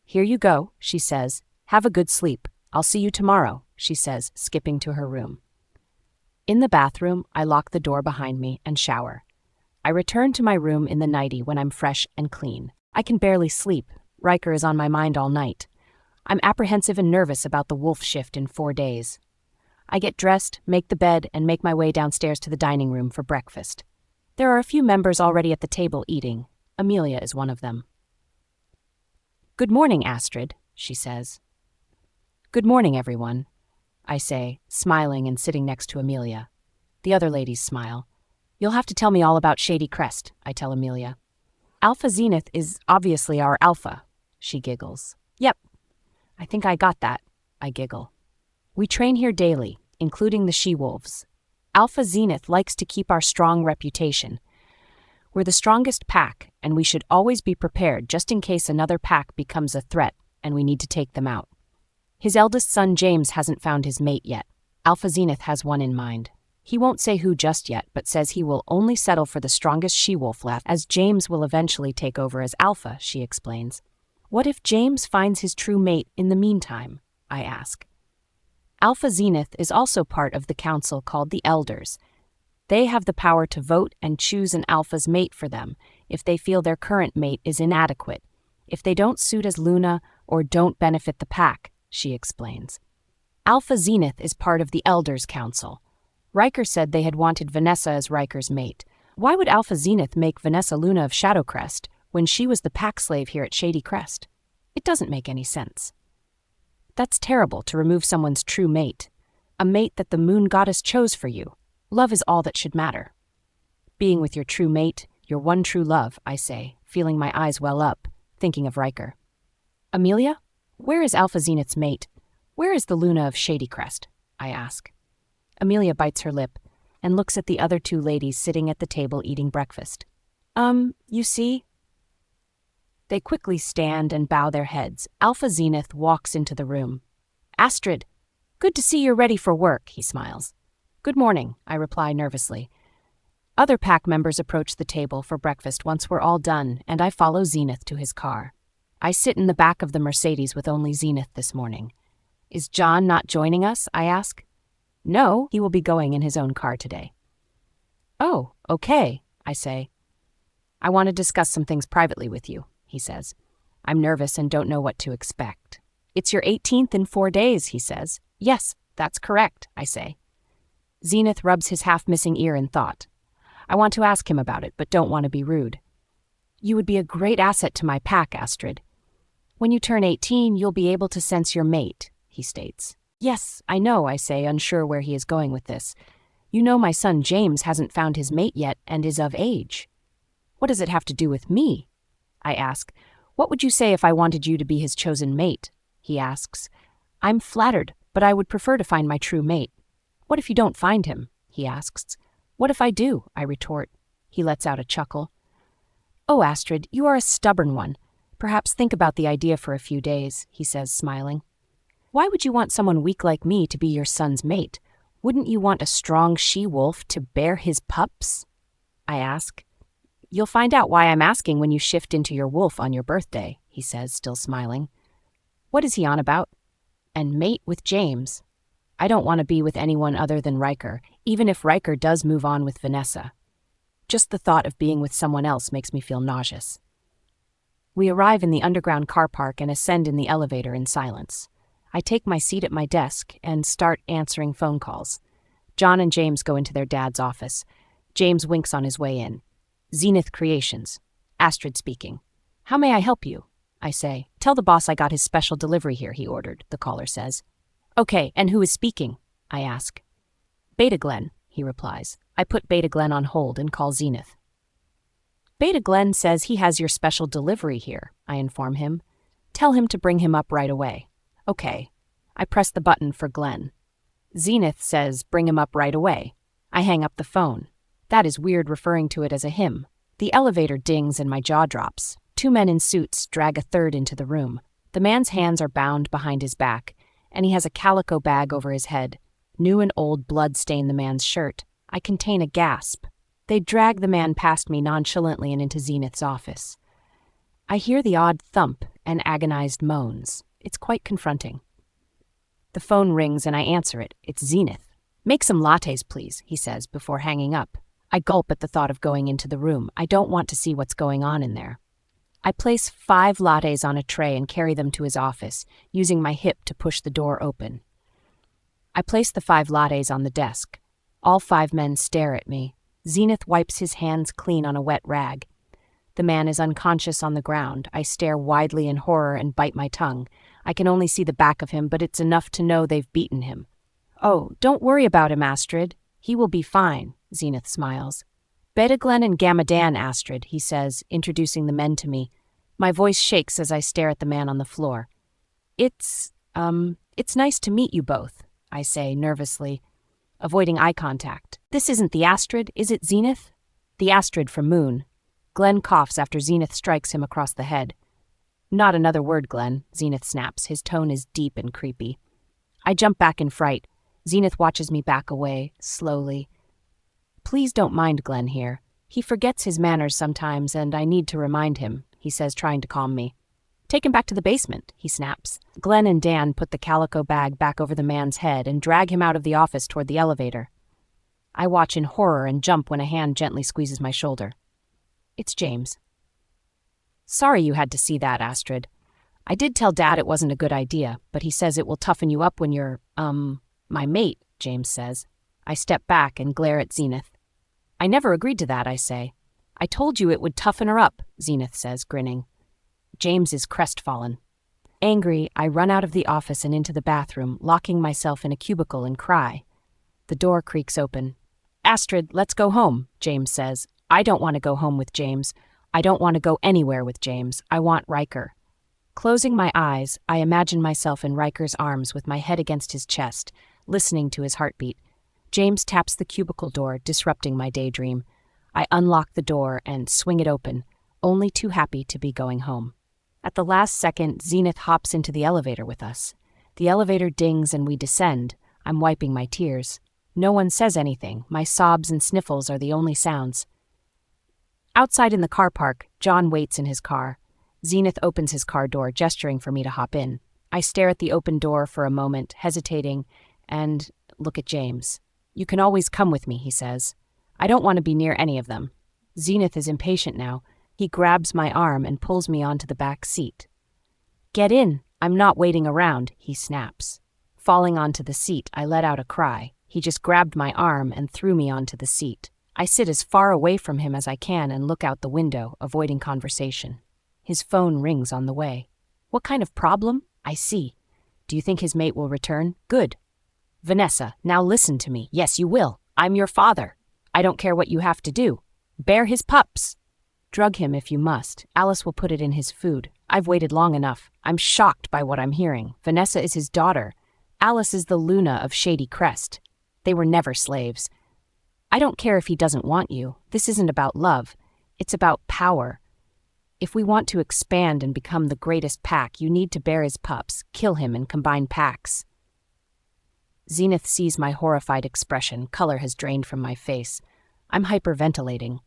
Speaker 1: "Here you go," she says. "Have a good sleep. I'll see you tomorrow," she says, skipping to her room. In the bathroom, I lock the door behind me and shower. I return to my room in the nightie when I'm fresh and clean. I can barely sleep. Ryker is on my mind all night. I'm apprehensive and nervous about the wolf shift in 4 days. I get dressed, make the bed, and make my way downstairs to the dining room for breakfast. There are a few members already at the table eating. Amelia is one of them. "Good morning, Astrid," she says. "Good morning, everyone," I say, smiling and sitting next to Amelia. The other ladies smile. "You'll have to tell me all about Shady Crest," I tell Amelia. "Alpha Zenith is obviously our alpha," she giggles. "Yep, I think I got that," I giggle. "We train here daily, including the she-wolves. Alpha Zenith likes to keep our strong reputation. We're the strongest pack, and we should always be prepared just in case another pack becomes a threat and we need to take them out. His eldest son James hasn't found his mate yet. Alpha Zenith has one in mind. He won't say who just yet, but says he will only settle for the strongest she-wolf left, as James will eventually take over as Alpha," she explains. "What if James finds his true mate in the meantime?" I ask. Alpha Zenith is also part of the council called the Elders. They have the power to vote and choose an alpha's mate for them if they feel their current mate is inadequate, if they don't suit as Luna or don't benefit the pack, she explains. Alpha Zenith is part of the Elders Council. Riker said they had wanted Vanessa as Riker's mate. Why would Alpha Zenith make Vanessa Luna of Shadow Crest when she was the pack slave here at Shady Crest? It doesn't make any sense. That's terrible to remove someone's true mate, a mate that the moon goddess chose for you. Love is all that should matter. Being with your true mate, your one true love, I say, feeling my eyes well up, thinking of Riker. "Amelia, where is Alpha Zenith's mate? Where is the Luna of Shady Crest?" I ask. Amelia bites her lip and looks at the other 2 ladies sitting at the table eating breakfast. You see?" They quickly stand and bow their heads. Alpha Zenith walks into the room. "Astrid, good to see you're ready for work," he smiles. "Good morning," I reply nervously. Other pack members approach the table for breakfast once we're all done, and I follow Zenith to his car. I sit in the back of the Mercedes with only Zenith this morning. "Is John not joining us?" I ask. "No, he will be going in his own car today." "Oh, okay," I say. "I want to discuss some things privately with you," he says. I'm nervous and don't know what to expect. "It's your 18th in 4 days," he says. "Yes, that's correct," I say. Zenith rubs his half-missing ear in thought. I want to ask him about it, but don't want to be rude. You would be a great asset to my pack, Astrid. When you turn 18, you'll be able to sense your mate, he states. Yes, I know, I say, unsure where he is going with this. You know my son James hasn't found his mate yet and is of age. What does it have to do with me? I ask. What would you say if I wanted you to be his chosen mate? He asks. I'm flattered, but I would prefer to find my true mate. What if you don't find him? He asks. What if I do? I retort. He lets out a chuckle. Oh, Astrid, you are a stubborn one. Perhaps think about the idea for a few days, he says, smiling. Why would you want someone weak like me to be your son's mate? Wouldn't you want a strong she-wolf to bear his pups? I ask. You'll find out why I'm asking when you shift into your wolf on your birthday, he says, still smiling. What is he on about? And mate with James. I don't want to be with anyone other than Ryker, even if Ryker does move on with Vanessa. Just the thought of being with someone else makes me feel nauseous. We arrive in the underground car park and ascend in the elevator in silence. I take my seat at my desk and start answering phone calls. John and James go into their dad's office. James winks on his way in. Zenith Creations. Astrid speaking. How may I help you? I say. Tell the boss I got his special delivery here, he ordered, the caller says. Okay, and who is speaking? I ask. Beta Glenn, he replies. I put Beta Glenn on hold and call Zenith. Beta Glenn says he has your special delivery here, I inform him. Tell him to bring him up right away. Okay. I press the button for Glenn. Zenith says bring him up right away. I hang up the phone. That is weird referring to it as a him. The elevator dings and my jaw drops. Two men in suits drag a third into the room. The man's hands are bound behind his back, and he has a calico bag over his head. New and old blood stain the man's shirt. I contain a gasp. They drag the man past me nonchalantly and into Zenith's office. I hear the odd thump and agonized moans. It's quite confronting. The phone rings and I answer it. It's Zenith. Make some lattes, please, he says before hanging up. I gulp at the thought of going into the room. I don't want to see what's going on in there. I place 5 lattes on a tray and carry them to his office, using my hip to push the door open. I place the 5 lattes on the desk. All 5 men stare at me. Zenith wipes his hands clean on a wet rag. The man is unconscious on the ground. I stare widely in horror and bite my tongue. I can only see the back of him, but it's enough to know they've beaten him. Oh, don't worry about him, Astrid. He will be fine, Zenith smiles. Beta Glenn and Gamma Dan, Astrid, he says, introducing the men to me. My voice shakes as I stare at the man on the floor. It's nice to meet you both, I say nervously, avoiding eye contact. This isn't the Astrid, is it, Zenith? The Astrid from Moon. Glenn coughs after Zenith strikes him across the head. Not another word, Glenn, Zenith snaps. His tone is deep and creepy. I jump back in fright. Zenith watches me back away, slowly. Please don't mind Glenn here. He forgets his manners sometimes, and I need to remind him, he says, trying to calm me. Take him back to the basement, he snaps. Glenn and Dan put the calico bag back over the man's head and drag him out of the office toward the elevator. I watch in horror and jump when a hand gently squeezes my shoulder. It's James. Sorry you had to see that, Astrid. I did tell Dad it wasn't a good idea, but he says it will toughen you up when you're, my mate, James says. I step back and glare at Zenith. I never agreed to that, I say. I told you it would toughen her up, Zenith says, grinning. James is crestfallen. Angry, I run out of the office and into the bathroom, locking myself in a cubicle and cry. The door creaks open. Astrid, let's go home, James says. I don't want to go home with James. I don't want to go anywhere with James. I want Riker. Closing my eyes, I imagine myself in Riker's arms with my head against his chest, listening to his heartbeat. James taps the cubicle door, disrupting my daydream. I unlock the door and swing it open, only too happy to be going home. At the last second, Zenith hops into the elevator with us. The elevator dings and we descend. I'm wiping my tears. No one says anything. My sobs and sniffles are the only sounds. Outside in the car park, John waits in his car. Zenith opens his car door, gesturing for me to hop in. I stare at the open door for a moment, hesitating, and look at James. You can always come with me, he says. I don't want to be near any of them. Zenith is impatient now. He grabs my arm and pulls me onto the back seat. Get in. I'm not waiting around, he snaps. Falling onto the seat, I let out a cry. He just grabbed my arm and threw me onto the seat. I sit as far away from him as I can and look out the window, avoiding conversation. His phone rings on the way. What kind of problem? I see. Do you think his mate will return? Good. Vanessa, now listen to me. Yes, you will. I'm your father. I don't care what you have to do. Bear his pups. Drug him if you must. Alice will put it in his food. I've waited long enough. I'm shocked by what I'm hearing. Vanessa is his daughter. Alice is the Luna of Shady Crest. They were never slaves. I don't care if he doesn't want you. This isn't about love. It's about power. If we want to expand and become the greatest pack, you need to bear his pups, kill him, and combine packs. Zenith sees my horrified expression. Color has drained from my face. I'm hyperventilating.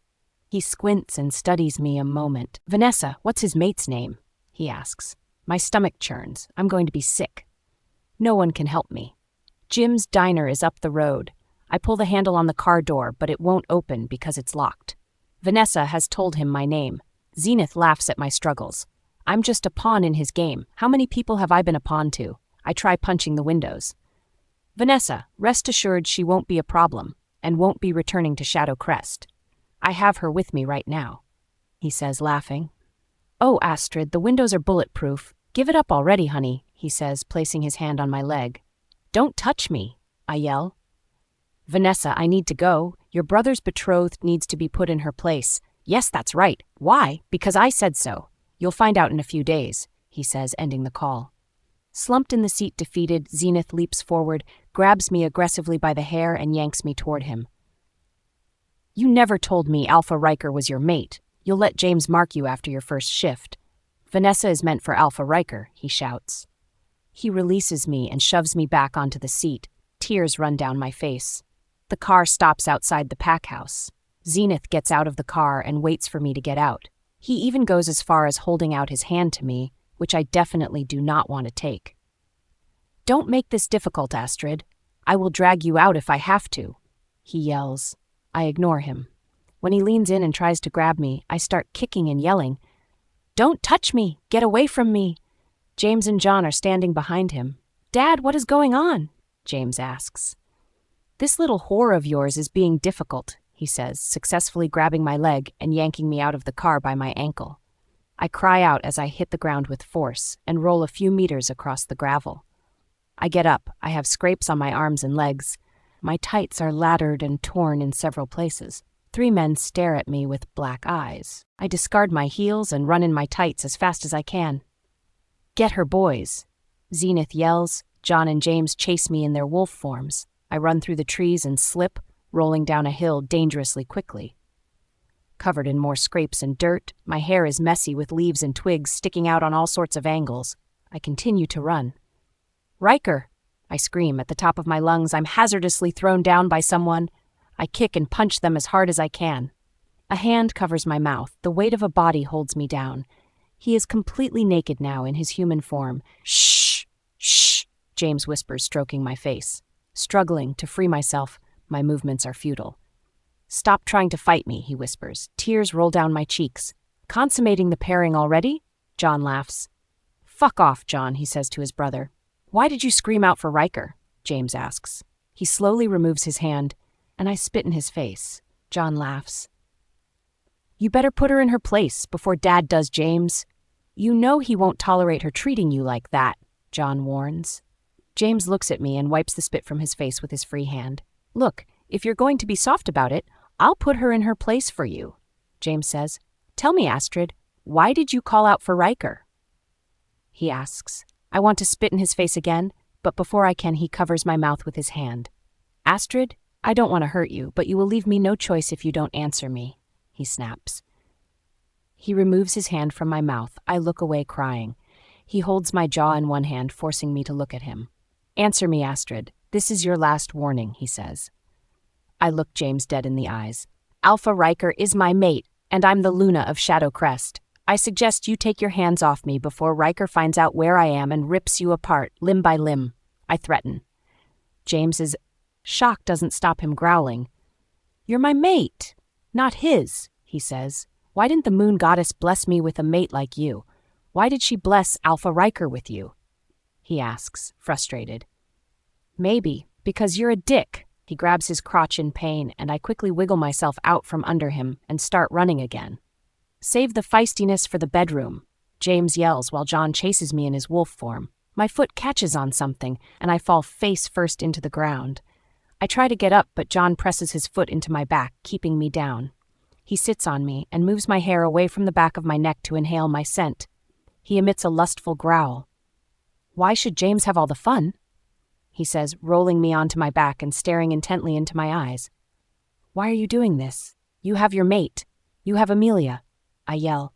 Speaker 1: He squints and studies me a moment. Vanessa, what's his mate's name? He asks. My stomach churns. I'm going to be sick. No one can help me. Jim's diner is up the road. I pull the handle on the car door, but it won't open because it's locked. Vanessa has told him my name. Zenith laughs at my struggles. I'm just a pawn in his game. How many people have I been a pawn to? I try punching the windows. Vanessa, rest assured she won't be a problem, and won't be returning to Shadow Crest. I have her with me right now, he says, laughing. Oh, Astrid, the windows are bulletproof. Give it up already, honey, he says, placing his hand on my leg. Don't touch me, I yell. Vanessa, I need to go. Your brother's betrothed needs to be put in her place. Yes, that's right. Why? Because I said so. You'll find out in a few days, he says, ending the call. Slumped in the seat defeated, Zenith leaps forward, grabs me aggressively by the hair, and yanks me toward him. You never told me Alpha Riker was your mate. You'll let James mark you after your first shift. Vanessa is meant for Alpha Riker, he shouts. He releases me and shoves me back onto the seat. Tears run down my face. The car stops outside the pack house. Zenith gets out of the car and waits for me to get out. He even goes as far as holding out his hand to me, which I definitely do not want to take. Don't make this difficult, Astrid. I will drag you out if I have to, he yells. I ignore him. When he leans in and tries to grab me, I start kicking and yelling. Don't touch me! Get away from me! James and John are standing behind him. Dad, what is going on? James asks. This little whore of yours is being difficult, he says, successfully grabbing my leg and yanking me out of the car by my ankle. I cry out as I hit the ground with force and roll a few meters across the gravel. I get up. I have scrapes on my arms and legs. My tights are laddered and torn in several places. 3 men stare at me with black eyes. I discard my heels and run in my tights as fast as I can. Get her, boys! Zenith yells. John and James chase me in their wolf forms. I run through the trees and slip, rolling down a hill dangerously quickly. Covered in more scrapes and dirt, my hair is messy with leaves and twigs sticking out on all sorts of angles. I continue to run. Riker! I scream at the top of my lungs. I'm hazardously thrown down by someone. I kick and punch them as hard as I can. A hand covers my mouth. The weight of a body holds me down. He is completely naked now in his human form. Shh! Shh! James whispers, stroking my face. Struggling to free myself, my movements are futile. Stop trying to fight me, he whispers. Tears roll down my cheeks. Consummating the pairing already? John laughs. Fuck off, John, he says to his brother. Why did you scream out for Riker? James asks. He slowly removes his hand, and I spit in his face. John laughs. You better put her in her place before Dad does, James. You know he won't tolerate her treating you like that, John warns. James looks at me and wipes the spit from his face with his free hand. Look, if you're going to be soft about it, I'll put her in her place for you, James says. Tell me, Astrid, why did you call out for Riker? He asks. I want to spit in his face again, but before I can, he covers my mouth with his hand. Astrid, I don't want to hurt you, but you will leave me no choice if you don't answer me, he snaps. He removes his hand from my mouth. I look away, crying. He holds my jaw in one hand, forcing me to look at him. Answer me, Astrid. This is your last warning, he says. I look James dead in the eyes. Alpha Riker is my mate, and I'm the Luna of Shadow Crest. I suggest you take your hands off me before Riker finds out where I am and rips you apart, limb by limb, I threaten. James's shock doesn't stop him growling. You're my mate, not his, he says. Why didn't the moon goddess bless me with a mate like you? Why did she bless Alpha Riker with you? He asks, frustrated. Maybe because you're a dick, He grabs his crotch in pain, and I quickly wiggle myself out from under him and start running again. Save the feistiness for the bedroom, James yells while John chases me in his wolf form. My foot catches on something, and I fall face first into the ground. I try to get up, but John presses his foot into my back, keeping me down. He sits on me and moves my hair away from the back of my neck to inhale my scent. He emits a lustful growl. "Why should James have all the fun?" he says, rolling me onto my back and staring intently into my eyes. "Why are you doing this? You have your mate. You have Amelia," I yell.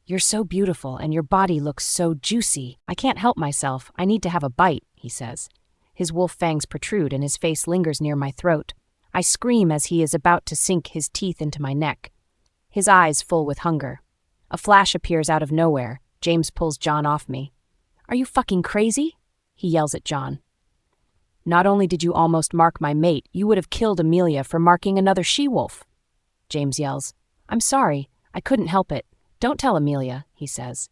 Speaker 1: "You're so beautiful and your body looks so juicy. I can't help myself. I need to have a bite," he says. His wolf fangs protrude and his face lingers near my throat. I scream as he is about to sink his teeth into my neck. His eyes full with hunger. A flash appears out of nowhere. James pulls John off me. "Are you fucking crazy?" he yells at John. "Not only did you almost mark my mate, you would have killed Amelia for marking another she-wolf," James yells. "I'm sorry. I couldn't help it. Don't tell Amelia," he says.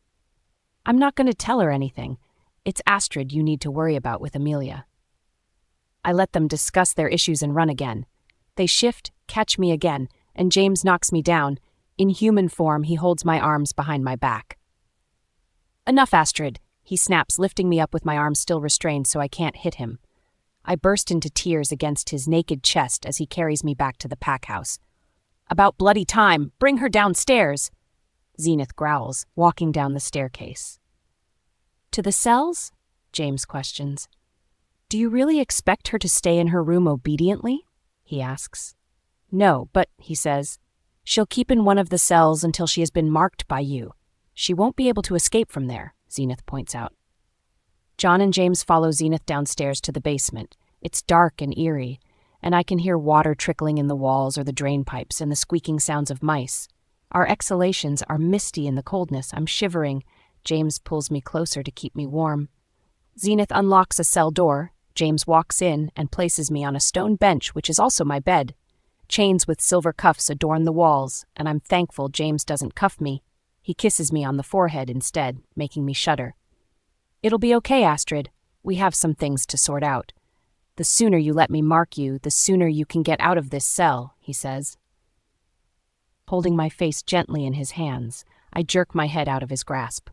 Speaker 1: "I'm not going to tell her anything. It's Astrid you need to worry about with Amelia." I let them discuss their issues and run again. They shift, catch me again, and James knocks me down. In human form, he holds my arms behind my back. "Enough, Astrid," he snaps, lifting me up with my arms still restrained so I can't hit him. I burst into tears against his naked chest as he carries me back to the pack house. "About bloody time! Bring her downstairs!" Zenith growls, walking down the staircase. "To the cells?" James questions. "Do you really expect her to stay in her room obediently?" he asks. "No, but," he says, "she'll keep in one of the cells until she has been marked by you. She won't be able to escape from there," Zenith points out. John and James follow Zenith downstairs to the basement. It's dark and eerie, and I can hear water trickling in the walls or the drain pipes and the squeaking sounds of mice. Our exhalations are misty in the coldness. I'm shivering. James pulls me closer to keep me warm. Zenith unlocks a cell door. James walks in and places me on a stone bench, which is also my bed. Chains with silver cuffs adorn the walls, and I'm thankful James doesn't cuff me. He kisses me on the forehead instead, making me shudder. "It'll be okay, Astrid. We have some things to sort out. The sooner you let me mark you, the sooner you can get out of this cell," he says. Holding my face gently in his hands, I jerk my head out of his grasp.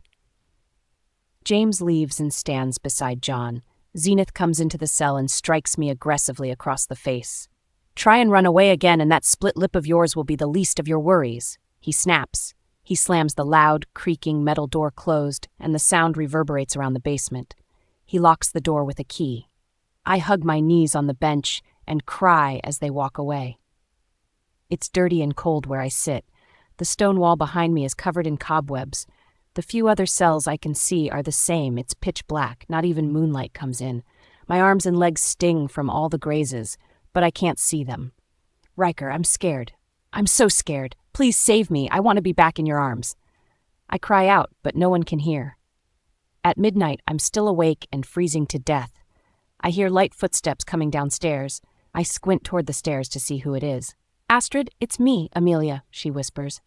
Speaker 1: James leaves and stands beside John. Zenith comes into the cell and strikes me aggressively across the face. "Try and run away again, and that split lip of yours will be the least of your worries," he snaps. He slams the loud, creaking metal door closed, and the sound reverberates around the basement. He locks the door with a key. I hug my knees on the bench and cry as they walk away. It's dirty and cold where I sit. The stone wall behind me is covered in cobwebs. The few other cells I can see are the same. It's pitch black. Not even moonlight comes in. My arms and legs sting from all the grazes, but I can't see them. "Riker, I'm scared. I'm so scared. Please save me. I want to be back in your arms." I cry out, but no one can hear. At midnight, I'm still awake and freezing to death. I hear light footsteps coming downstairs. I squint toward the stairs to see who it is. "Astrid, it's me, Amelia," she whispers.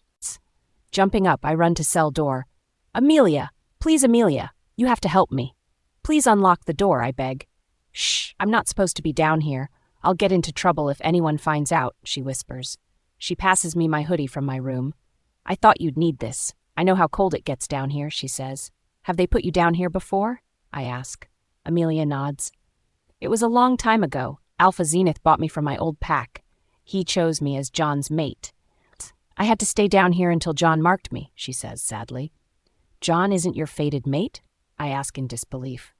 Speaker 1: Jumping up, I run to cell door. "Amelia! Please, Amelia! You have to help me. Please unlock the door," I beg. "Shh, I'm not supposed to be down here. I'll get into trouble if anyone finds out," she whispers. She passes me my hoodie from my room. "I thought you'd need this. I know how cold it gets down here," she says. "Have they put you down here before?" I ask. Amelia nods. "It was a long time ago. Alpha Zenith bought me from my old pack. He chose me as John's mate. I had to stay down here until John marked me," she says sadly. "John isn't your fated mate?" I ask in disbelief.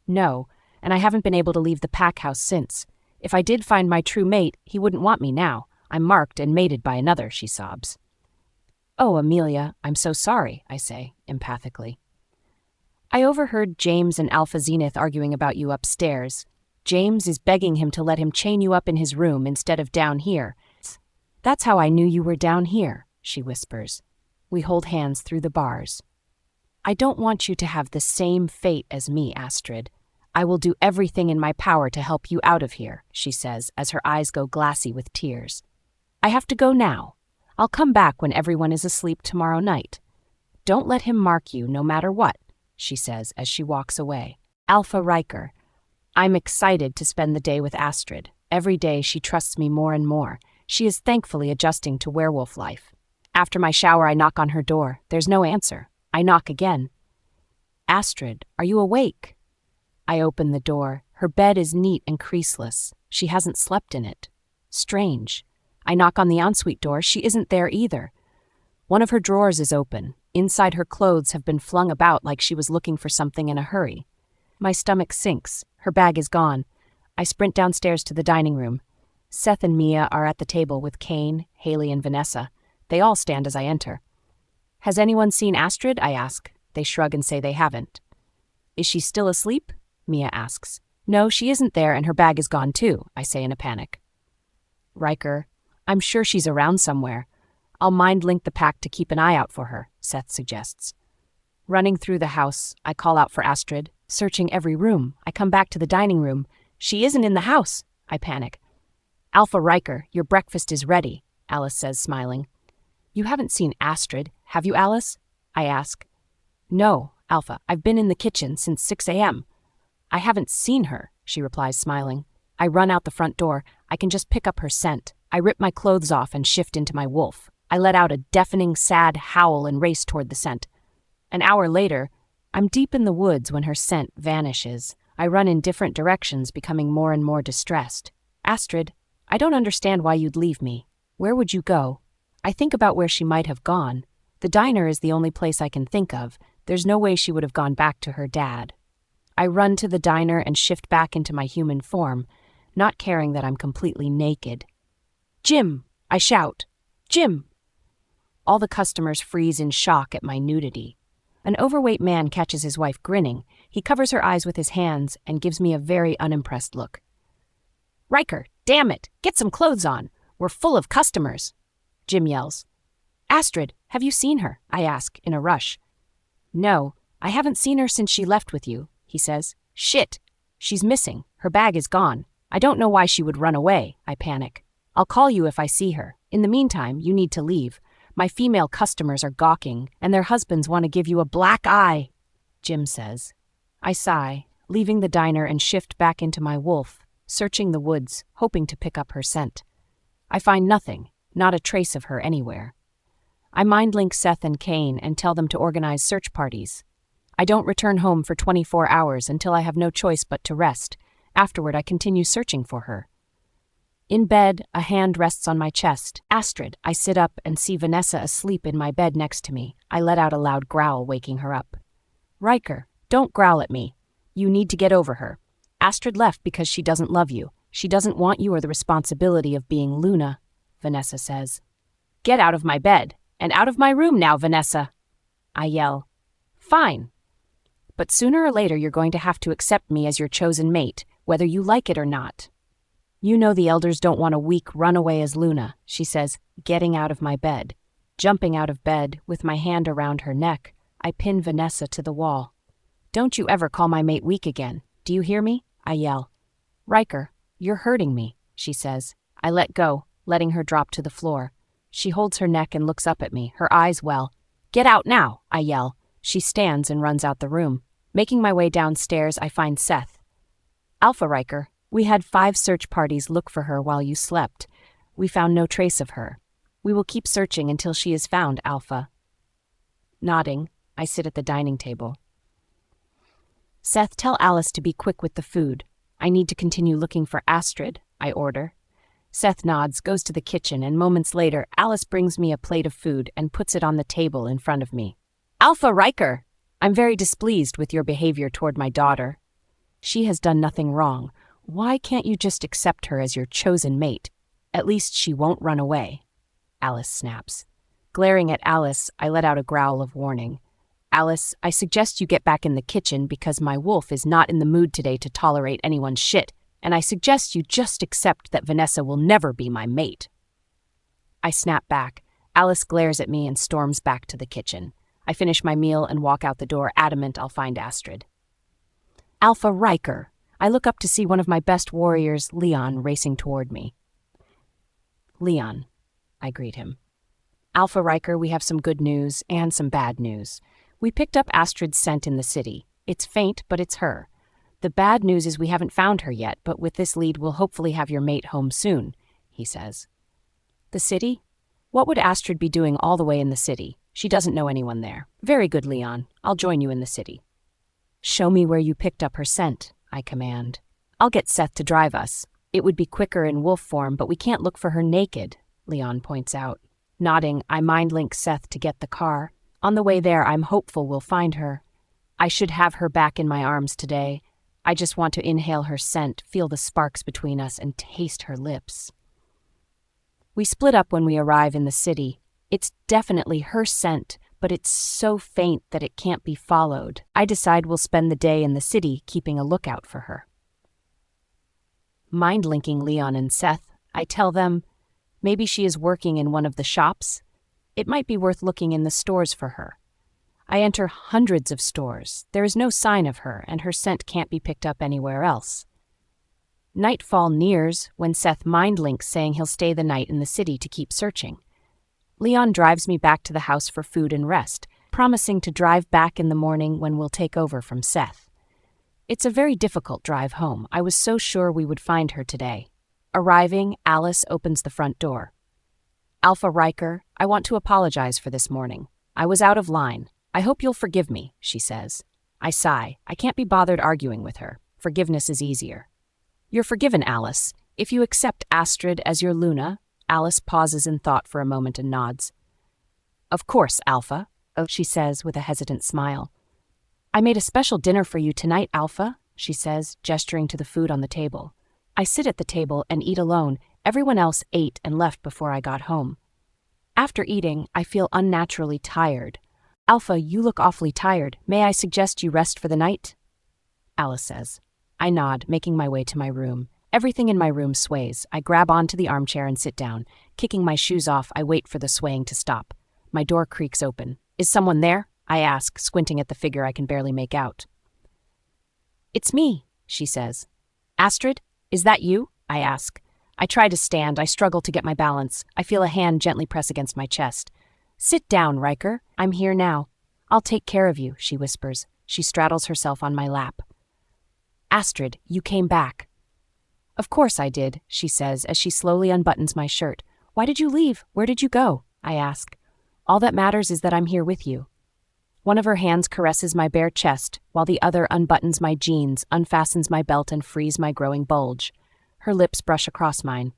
Speaker 1: "No, and I haven't been able to leave the pack house since. If I did find my true mate, he wouldn't want me now. I'm marked and mated by another," she sobs. "Oh, Amelia, I'm so sorry," I say, empathically. "I overheard James and Alpha Zenith arguing about you upstairs. James is begging him to let him chain you up in his room instead of down here. That's how I knew you were down here," she whispers. We hold hands through the bars. "I don't want you to have the same fate as me, Astrid. I will do everything in my power to help you out of here," she says as her eyes go glassy with tears. "I have to go now. I'll come back when everyone is asleep tomorrow night. Don't let him mark you no matter what," she says as she walks away. Alpha Ryker. I'm excited to spend the day with Astrid. Every day she trusts me more and more. She is thankfully adjusting to werewolf life. After my shower, I knock on her door. There's no answer. I knock again. Astrid, are you awake? I open the door. Her bed is neat and creaseless. She hasn't slept in it. Strange. I knock on the ensuite door. She isn't there either. One of her drawers is open. Inside, her clothes have been flung about like she was looking for something in a hurry. My stomach sinks. Her bag is gone. I sprint downstairs to the dining room. Seth and Mia are at the table with Kane, Haley, and Vanessa. They all stand as I enter. Has anyone seen Astrid? I ask. They shrug and say they haven't. Is she still asleep? Mia asks. No, she isn't there, and her bag is gone too, I say in a panic. Ryker, I'm sure she's around somewhere. I'll mind-link the pack to keep an eye out for her, Seth suggests. Running through the house, I call out for Astrid. Searching every room, I come back to the dining room. She isn't in the house, I panic. Alpha Ryker, your breakfast is ready, Alice says, smiling. You haven't seen Astrid, have you, Alice? I ask. No, Alpha, I've been in the kitchen since 6 a.m. I haven't seen her, she replies, smiling. I run out the front door. I can just pick up her scent. I rip my clothes off and shift into my wolf. I let out a deafening, sad howl and race toward the scent. An hour later, I'm deep in the woods when her scent vanishes. I run in different directions, becoming more and more distressed. Astrid, I don't understand why you'd leave me. Where would you go? I think about where she might have gone. The diner is the only place I can think of. There's no way she would have gone back to her dad. I run to the diner and shift back into my human form, not caring that I'm completely naked. Jim! I shout. Jim! All the customers freeze in shock at my nudity. An overweight man catches his wife grinning. He covers her eyes with his hands and gives me a very unimpressed look. Ryker, damn it! Get some clothes on! We're full of customers! Jim yells. Astrid, have you seen her? I ask, in a rush. No, I haven't seen her since she left with you, he says. Shit! She's missing. Her bag is gone. I don't know why she would run away, I panic. I'll call you if I see her. In the meantime, you need to leave. My female customers are gawking, and their husbands want to give you a black eye, Jim says. I sigh, leaving the diner and shift back into my wolf, searching the woods, hoping to pick up her scent. I find nothing, not a trace of her anywhere. I mind-link Seth and Kane and tell them to organize search parties. I don't return home for 24 hours until I have no choice but to rest. Afterward, I continue searching for her. In bed, a hand rests on my chest. Astrid, I sit up and see Vanessa asleep in my bed next to me. I let out a loud growl, waking her up. Ryker, don't growl at me. You need to get over her. Astrid left because she doesn't love you. She doesn't want you or the responsibility of being Luna, Vanessa says. Get out of my bed, and out of my room now, Vanessa. I yell. Fine. But sooner or later you're going to have to accept me as your chosen mate, whether you like it or not. You know the elders don't want a weak runaway as Luna, she says, getting out of my bed. Jumping out of bed, with my hand around her neck, I pin Vanessa to the wall. Don't you ever call my mate weak again. Do you hear me? I yell. Ryker, you're hurting me, she says. I let go, letting her drop to the floor. She holds her neck and looks up at me, her eyes well. Get out now, I yell. She stands and runs out the room. Making my way downstairs, I find Seth. Alpha Ryker, we had 5 search parties look for her while you slept. We found no trace of her. We will keep searching until she is found, Alpha. Nodding, I sit at the dining table. Seth, tell Alice to be quick with the food. I need to continue looking for Astrid, I order. Seth nods, goes to the kitchen, and moments later, Alice brings me a plate of food and puts it on the table in front of me. Alpha Ryker! I'm very displeased with your behavior toward my daughter. She has done nothing wrong. Why can't you just accept her as your chosen mate? At least she won't run away. Alice snaps. Glaring at Alice, I let out a growl of warning. Alice, I suggest you get back in the kitchen because my wolf is not in the mood today to tolerate anyone's shit, and I suggest you just accept that Vanessa will never be my mate. I snap back. Alice glares at me and storms back to the kitchen. I finish my meal and walk out the door, adamant I'll find Astrid. Alpha Ryker. I look up to see one of my best warriors, Leon, racing toward me. Leon, I greet him. Alpha Ryker, we have some good news and some bad news. We picked up Astrid's scent in the city. It's faint, but it's her. The bad news is we haven't found her yet, but with this lead we'll hopefully have your mate home soon, he says. The city? What would Astrid be doing all the way in the city? She doesn't know anyone there. Very good, Leon. I'll join you in the city. Show me where you picked up her scent, I command. I'll get Seth to drive us. It would be quicker in wolf form, but we can't look for her naked, Leon points out. Nodding, I mind-link Seth to get the car. On the way there, I'm hopeful we'll find her. I should have her back in my arms today. I just want to inhale her scent, feel the sparks between us, and taste her lips. We split up when we arrive in the city. It's definitely her scent, but it's so faint that it can't be followed. I decide we'll spend the day in the city keeping a lookout for her. Mind-linking Leon and Seth, I tell them, maybe she is working in one of the shops. It might be worth looking in the stores for her. I enter hundreds of stores. There is no sign of her, and her scent can't be picked up anywhere else. Nightfall nears when Seth mind-links saying he'll stay the night in the city to keep searching. Leon drives me back to the house for food and rest, promising to drive back in the morning when we'll take over from Seth. It's a very difficult drive home. I was so sure we would find her today. Arriving, Alice opens the front door. Alpha Ryker, I want to apologize for this morning. I was out of line. I hope you'll forgive me, she says. I sigh. I can't be bothered arguing with her. Forgiveness is easier. You're forgiven, Alice. If you accept Astrid as your Luna, Alice pauses in thought for a moment and nods. Of course, Alpha, she says with a hesitant smile. I made a special dinner for you tonight, Alpha, she says, gesturing to the food on the table. I sit at the table and eat alone. Everyone else ate and left before I got home. After eating, I feel unnaturally tired. Alpha, you look awfully tired. May I suggest you rest for the night? Alice says. I nod, making my way to my room. Everything in my room sways. I grab onto the armchair and sit down. Kicking my shoes off, I wait for the swaying to stop. My door creaks open. Is someone there? I ask, squinting at the figure I can barely make out. It's me, she says. Astrid, is that you? I ask. I try to stand. I struggle to get my balance. I feel a hand gently press against my chest. Sit down, Riker. I'm here now. I'll take care of you, she whispers. She straddles herself on my lap. Astrid, you came back. Of course I did, she says as she slowly unbuttons my shirt. Why did you leave? Where did you go? I ask. All that matters is that I'm here with you. One of her hands caresses my bare chest, while the other unbuttons my jeans, unfastens my belt, and frees my growing bulge. Her lips brush across mine.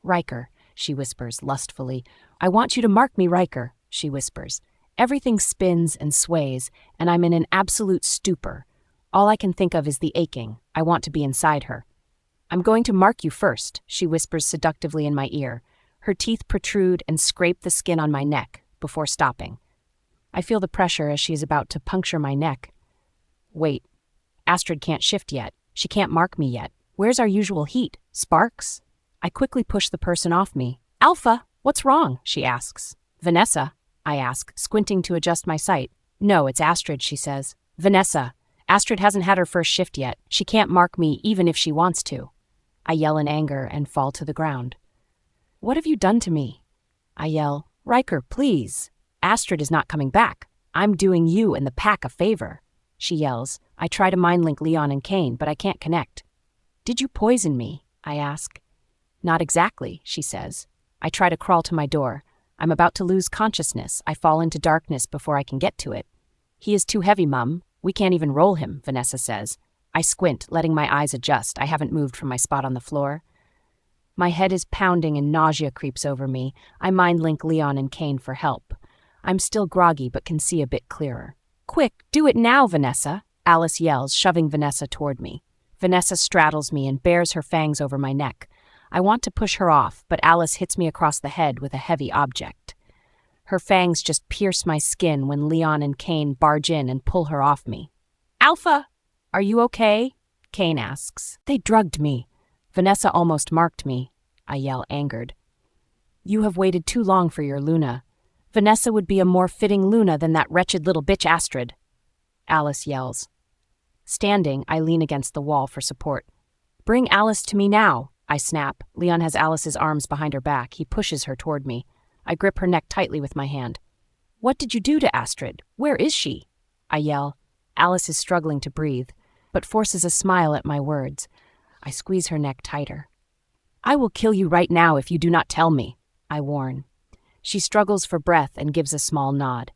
Speaker 1: Riker, she whispers lustfully. I want you to mark me, Riker, she whispers. Everything spins and sways, and I'm in an absolute stupor. All I can think of is the aching. I want to be inside her. I'm going to mark you first, she whispers seductively in my ear. Her teeth protrude and scrape the skin on my neck, before stopping. I feel the pressure as she is about to puncture my neck. Wait, Astrid can't shift yet. She can't mark me yet. Where's our usual heat? Sparks? I quickly push the person off me. Alpha, what's wrong? She asks. Vanessa, I ask, squinting to adjust my sight. No, it's Astrid, she says. Vanessa, Astrid hasn't had her first shift yet. She can't mark me even if she wants to. I yell in anger and fall to the ground. What have you done to me? I yell, Riker, please. Astrid is not coming back. I'm doing you and the pack a favor. She yells. I try to mind-link Leon and Kane, but I can't connect. Did you poison me? I ask. Not exactly, she says. I try to crawl to my door. I'm about to lose consciousness. I fall into darkness before I can get to it. He is too heavy, Mum. We can't even roll him, Vanessa says. I squint, letting my eyes adjust. I haven't moved from my spot on the floor. My head is pounding and nausea creeps over me. I mind-link Leon and Kane for help. I'm still groggy but can see a bit clearer. Quick, do it now, Vanessa, Alice yells, shoving Vanessa toward me. Vanessa straddles me and bares her fangs over my neck. I want to push her off, but Alice hits me across the head with a heavy object. Her fangs just pierce my skin when Leon and Kane barge in and pull her off me. Alpha, are you okay? Kane asks. They drugged me. Vanessa almost marked me. I yell, angered. You have waited too long for your Luna. Vanessa would be a more fitting Luna than that wretched little bitch Astrid. Alice yells. Standing, I lean against the wall for support. Bring Alice to me now, I snap. Leon has Alice's arms behind her back. He pushes her toward me. I grip her neck tightly with my hand. What did you do to Astrid? Where is she? I yell. Alice is struggling to breathe, but forces a smile at my words. I squeeze her neck tighter. "I will kill you right now if you do not tell me," I warn. She struggles for breath and gives a small nod.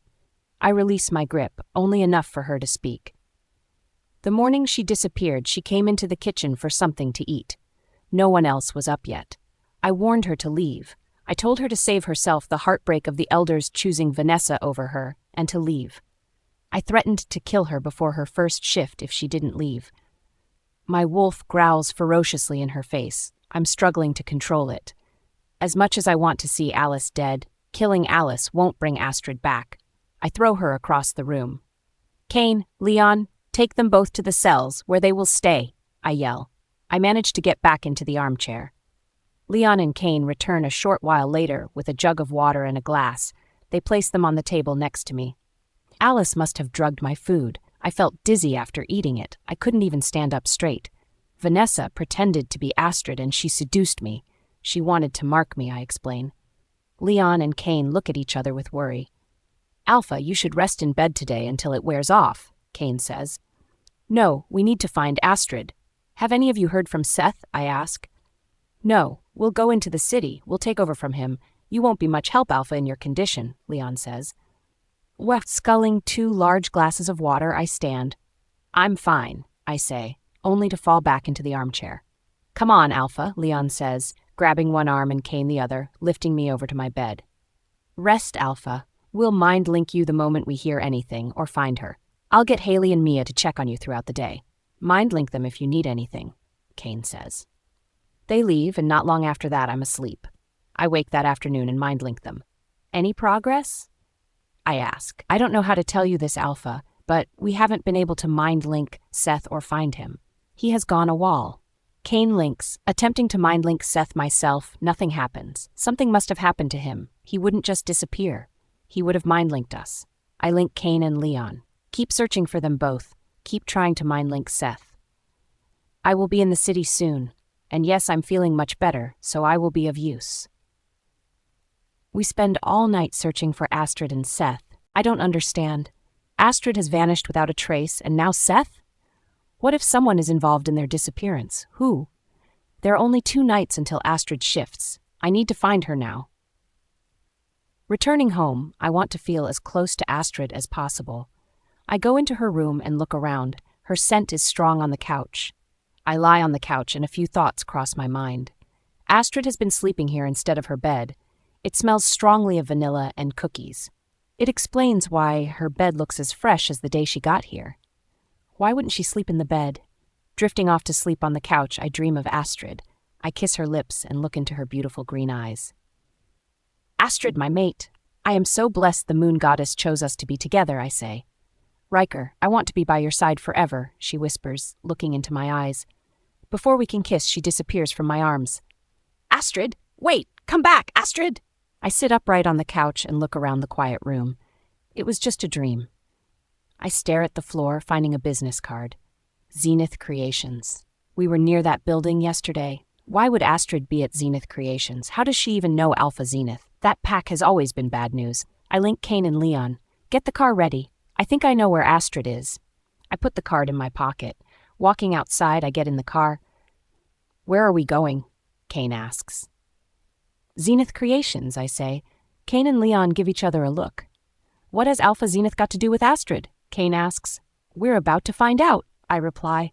Speaker 1: I release my grip, only enough for her to speak. The morning she disappeared, she came into the kitchen for something to eat. No one else was up yet. I warned her to leave. I told her to save herself the heartbreak of the elders choosing Vanessa over her, and to leave. I threatened to kill her before her first shift if she didn't leave. My wolf growls ferociously in her face. I'm struggling to control it. As much as I want to see Alice dead, killing Alice won't bring Astrid back. I throw her across the room. "Kane, Leon, take them both to the cells, where they will stay," I yell. I manage to get back into the armchair. Leon and Kane return a short while later with a jug of water and a glass. They place them on the table next to me. Alice must have drugged my food. I felt dizzy after eating it. I couldn't even stand up straight. Vanessa pretended to be Astrid and she seduced me. She wanted to mark me, I explain. Leon and Kane look at each other with worry. "Alpha, you should rest in bed today until it wears off," Kane says. "No, we need to find Astrid. Have any of you heard from Seth?" I ask. "No, we'll go into the city. We'll take over from him. You won't be much help, Alpha, in your condition," Leon says. Sculling 2 large glasses of water, I stand. "I'm fine," I say, only to fall back into the armchair. "Come on, Alpha," Leon says, grabbing one arm and Kane the other, lifting me over to my bed. "Rest, Alpha. We'll mind link you the moment we hear anything or find her. I'll get Haley and Mia to check on you throughout the day. Mind link them if you need anything," Kane says. They leave, and not long after that, I'm asleep. I wake that afternoon and mind link them. "Any progress?" I ask. "I don't know how to tell you this, Alpha, but we haven't been able to mind link Seth or find him. He has gone AWOL." Kane links. Attempting to mind link Seth myself, nothing happens. Something must have happened to him. He wouldn't just disappear. He would have mind linked us. I link Kane and Leon. Keep searching for them both. Keep trying to mind link Seth. I will be in the city soon. And yes, I'm feeling much better, so I will be of use. We spend all night searching for Astrid and Seth. I don't understand. Astrid has vanished without a trace, and now Seth? What if someone is involved in their disappearance? Who? There are only 2 nights until Astrid shifts. I need to find her now. Returning home, I want to feel as close to Astrid as possible. I go into her room and look around. Her scent is strong on the couch. I lie on the couch and a few thoughts cross my mind. Astrid has been sleeping here instead of her bed. It smells strongly of vanilla and cookies. It explains why her bed looks as fresh as the day she got here. Why wouldn't she sleep in the bed? Drifting off to sleep on the couch, I dream of Astrid. I kiss her lips and look into her beautiful green eyes. "Astrid, my mate. I am so blessed the moon goddess chose us to be together," I say. "Riker, I want to be by your side forever," she whispers, looking into my eyes. Before we can kiss, she disappears from my arms. "Astrid! Wait! Come back, Astrid!" I sit upright on the couch and look around the quiet room. It was just a dream. I stare at the floor, finding a business card. Zenith Creations. We were near that building yesterday. Why would Astrid be at Zenith Creations? How does she even know Alpha Zenith? That pack has always been bad news. I link Kane and Leon. "Get the car ready. I think I know where Astrid is." I put the card in my pocket. Walking outside, I get in the car. "Where are we going?" Kane asks. "Zenith Creations," I say. Kane and Leon give each other a look. "What has Alpha Zenith got to do with Astrid?" Kane asks. "We're about to find out," I reply.